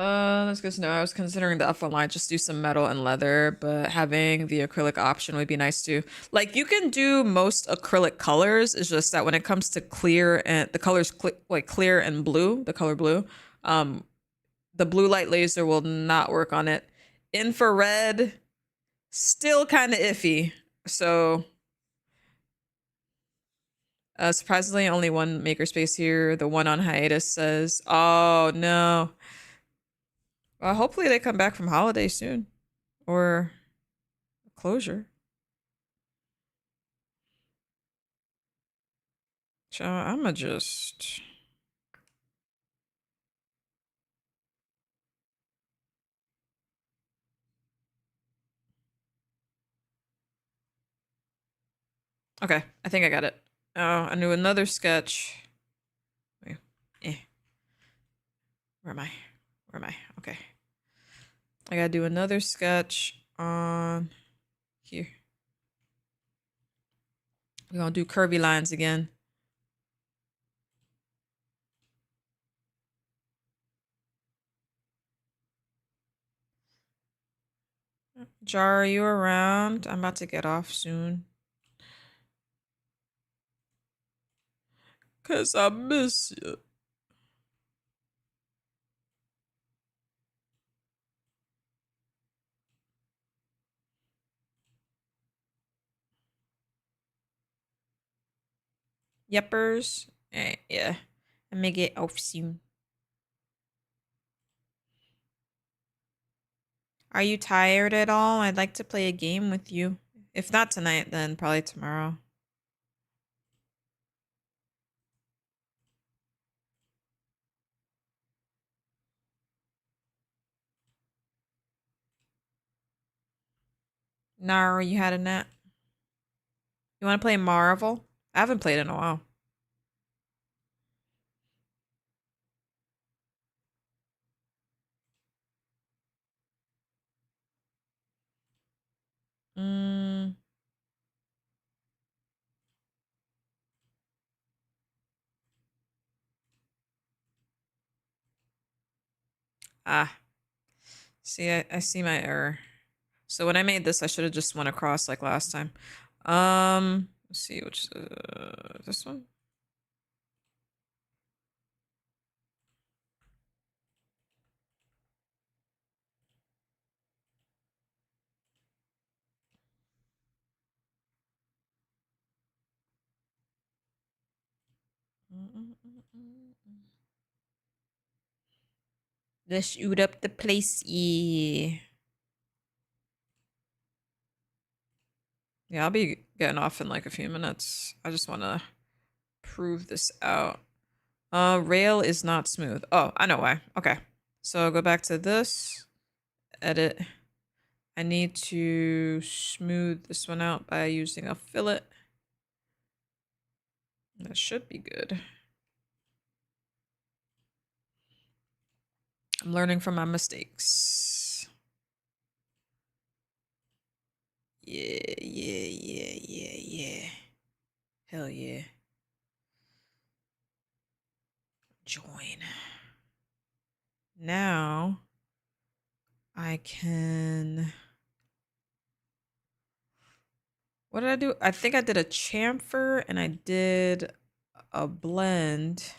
[SPEAKER 1] That's good to know. I was considering the F1 line, just do some metal and leather, but having the acrylic option would be nice too. Like you can do most acrylic colors. It's just that when it comes to clear and the colors like clear and blue, the color blue, um, the blue light laser will not work on it. Infrared, still kind of iffy. So, surprisingly, only one makerspace here. The one on hiatus says, "Oh no." Well, hopefully they come back from holiday soon, or closure. So I'ma just. Okay, I think I got it. Oh, I knew another sketch. Wait, eh. Where am I? Where am I? Okay. I gotta do another sketch on here. We're gonna do curvy lines again. Jar, are you around? I'm about to get off soon. Cause I miss you. Yeppers. Yeah. I'm gonna get off soon. Are you tired at all? I'd like to play a game with you. If not tonight, then probably tomorrow. Nara, you had a nap? You want to play Marvel? I haven't played in a while. Mm, ah, see, I see my error. So when I made this, I should have just went across like last time. Let's see, which this one? Let's shoot up the place. Yeah, I'll be getting off in like a few minutes. I just want to prove this out. Rail is not smooth. Oh, I know why. Okay. So go back to this, edit. I need to smooth this one out by using a fillet. That should be good. I'm learning from my mistakes. Yeah, yeah, yeah, yeah, yeah. Hell yeah. Join. Now I can. What did I do? I think I did a chamfer and I did a blend,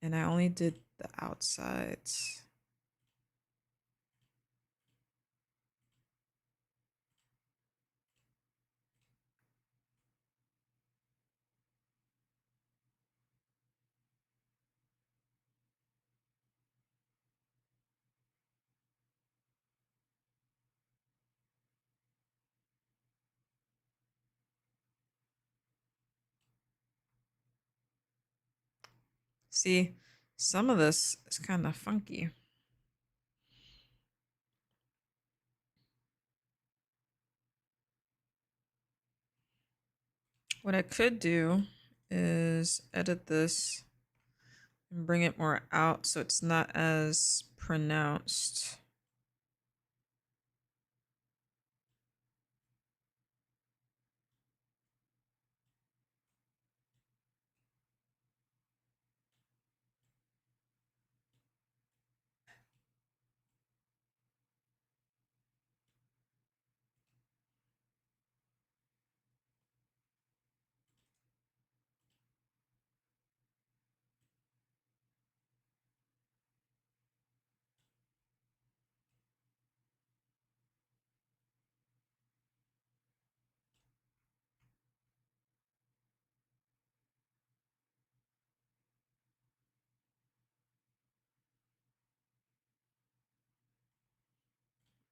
[SPEAKER 1] and I only did the outsides. See, some of this is kind of funky. What I could do is edit this and bring it more out so it's not as pronounced.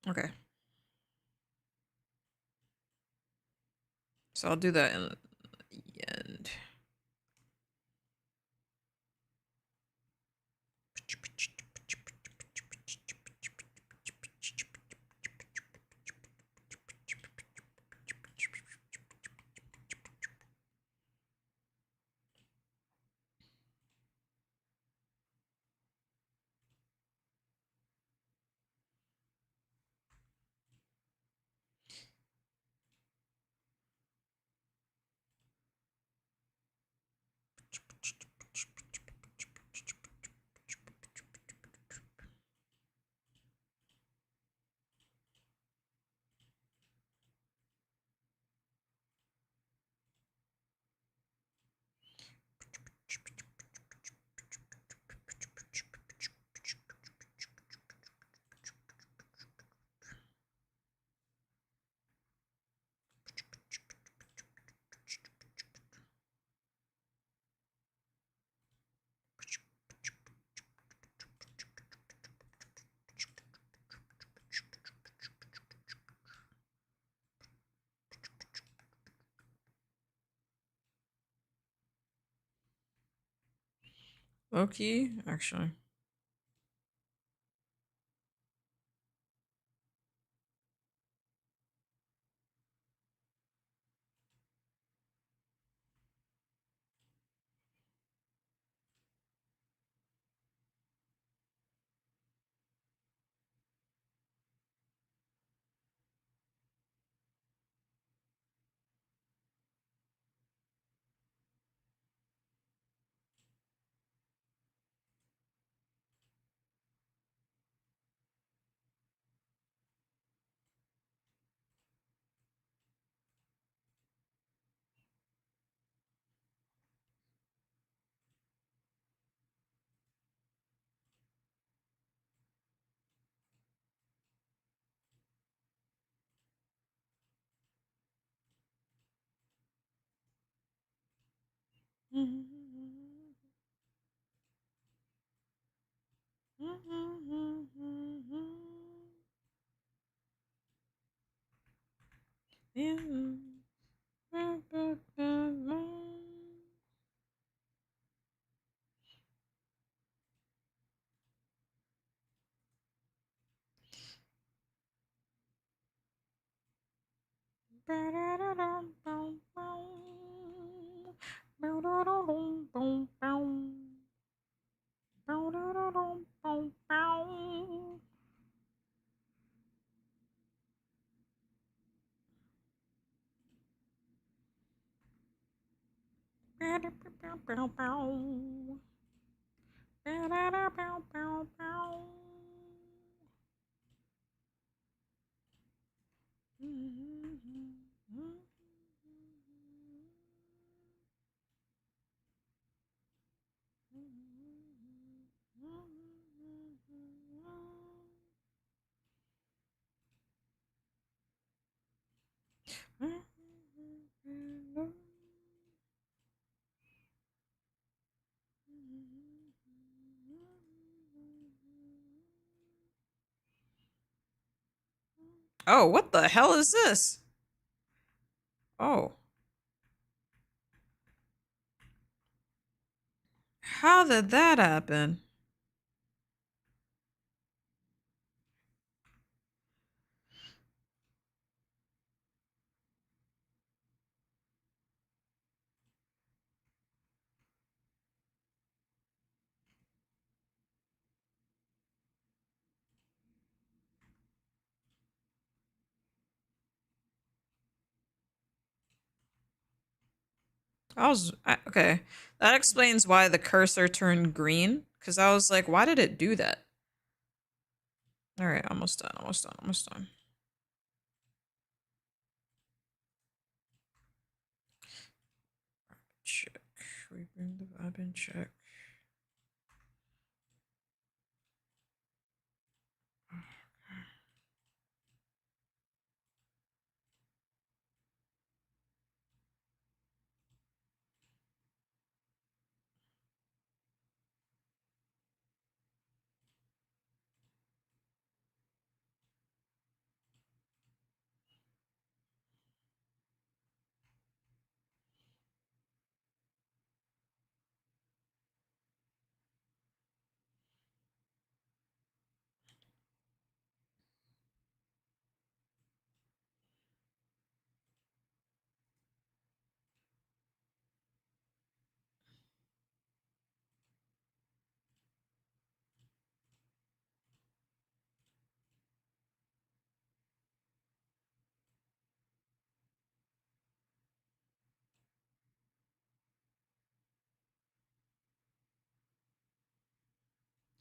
[SPEAKER 1] Okay. So I'll do that in the end. Loki, actually. Oh, what the hell is this? Oh. How did that happen? Okay. That explains why the cursor turned green. Because I was like, why did it do that? All right, almost done, almost done, almost done. Check. We bring the vibe in check.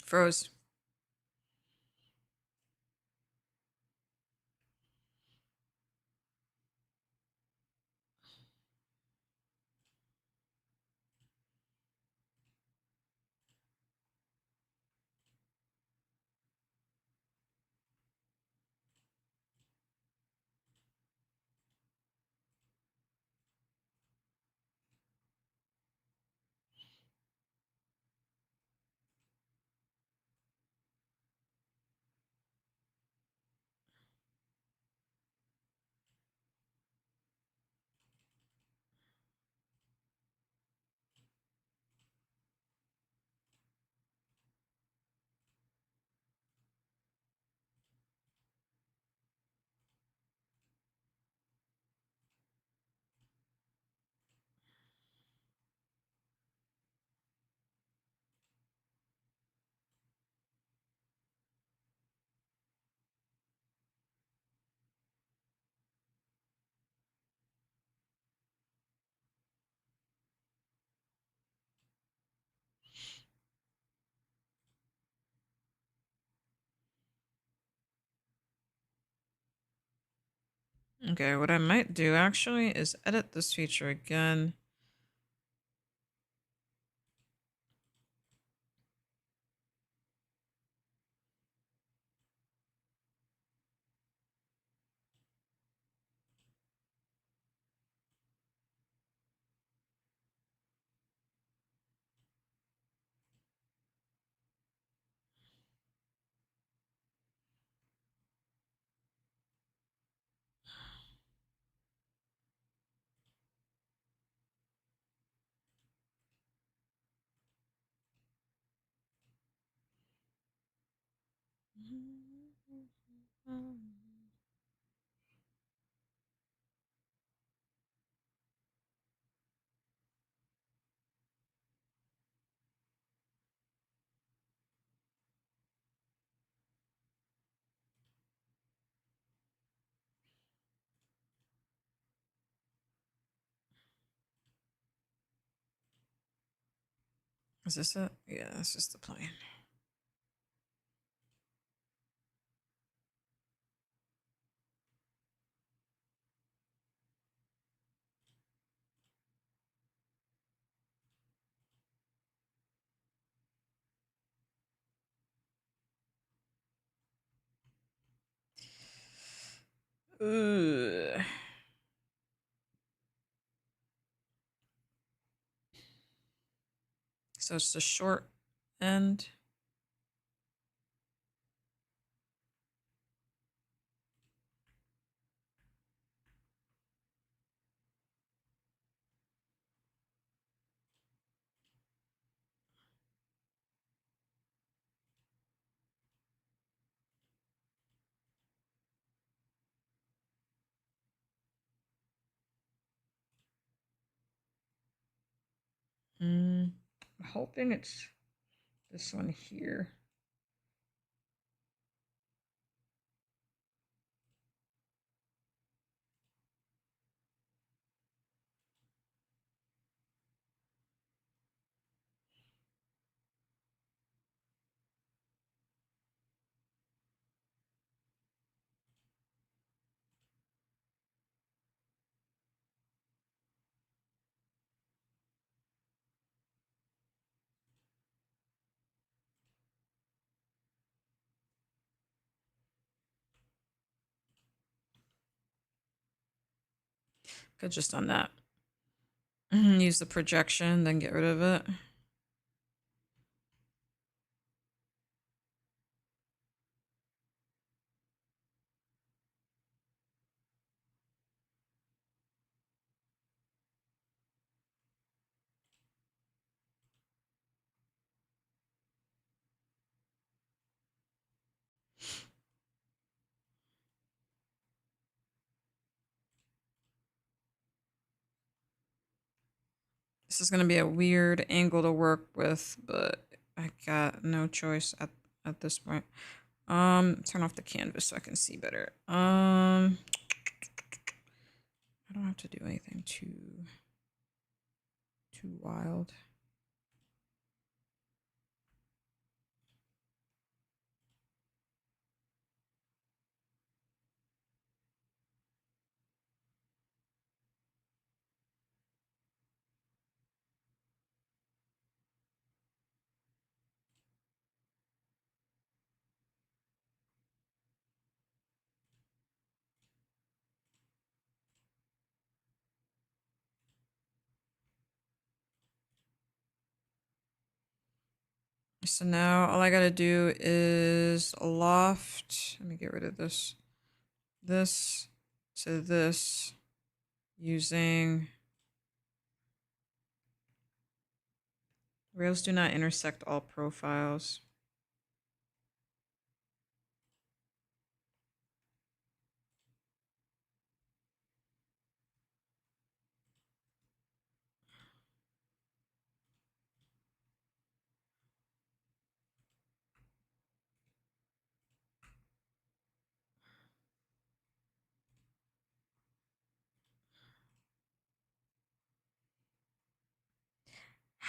[SPEAKER 1] Froze. Okay, what I might do actually is edit this feature again. Is this it? Yeah, that's just the plane. Ugh. So it's the short end. I'm hoping it's this one here. Could just done that. Use the projection, then get rid of it. This is going to be a weird angle to work with, but I got no choice at this point. Turn off the canvas so I can see better. I don't have to do anything too wild. So now all I gotta do is loft. Let me get rid of this to this using rails do not intersect all profiles.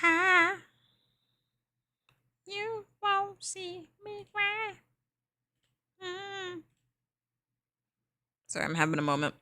[SPEAKER 1] Ha! You won't see me cry. Mm. Sorry, I'm having a moment.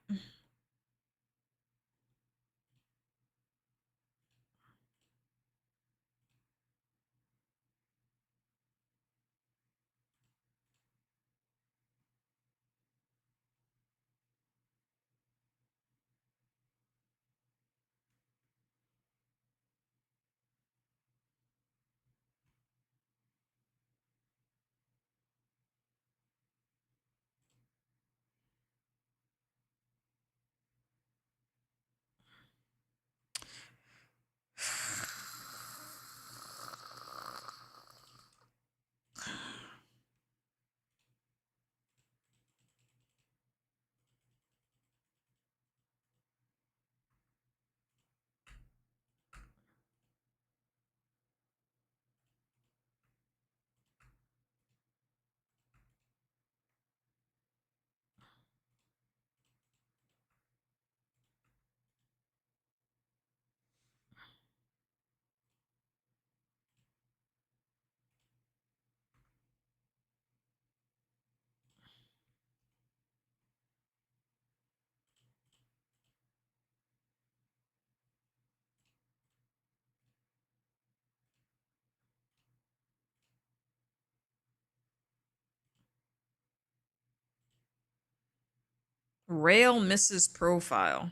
[SPEAKER 1] Rail misses profile.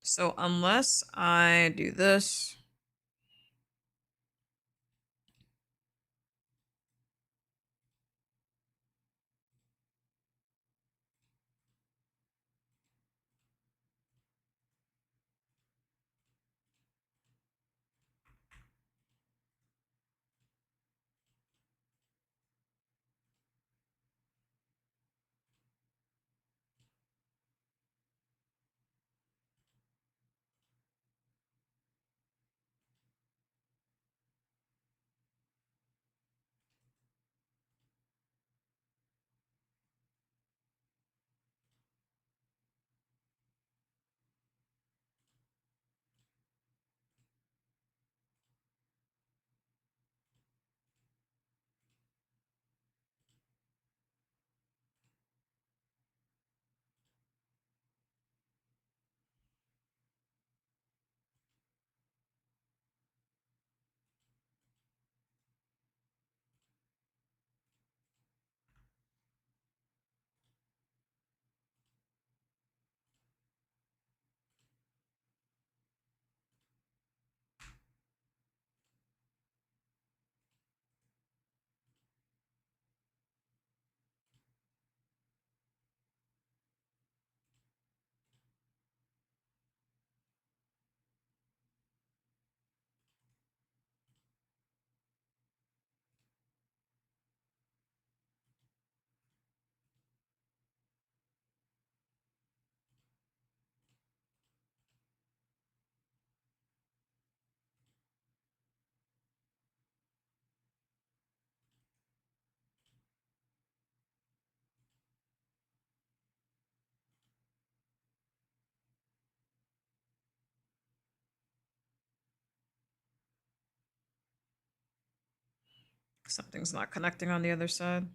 [SPEAKER 1] So unless I do this, something's not connecting on the other side.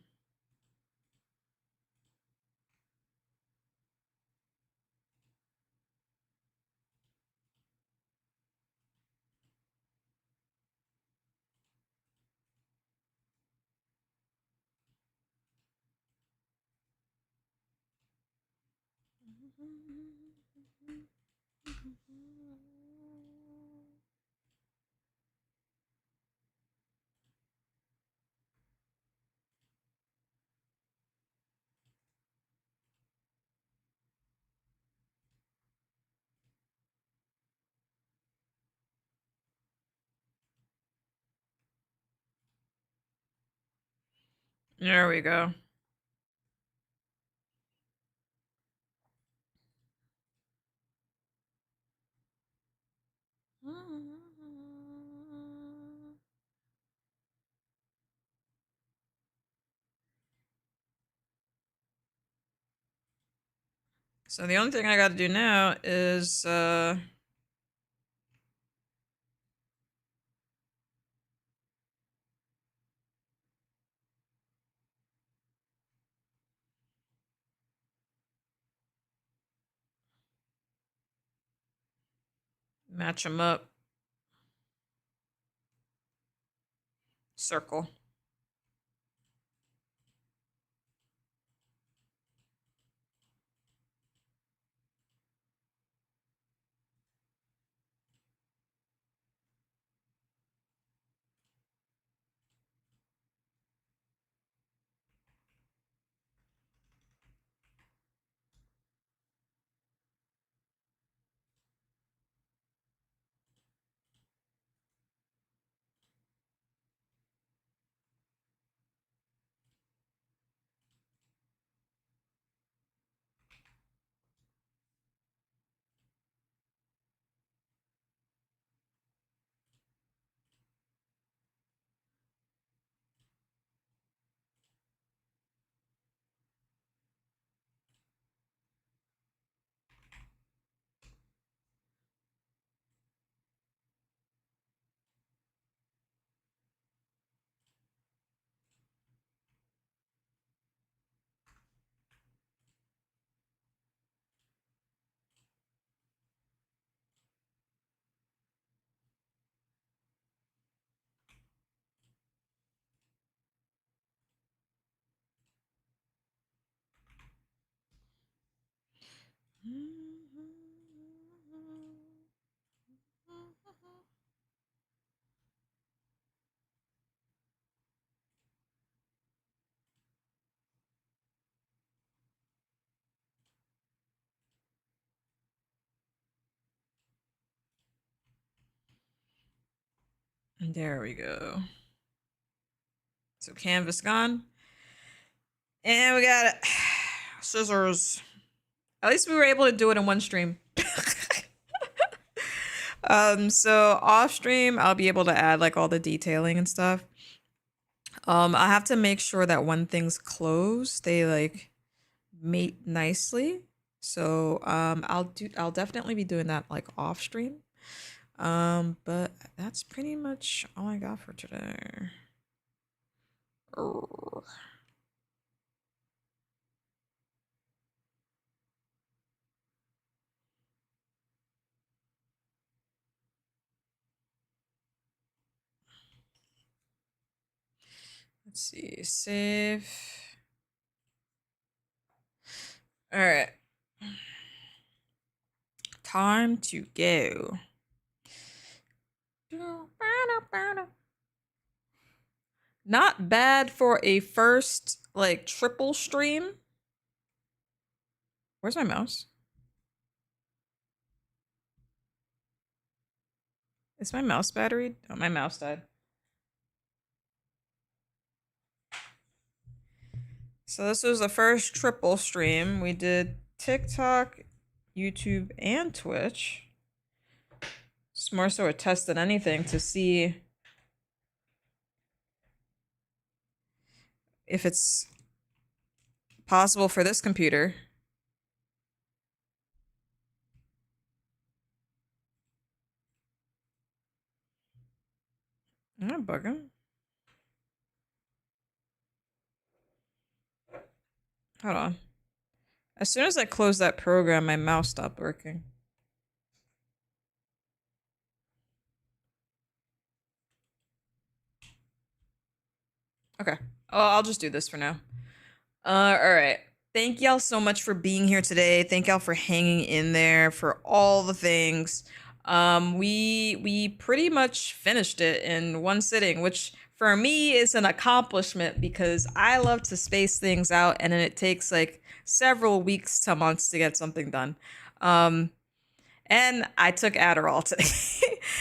[SPEAKER 1] There we go. So the only thing I gotta do now is match them up. Circle. There we go. So canvas gone. And we got scissors. At least we were able to do it in one stream. So off stream, I'll be able to add like all the detailing and stuff. I have to make sure that when things close, they like mate nicely. So I'll definitely be doing that like off stream. But that's pretty much all I got for today. Urgh. Let's see, save. All right. Time to go. Not bad for a first like triple stream. Where's my mouse? Is my mouse battery? Oh, my mouse died. So this was the first triple stream. We did TikTok, YouTube, and Twitch. It's more so a test than anything to see if it's possible for this computer. I'm not bugging. Hold on. As soon as I closed that program, my mouse stopped working. Okay. Oh, I'll just do this for now. All right. Thank y'all so much for being here today. Thank y'all for hanging in there for all the things. We pretty much finished it in one sitting, which for me is an accomplishment because I love to space things out and then it takes like several weeks to months to get something done. Um, and I took Adderall today.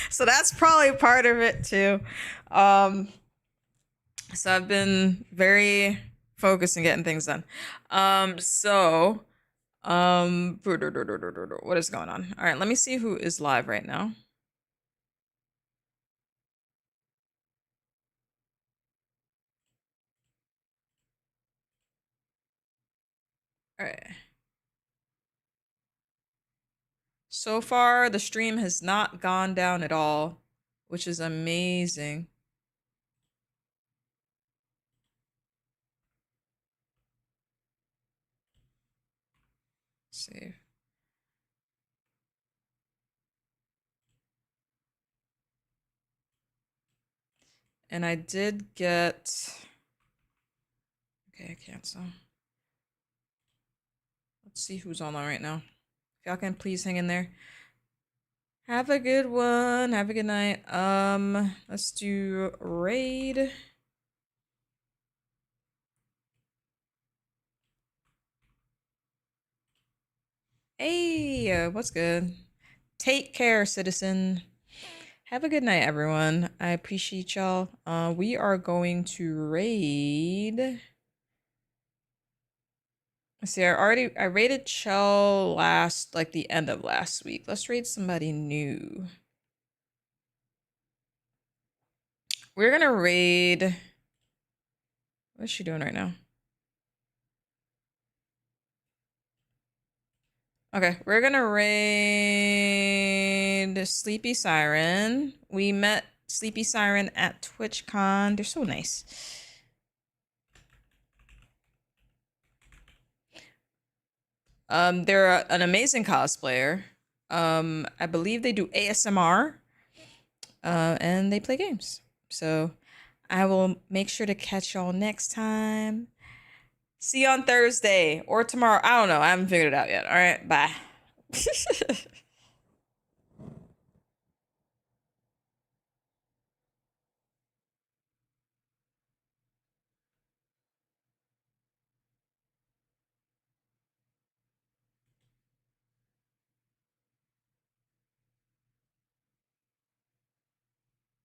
[SPEAKER 1] So that's probably part of it too. Um, so I've been very focused on getting things done. What is going on? All right, let me see who is live right now. All right. So far, the stream has not gone down at all, which is amazing. Let's see. And I did get. Okay, cancel. Let's see who's online right now. If y'all can please hang in there. Have a good one. Have a good night. Let's do raid. Hey, what's good? Take care, citizen. Have a good night, everyone. I appreciate y'all. We are going to raid. Let's see, I raided Chell like the end of last week. Let's raid somebody new. We're gonna raid. What's she doing right now? Okay, we're gonna raid Sleepy Siren. We met Sleepy Siren at TwitchCon. They're so nice. They're an amazing cosplayer. I believe they do ASMR. And they play games. So I will make sure to catch y'all next time. See you on Thursday or tomorrow. I don't know. I haven't figured it out yet. All right, bye.